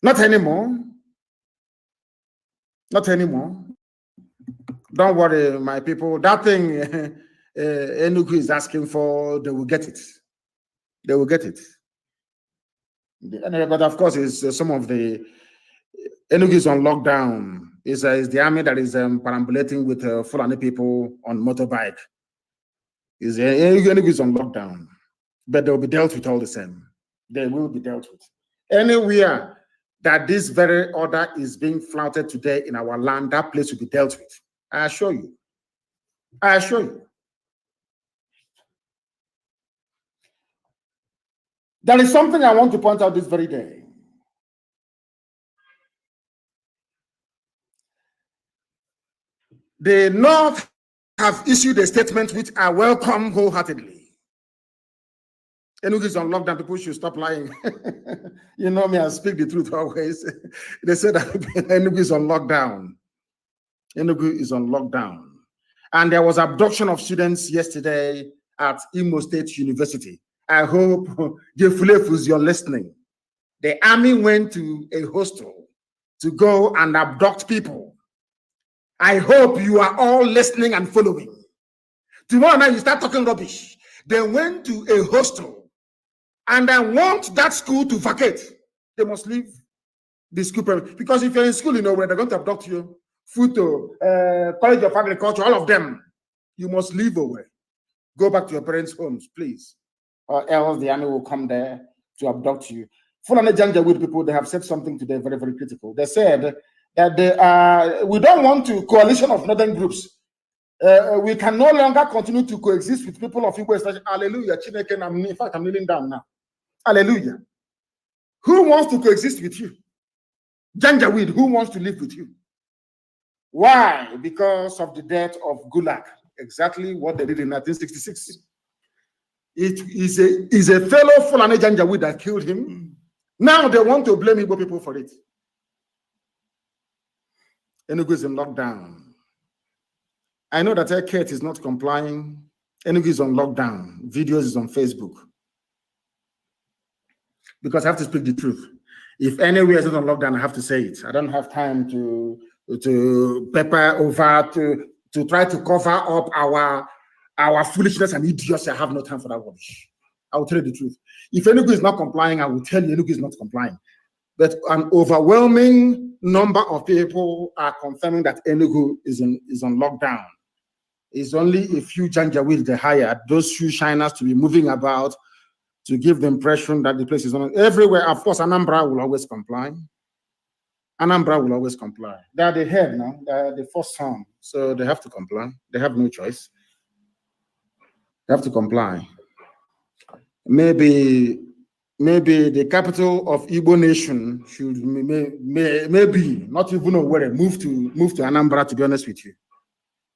Not anymore. Not anymore. Don't worry, my people. That thing Enugu is asking for, they will get it. They will get it. But of course, it's some of the Enugu is on lockdown. It's the army that is perambulating with Fulani people on motorbike. Enugu is on lockdown, but they will be dealt with all the same. They will be dealt with. Anywhere that this very order is being flouted today in our land, that place will be dealt with. I assure you. I assure you. There is something I want to point out this very day. The North have issued a statement which I welcome wholeheartedly. Enugu is on lockdown. People should stop lying. You know me, I speak the truth always. They said that Enugu is on lockdown. Enugu is on lockdown. And there was abduction of students yesterday at Imo State University. I hope the Fulefus, you're listening. The army went to a hostel to go and abduct people. I hope you are all listening and following. Tomorrow night you start talking rubbish. They went to a hostel and I want that school to vacate. They must leave the school premises. Because if you're in school, you know where they're going to abduct you. Futo, College of Agriculture, all of them. You must leave away. Go back to your parents' homes, please. Or else the army will come there to abduct you. Fulani Janjaweed people, they have said something today very, very critical. They said that we don't want to coalition of northern groups. We can no longer continue to coexist with people of Igbo State. Hallelujah. In fact, I'm kneeling down now. Hallelujah. Who wants to coexist with you? Janjaweed, who wants to live with you? Why? Because of the death of Gulag. Exactly what they did in 1966. It is a fellow Fulani Janjaweed that killed him. Now they want to blame Igbo people for it. Enugu is in lockdown. I know that Eket is not complying. Enugu is on lockdown. Videos is on Facebook. Because I have to speak the truth. If anywhere is not on lockdown, I have to say it. I don't have time to pepper over to try to cover up our foolishness and idiocy. I have no time for that rubbish. I will tell you the truth. If Enugu is not complying, I will tell you Enugu is not complying. But an overwhelming number of people are confirming that Enugu is on lockdown. It's only a few Janjaweed they hired, those few shiners to be moving about to give the impression that the place is on. Everywhere, of course, Anambra will always comply. Anambra will always comply. They are the head now. They are the first son. So they have to comply. They have no choice. They have to comply. Maybe the capital of Igbo nation should maybe not even know where move to Anambra, to be honest with you.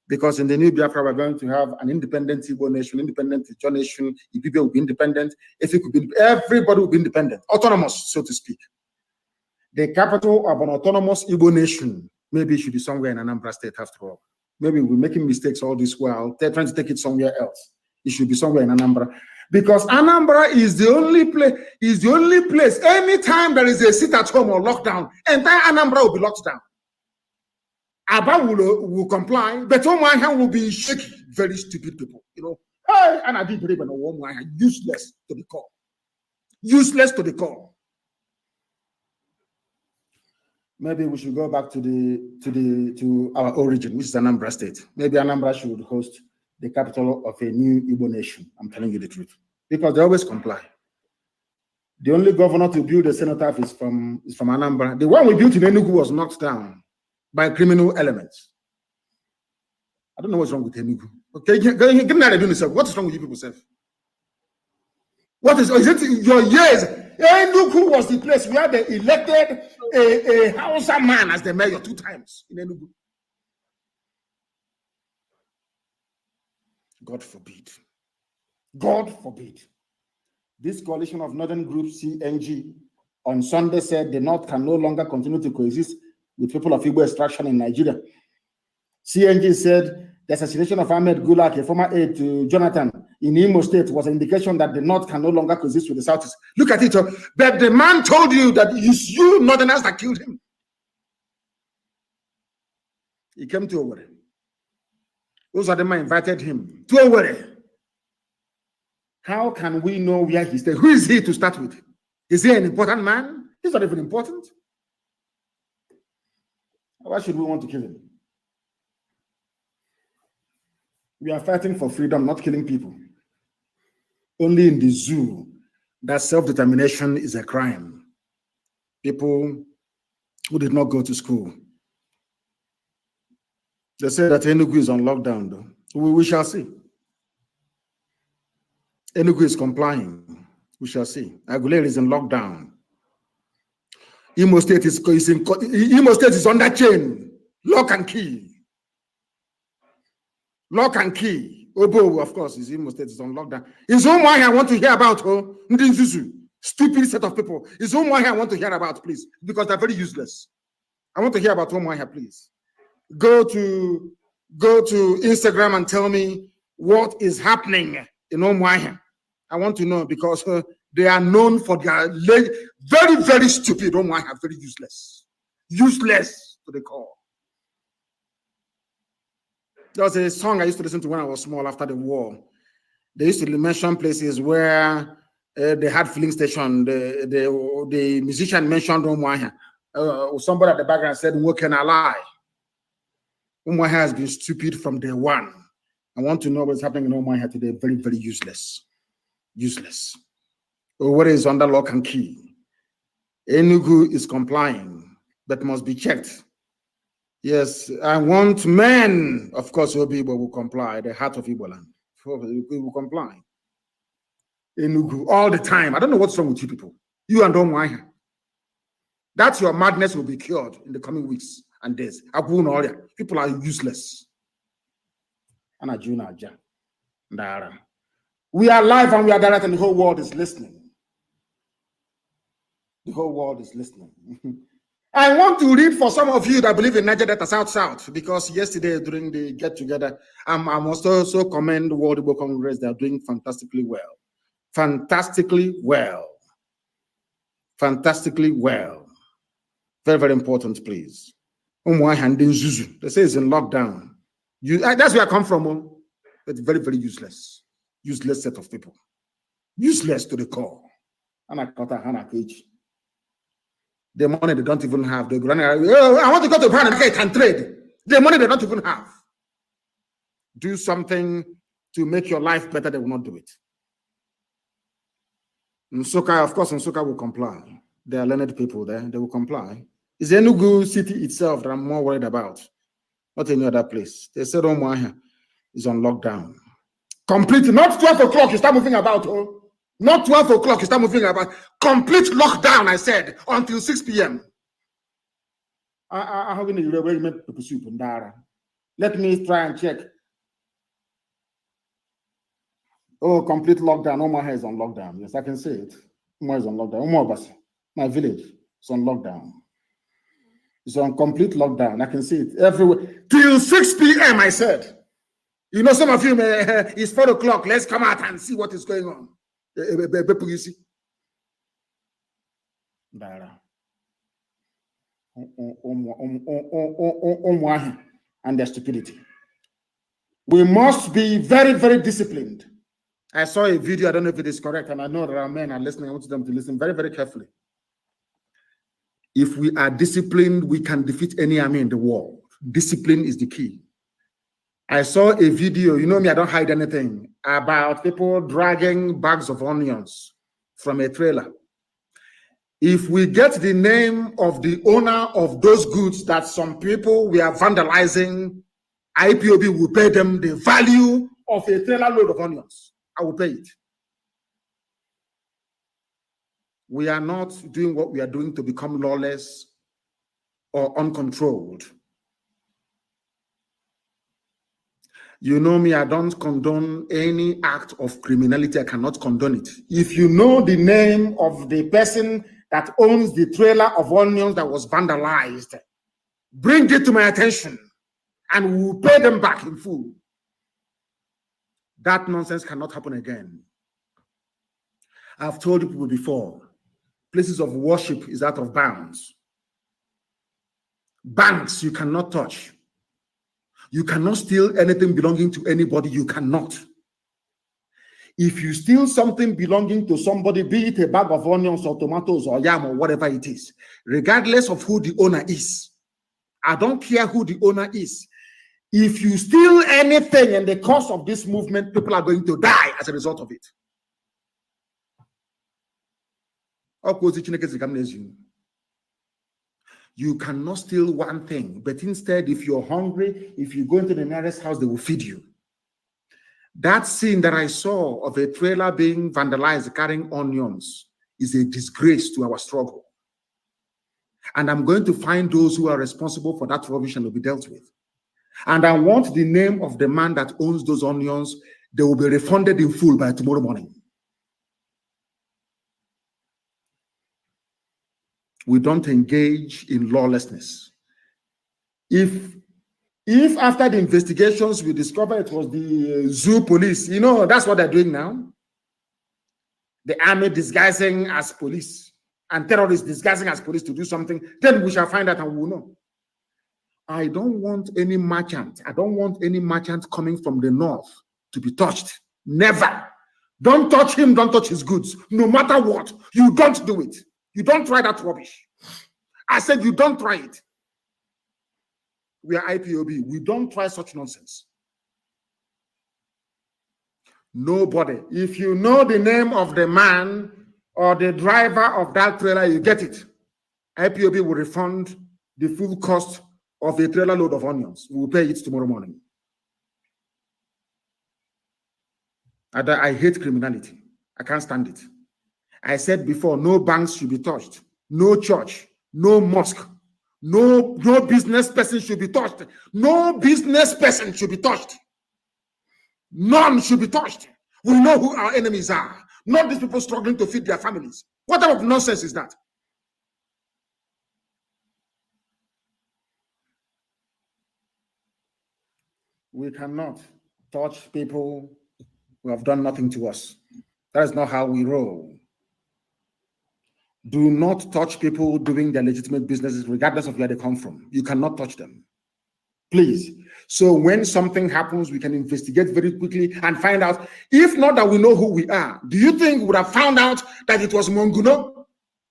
Because in the new Biafra, we're going to have an independent Igbo nation, independent Ijo nation. People will be independent. If it could be, everybody will be independent, autonomous, so to speak. The capital of an autonomous Igbo nation maybe it should be somewhere in Anambra State after all. Maybe we're making mistakes all this while. They're trying to take it somewhere else. It should be somewhere in Anambra. Because Anambra is the only place, anytime there is a sit at home or lockdown, entire Anambra will be locked down. Aba will comply, but Omaha will be shaky. Very stupid people, you know. Hey, and I did believe in Omaha, useless to the core. Useless to the core. Maybe we should go back to our origin, which is Anambra State. Maybe Anambra should host the capital of a new Igbo nation. I'm telling you the truth. Because they always comply. The only governor to build a cenotaph is from Anambra. The one we built in Enugu was knocked down by criminal elements. I don't know what's wrong with Enugu. Okay, give me an idea yourself. What is wrong with you people, self? What is it your years? Enugu was the place where they elected a Hausa man as the mayor 2 times in Enugu. God forbid. God forbid. This coalition of northern groups, CNG, on Sunday said the North can no longer continue to coexist with people of Igbo extraction in Nigeria. CNG said the assassination of Ahmed Gulak, a former aide to Jonathan in Imo State, was an indication that the North can no longer coexist with the South. Look at it. But the man told you that it's you Northerners that killed him. He came to Owerri. Those are the men invited him to Owerri. How can we know where he stayed? Who is he to start with? Is he an important man? He's not even important. Why should we want to kill him? We are fighting for freedom, not killing people. Only in the zoo that self-determination is a crime. People who did not go to school. They say that Enugu is on lockdown, though. We shall see. Enugu is complying. We shall see. Aguilera is in lockdown. Imo State is under chain. Lock and key. Lock and key. Obo, of course, is Imo State is on lockdown. It's why I want to hear about. Stupid set of people. It's why I want to hear about, please, because they're very useless. I want to hear about Umuahia, please. Go to Instagram and tell me what is happening in Umuahia. I want to know because they are known for their very, very stupid. Umuahia, very useless. Useless to the core. There was a song I used to listen to when I was small after the war. They used to mention places where they had filling station. The musician mentioned Umuahia. Somebody at the background said, "What can I lie?" Umuahia has been stupid from day one. I want to know what's happening in Umuahia today. Very, very useless. Useless. What is under lock and key? Enugu is complying, but must be checked. Yes, I want men. Of course, Obi will comply. The heart of Igbo land. We will comply. Enugu all the time. I don't know what's wrong with you people. You and Umuahia. That's your madness will be cured in the coming weeks and days. People are useless. We are live and we are direct, and the whole world is listening. The whole world is listening. I want to read for some of you that believe in Niger Delta South, because yesterday during the get-together, I must also commend the World Igbo Congress. They are doing fantastically well. Fantastically well. Fantastically well. Very, very important, please. They say it's in lockdown. That's where I come from. It's very, very useless. Useless set of people. Useless to the core. The money they don't even have. They're running around. Oh, I want to go to Pan America and trade. The money they don't even have. Do something to make your life better. They will not do it. Nsukka, of course, Nsukka will comply. There are learned people there. They will comply. It's Enugu city itself that I'm more worried about. Not any other place. They said Umuahia is on lockdown. Complete, not 12 o'clock, you start moving about. Oh. Not 12 o'clock, you start moving about. Complete lockdown, I said, until 6 p.m. Let me try and check. Oh, complete lockdown. Umuahia is on lockdown. Yes, I can see it. Umuahia is on lockdown. My village is on lockdown. It's on complete lockdown. I can see it everywhere. Till 6 p.m., I said. You know, some of you, it's 4 o'clock. Let's come out and see what is going on. And their stupidity. We must be very, very disciplined. I saw a video. I don't know if it is correct, and I know there are men are listening. I want them to listen very, very carefully. If we are disciplined, we can defeat any army in the world. Discipline is the key. I saw a video, you know me, I don't hide anything, about people dragging bags of onions from a trailer. If we get the name of the owner of those goods that some people we are vandalizing, IPOB will pay them the value of a trailer load of onions. I will pay it. We are not doing what we are doing to become lawless or uncontrolled. You know me, I don't condone any act of criminality. I cannot condone it. If you know the name of the person that owns the trailer of onions that was vandalized, bring it to my attention and we'll pay them back in full. That nonsense cannot happen again. I've told you people before, places of worship is out of bounds. Banks you cannot touch. You cannot steal anything belonging to anybody. You cannot. If you steal something belonging to somebody, be it a bag of onions or tomatoes or yam or whatever it is, regardless of who the owner is, I don't care who the owner is. If you steal anything in the course of this movement, people are going to die as a result of it. You cannot steal one thing, but instead, if you're hungry, if you go into the nearest house, they will feed you. That scene that I saw of a trailer being vandalized carrying onions is a disgrace to our struggle. And I'm going to find those who are responsible for that rubbish and will be dealt with. And I want the name of the man that owns those onions. They will be refunded in full by tomorrow morning. We don't engage in lawlessness. If after the investigations we discover it was the zoo police, you know, that's what they're doing now. The army disguising as police and terrorists disguising as police to do something, then we shall find out and we will know. I don't want any merchant. I don't want any merchant coming from the north to be touched. Never. Don't touch him. Don't touch his goods. No matter what. You don't do it. You don't try that rubbish. I said you don't try it. We are IPOB. We don't try such nonsense. Nobody. If you know the name of the man or the driver of that trailer, you get it. IPOB will refund the full cost of a trailer load of onions. We will pay it tomorrow morning. I hate criminality. I can't stand it. I said before, no banks should be touched. No church. No mosque. No business person should be touched. No business person should be touched. None should be touched. We know who our enemies are. Not these people struggling to feed their families. What type of nonsense is that? We cannot touch people who have done nothing to us. That is not how we roll. Do not touch people doing their legitimate businesses, regardless of where they come from. You cannot touch them. Please. So when something happens, we can investigate very quickly and find out. If not that we know who we are, do you think we would have found out that it was Monguno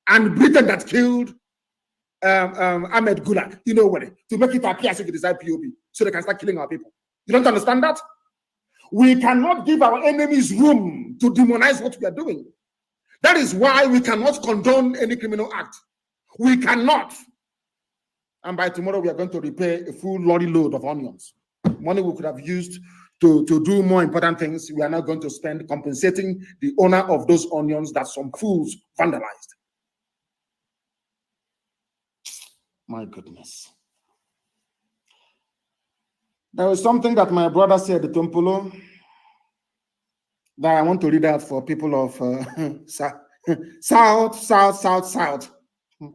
and Britain that killed Ahmed Gulag, you know what, to make it appear as if it is IPOB, so they can start killing our people? You don't understand that? We cannot give our enemies room to demonize what we are doing. That is why we cannot condone any criminal act. We cannot. And by tomorrow, we are going to repay a full lorry load of onions. Money we could have used to do more important things, we are now going to spend compensating the owner of those onions that some fools vandalized. My goodness. There was something that my brother said at Tompolo that I want to read out for people of South,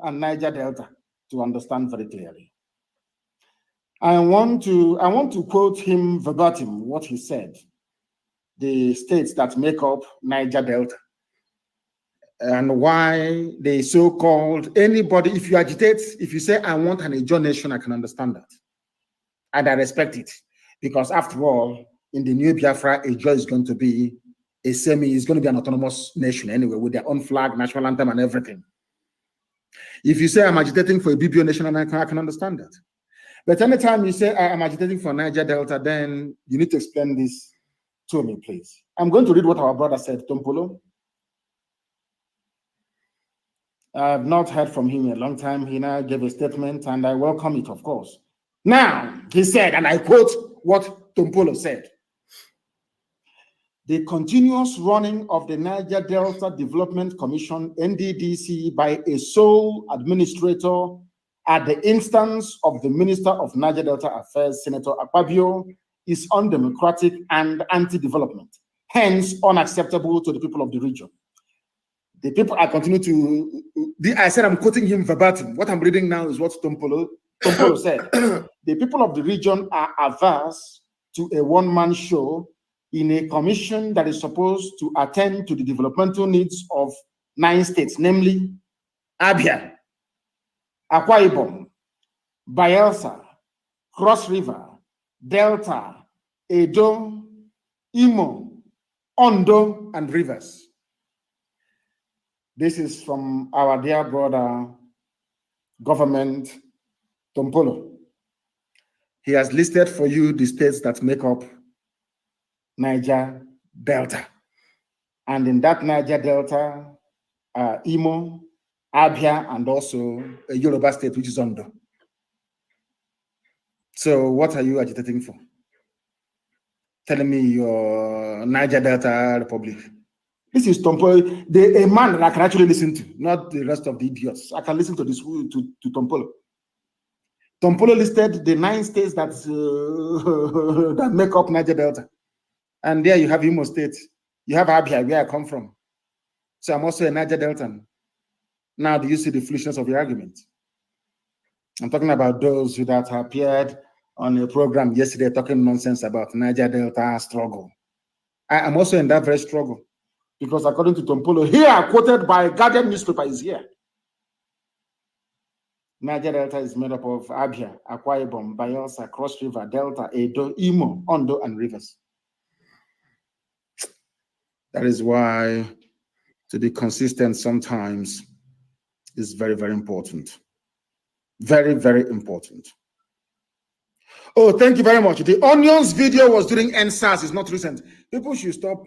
and Niger Delta to understand very clearly. I want to quote him verbatim what he said, the states that make up Niger Delta, and why they so-called anybody, if you agitate, if you say, I want an Ijaw nation, I can understand that. And I respect it. Because after all, in the new Biafra, Ijaw is going to be it's going to be an autonomous nation anyway, with their own flag, national anthem, and everything. If you say I'm agitating for a BBO nation, and I can understand that. But anytime you say I'm agitating for Niger Delta, then you need to explain this to me, please. I'm going to read what our brother said, Tompolo. I have not heard from him in a long time. He now gave a statement, and I welcome it, of course. Now, he said, and I quote what Tompolo said, the continuous running of the Niger Delta Development Commission, NDDC, by a sole administrator at the instance of the Minister of Niger Delta Affairs, Senator Akpabio, is undemocratic and anti-development, hence unacceptable to the people of the region. The people I continue to, I said I'm quoting him verbatim. What I'm reading now is what Tompolo said. The people of the region are averse to a one-man show in a commission that is supposed to attend to the developmental needs of 9 states, namely Abia, Akwa Ibom, Bayelsa, Cross River, Delta, Edo, Imo, Ondo, and Rivers. This is from our dear brother, government, Tompolo. He has listed for you the states that make up Niger Delta. And in that Niger Delta, Imo, Abia, and also a Yoruba state, which is Ondo. So what are you agitating for? Telling me your Niger Delta Republic. This is Tompolo, a man that I can actually listen to, not the rest of the idiots. I can listen to this to Tompolo. Tompolo listed the 9 states that that make up Niger Delta. And there you have Imo State. You have Abia, where I come from. So I'm also a Niger Deltan. Now, do you see the foolishness of the argument? I'm talking about those who that appeared on a program yesterday talking nonsense about Niger Delta struggle. I am also in that very struggle because according to Tompolo, here quoted by Guardian newspaper is here. Niger Delta is made up of Abia, Akwa Ibom, Bayelsa, Cross River, Delta, Edo, Imo, Ondo, and Rivers. That is why to be consistent sometimes is very, very important. Very, very important. Oh, thank you very much. The Onions video was during NSAS. It's not recent. People should stop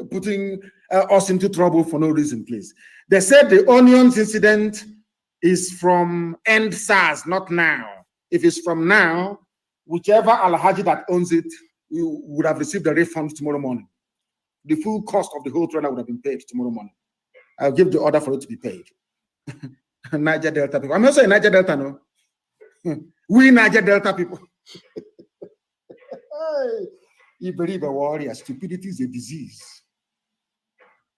putting us into trouble for no reason, please. They said the Onions incident is from NSAS, not now. If it's from now, whichever Alhaji that owns it, you would have received the refund tomorrow morning. The full cost of the whole trailer would have been paid tomorrow morning. I'll give the order for it to be paid. Niger Delta people. I'm also a Niger Delta, no? We Niger Delta people. You believe a warrior. Stupidity is a disease.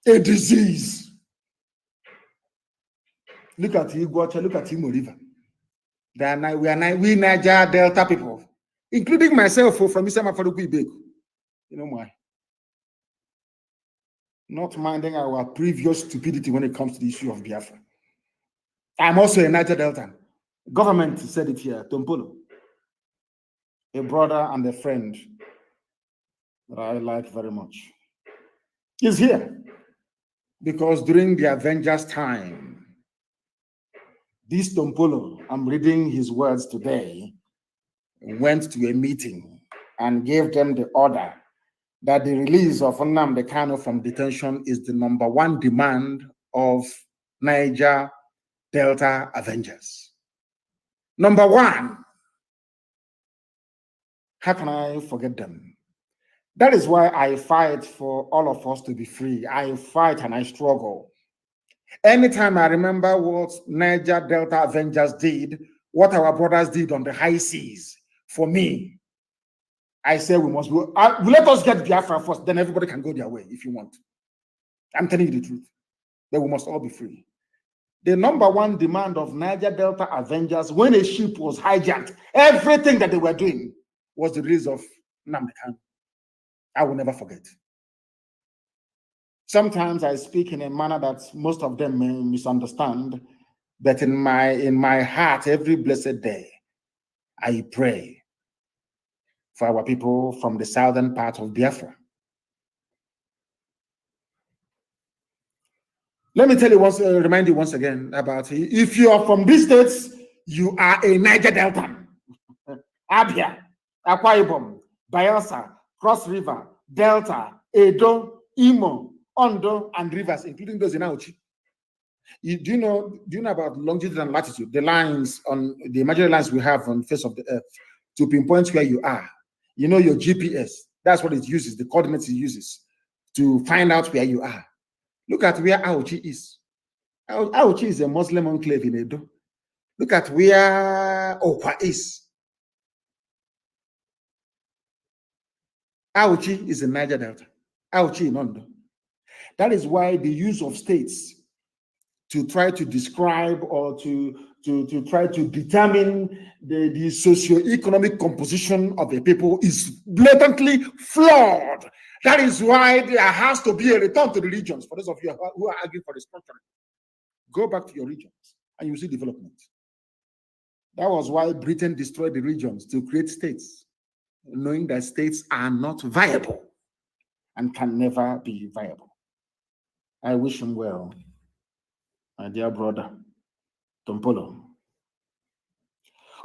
A disease. Look at Iguacha, look at Imo River. We Niger Delta people, including myself from Isama Faruku Ibeku. You know why? Not minding our previous stupidity when it comes to the issue of Biafra. I'm also a Niger Delta. Government said it here, Tompolo, a brother and a friend that I like very much, is here because during the Avengers time, this Tompolo, I'm reading his words today, went to a meeting and gave them the order that the release of Nnamdi Kanu from detention is the #1 demand of Niger Delta Avengers. #1. How can I forget them? That is why I fight for all of us to be free. I fight and I struggle. Anytime I remember what Niger Delta Avengers did, what our brothers did on the high seas, for me, I say we must go. Let us get Biafra first, then everybody can go their way if you want. I'm telling you the truth. But we must all be free. The #1 demand of Niger Delta Avengers, when a ship was hijacked, everything that they were doing was the release of Nnamdi Kanu. I will never forget. Sometimes I speak in a manner that most of them may misunderstand, but in my heart, every blessed day, I pray for our people from the southern part of Biafra. Let me tell you once, remind you once again about if you are from these states, you are a Niger Delta. Abia, Akwa Ibom, Bayelsa, Cross River, Delta, Edo, Imo, Ondo, and Rivers, including those in Auchi. Do you know about longitude and latitude, the lines on the imaginary lines we have on the face of the earth to pinpoint where you are? You know your GPS, that's what it uses, the coordinates it uses to find out where you are. Look at where Auchi is. Auchi is a Muslim enclave in Edo. Look at where Okwa is. Auchi is in Niger Delta. Auchi in Ondo. That is why the use of states to try to describe or to try to determine the socio-economic composition of a people is blatantly flawed. That is why there has to be a return to the regions. For those of you who are arguing for restructuring, go back to your regions and you see development. That was why Britain destroyed the regions to create states, knowing that states are not viable and can never be viable. I wish him well, my dear brother, Tompolo.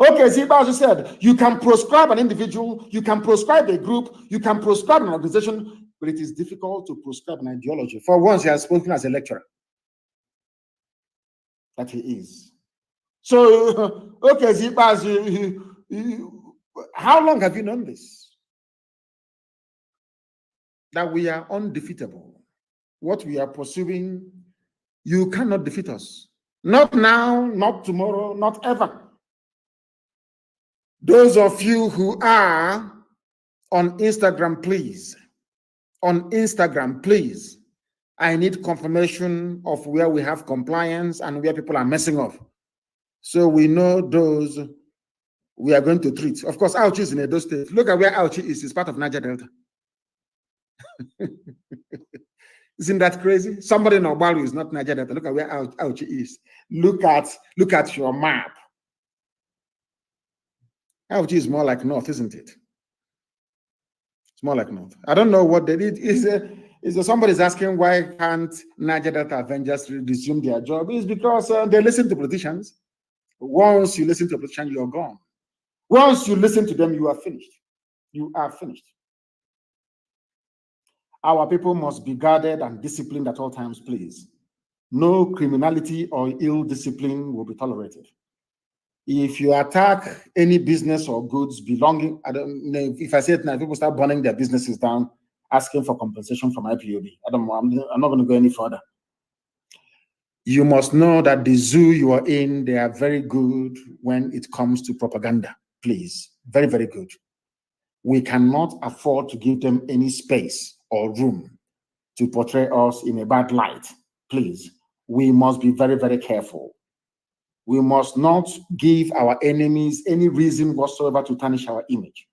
Okay, Ziba also said, you can proscribe an individual, you can proscribe a group, you can proscribe an organization, but it is difficult to proscribe an ideology. For once, he has spoken as a lecturer. That he is. So, okay, Ziba, how long have you known this? That we are undefeatable. What we are pursuing, you cannot defeat us. Not now, not tomorrow, not ever. Those of you who are on Instagram, please. On Instagram, please. I need confirmation of where we have compliance and where people are messing up. So we know those we are going to treat. Of course, Auchi is in Edo State. Look at where Auchi is. It's part of Niger Delta. Isn't that crazy? Somebody in Obalu is not Niger Delta. Look at where Auchi is. Look at your map. Auchi is more like north, isn't it? It's more like north. I don't know what they did. Is there somebody's asking why can't Niger Delta Avengers resume their job? It's because they listen to politicians. Once you listen to a politician, you're gone. Once you listen to them, you are finished. You are finished. Our people must be guarded and disciplined at all times, please. No criminality or ill discipline will be tolerated. If you attack any business or goods belonging, I don't know if I say it now, people start burning their businesses down, asking for compensation from IPOB. I'm not going to go any further. You must know that the zoo you are in, they are very good when it comes to propaganda, please. Very, very good. We cannot afford to give them any space or room to portray us in a bad light, please. We must be very, very careful. We must not give our enemies any reason whatsoever to tarnish our image.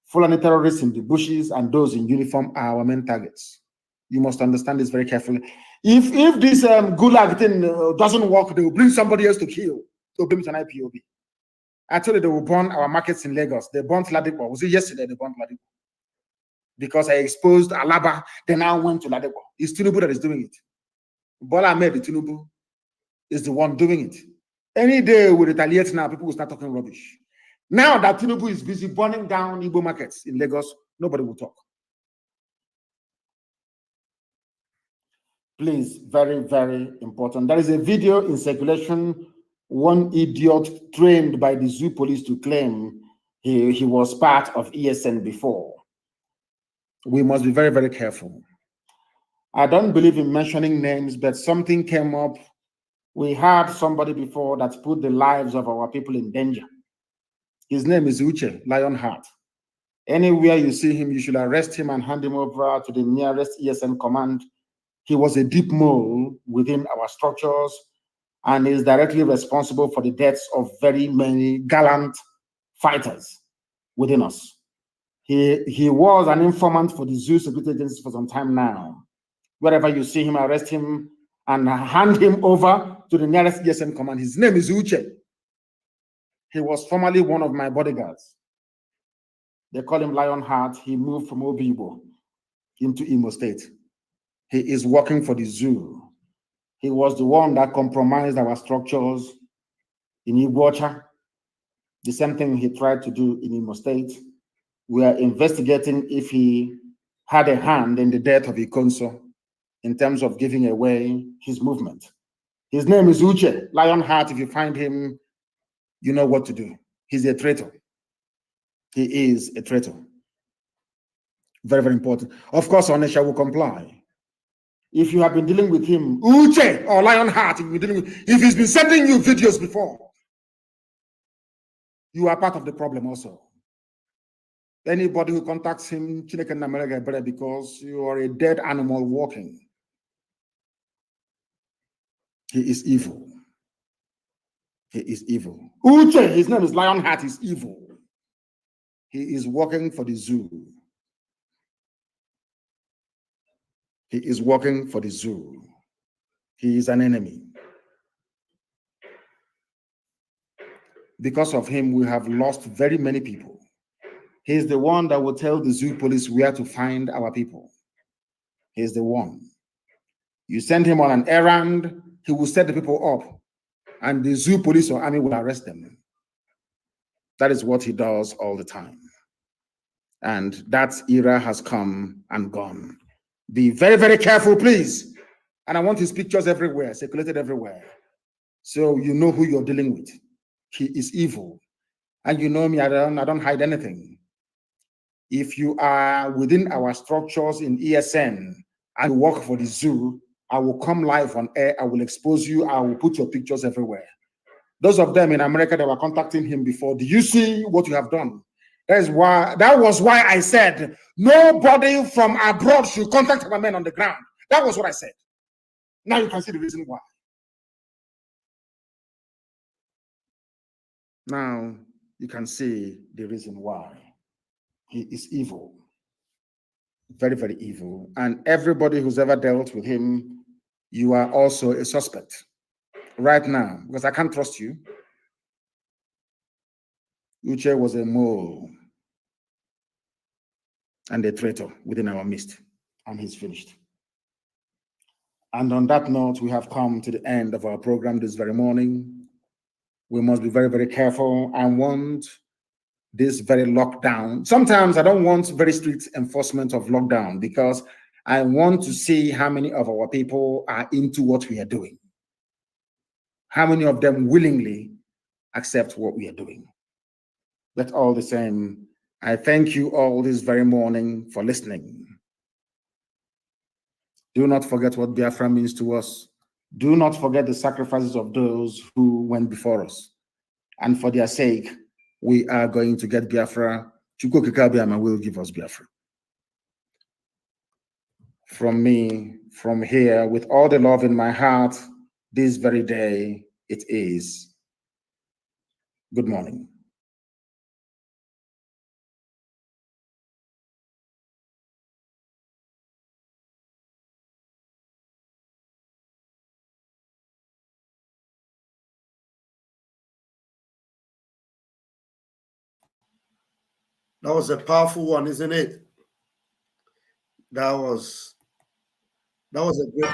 Fulani terrorists in the bushes and those in uniform are our main targets. You must understand this very carefully. If this gulag thing doesn't work, they will bring somebody else to kill. They'll blame it on IPOB. Actually, they will burn our markets in Lagos. They burnt Ladipo. Was it yesterday they burnt Ladipo? Because I exposed Alaba, they now went to Ladipo. It's Tinubu that is doing it. Bola Ahmed Tinubu is the one doing it. Any day we retaliate now, people will start talking rubbish. Now that Tinubu is busy burning down Igbo markets in Lagos, nobody will talk. Please, very, very important. There is a video in circulation, one idiot trained by the zoo police to claim he was part of ESN before. We must be very, very careful. I don't believe in mentioning names, but something came up. We had somebody before that put the lives of our people in danger. His name is Uche Lionheart. Anywhere you see him, you should arrest him and hand him over to the nearest ESN command. He was a deep mole within our structures and is directly responsible for the deaths of very many gallant fighters within us. He was an informant for the zoo security agencies for some time now. Wherever you see him, arrest him and hand him over to the nearest ESN command. His name is Uche. He was formerly one of my bodyguards. They call him Lionheart. He moved from Obibo into Imo State. He is working for the zoo. He was the one that compromised our structures in Iguacha. The same thing he tried to do in Imo State. We are investigating if he had a hand in the death of Ikonso in terms of giving away his movement. His name is Uche Lionheart. If you find him, you know what to do. He's a traitor. He is a traitor. Very, very important. Of course, Onisha will comply. If you have been dealing with him, Uche or Lionheart, if he's been sending you videos before, you are part of the problem also. Anybody who contacts him, Chineke and America, better, because you are a dead animal walking. He is evil. He is evil. Uche, his name is Lionheart, is evil. He is working for the zoo. He is working for the zoo. He is an enemy. Because of him, we have lost very many people. He is the one that will tell the zoo police where to find our people. He is the one. You send him on an errand, he will set the people up, and the zoo police or army will arrest them. That is what he does all the time. And that era has come and gone. Be very, very careful, please. And I want his pictures everywhere, circulated everywhere. So you know who you're dealing with. He is evil. And you know me, I don't hide anything. If you are within our structures in ESN and you work for the zoo, I will come live on air. I will expose you. I will put your pictures everywhere. Those of them in America that were contacting him before, do you see what you have done? That was why I said nobody from abroad should contact our men on the ground. That was what I said. Now you can see the reason why. Now you can see the reason why. He is evil. Very, very evil. And everybody who's ever dealt with him, you are also a suspect right now, because I can't trust you. Uche was a mole and a traitor within our midst, and he's finished. And on that note, we have come to the end of our program this very morning. We must be very, very careful. I want this very lockdown. Sometimes I don't want very strict enforcement of lockdown because I want to see how many of our people are into what we are doing. How many of them willingly accept what we are doing. But all the same, I thank you all this very morning for listening. Do not forget what Biafra means to us. Do not forget the sacrifices of those who went before us. And for their sake, we are going to get Biafra. Chukwu Kikabiama will give us Biafra. From me, from here, with all the love in my heart, this very day, it is. Good morning. That was a powerful one, isn't it? That was a great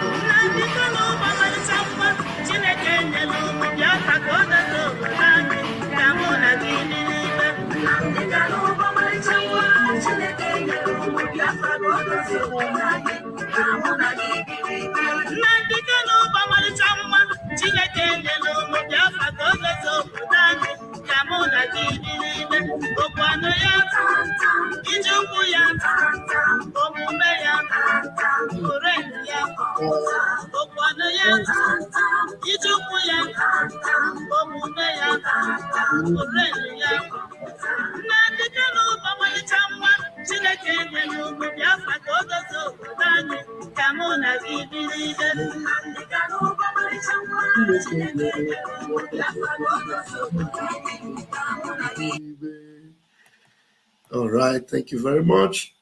All right, thank you very much.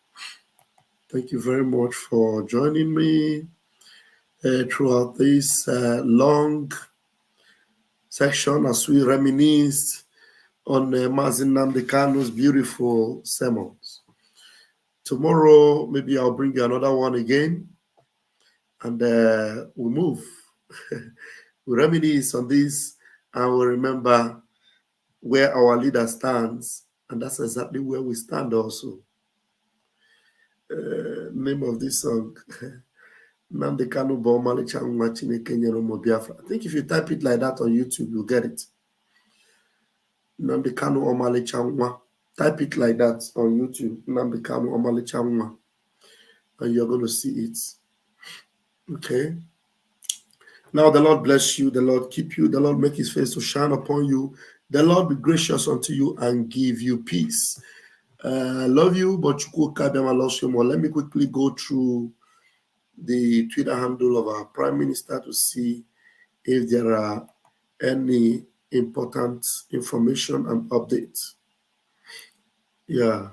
Thank you very much for joining me throughout this long section as we reminisce on Mazin Nnamdi Kanu's beautiful sermons. Tomorrow, maybe I'll bring you another one again, and we'll move. We reminisce on this, and we'll remember where our leader stands, and that's exactly where we stand also. Name of this song, Nnamdi Kanu Bomali Changwa Chineke Nyere Ụmụ Biafra. I think if you type it like that on YouTube, you'll get it. Nnamdi Kanu Omali Changwa. Type it like that on YouTube, Nnamdi Kanu Omali Changwa, and you're going to see it. Okay. Now the Lord bless you, the Lord keep you, the Lord make his face to shine upon you, the Lord be gracious unto you and give you peace. I love you, but Chukwu Kabiama loves you more. Let me quickly go through the Twitter handle of our Prime Minister to see if there are any important information and updates. Yeah,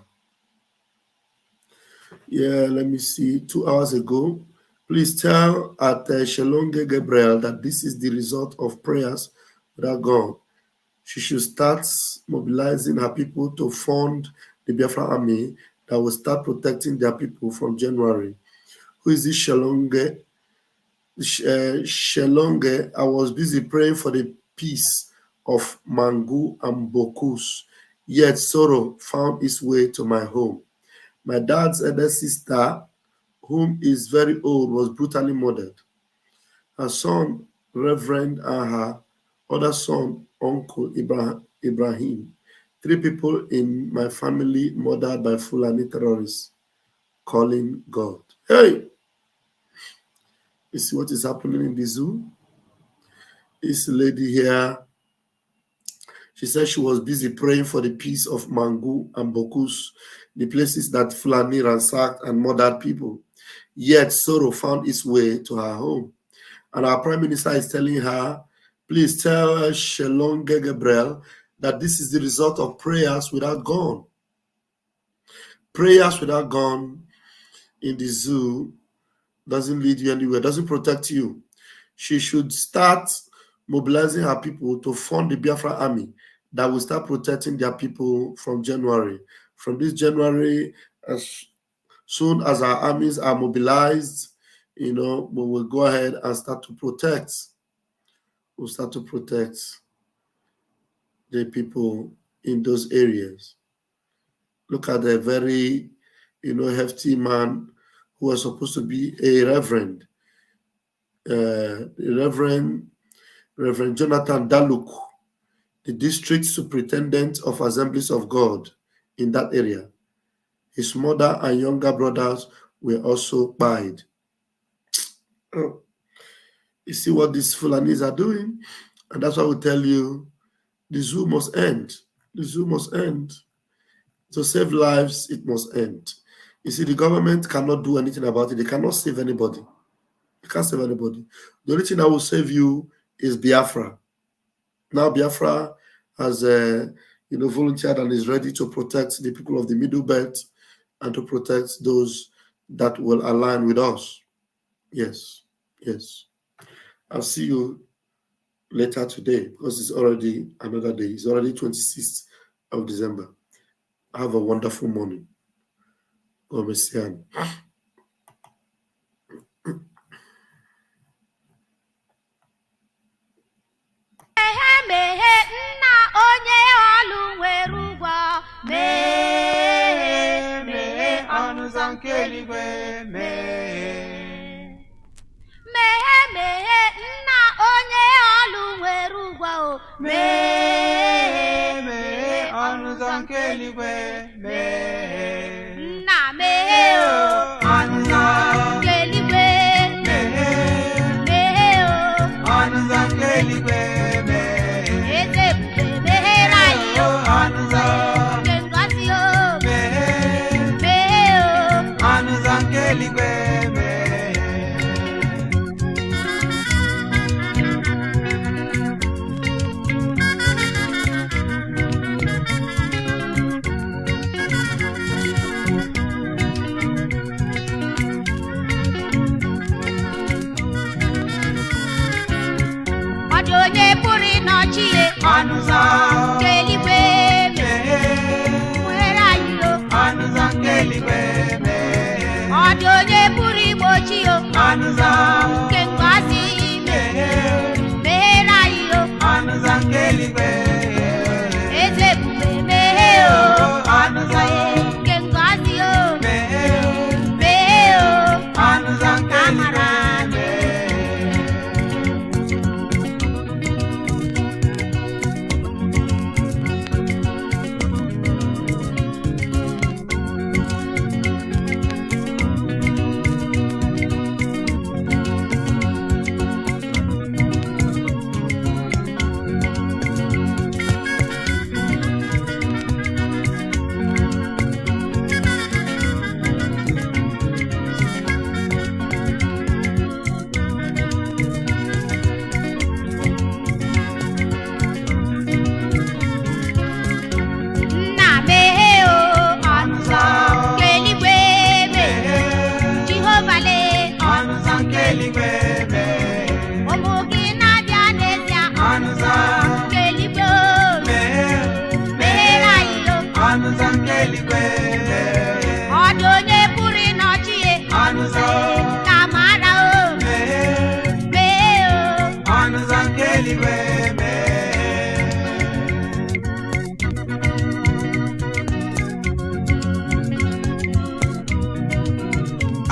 let me see. 2 hours ago, please tell at Shalonge Gabriel that this is the result of prayers without God. She should start mobilizing her people to fund the Biafra army that will start protecting their people from January. Who is this Shalonge? Shalonge, I was busy praying for the peace of Mangu and Bokus Yet sorrow found its way to my home. My dad's elder sister, whom is very old, was brutally murdered. Her son, Reverend, and her other son, Uncle Ibrahim. 3 people in my family murdered by Fulani terrorists, calling God. Hey! You see what is happening in the zoo? This lady here, she said she was busy praying for the peace of Mangu and Bokus, the places that Fulani ransacked and murdered people. Yet sorrow found its way to her home. And our Prime Minister is telling her, please tell Shelonge Gabriel that this is the result of prayers without gun. Prayers without gun in the zoo doesn't lead you anywhere, doesn't protect you. She should start mobilizing her people to fund the Biafra army that will start protecting their people from January. From this January, as soon as our armies are mobilized, we will go ahead and start to protect. We'll start to protect the people in those areas. Look at the very, hefty man who was supposed to be a reverend. Reverend Jonathan Daluk, the district superintendent of Assemblies of God in that area. His mother and younger brothers were also buried. Oh, you see what these Fulanis are doing? And that's why we tell you, the zoo must end. The zoo must end. To save lives, it must end. You see, the government cannot do anything about it. They cannot save anybody. They can't save anybody. The only thing that will save you is Biafra. Now Biafra has volunteered and is ready to protect the people of the Middle Belt and to protect those that will align with us. Yes, yes. I'll see you later today because it's already another day. It's already 26th of December. Have a wonderful morning. God bless you.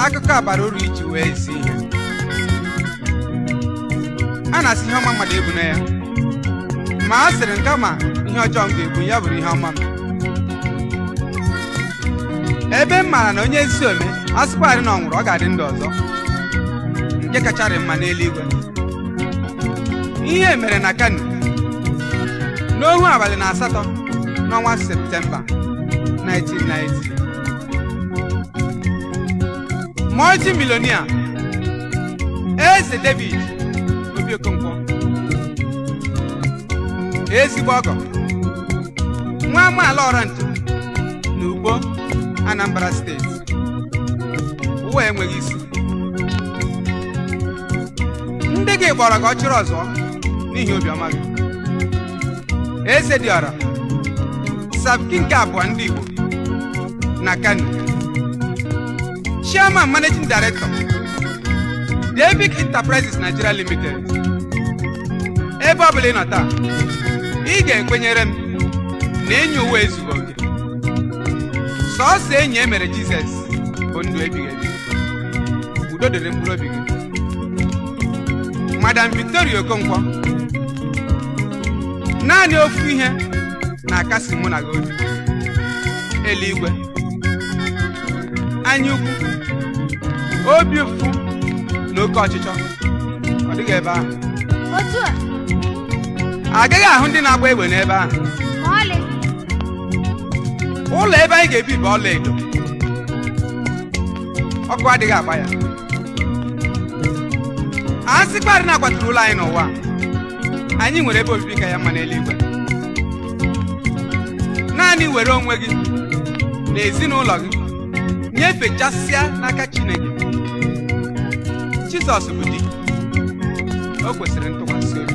akụkọ a bara uru iji wee zi ihe. A na-asị ihe ọma mmadụ ebu na ya, ma a sịrị nke ma ihe ọjọọ m ga-ebu ya bụrụ ihe ọma m. Ebe m maara na onye ezi ome asịkwarị na ọ nwụrụ ọ ga-adị ndụ ọzọ, nke kacharị mma n'eluigwe. Ihe mere na Kano n'ohu abalị na 8 n'ọnwa Septemba 1990. Multi-millionaire Eze David Obi Okonkwo, ezigbo ọgọ, nwa amaala Ọrantụ na Ugbo, Anambra steeti, ụwa enweghị isi. Ndị gị gbọrọ ka ọ chịrị ọzọ n'ihi obiọma gị. Eze dị ọra, Sabki nke abụọ ndị Igbo na Kano, Chairman Managing Director David Enterprises Nigeria Limited. Ebe ọ bụla ị nọ taa, ị ga-ekwenyere m na enyi ụwa ezughị oke. Sọọsọ enyi e mere Jizọs bụ ndụ ebighị ebi. Udo dịrị mkpụrụ obi gị. Madam Victoria Okonkwo, naanị ofu ihe na-akasi mụ na gị obi: eluigwe. Anya ukwu, obi ụfụ na oke ọchịchọ, ọ dịghị ebe ahụ. Otu a agaghị ahụ ndị na-agba egbe n'ebe ahụ. ọlị Ụlọ ebe anyị ga-ebi bụ ọla edo, ọkụ adịghị agba ya. A sịkwarị na akwaturu ụlọ anyị n'ụwa, anyị nwere ebe obibi ka ya mma n'eluigwe. Naanị were onwe gị na ezinụlọ gị nyefechasịa n'aka Chineke. Jizọs bụ di, o kwesịrị ntụkwasị obi.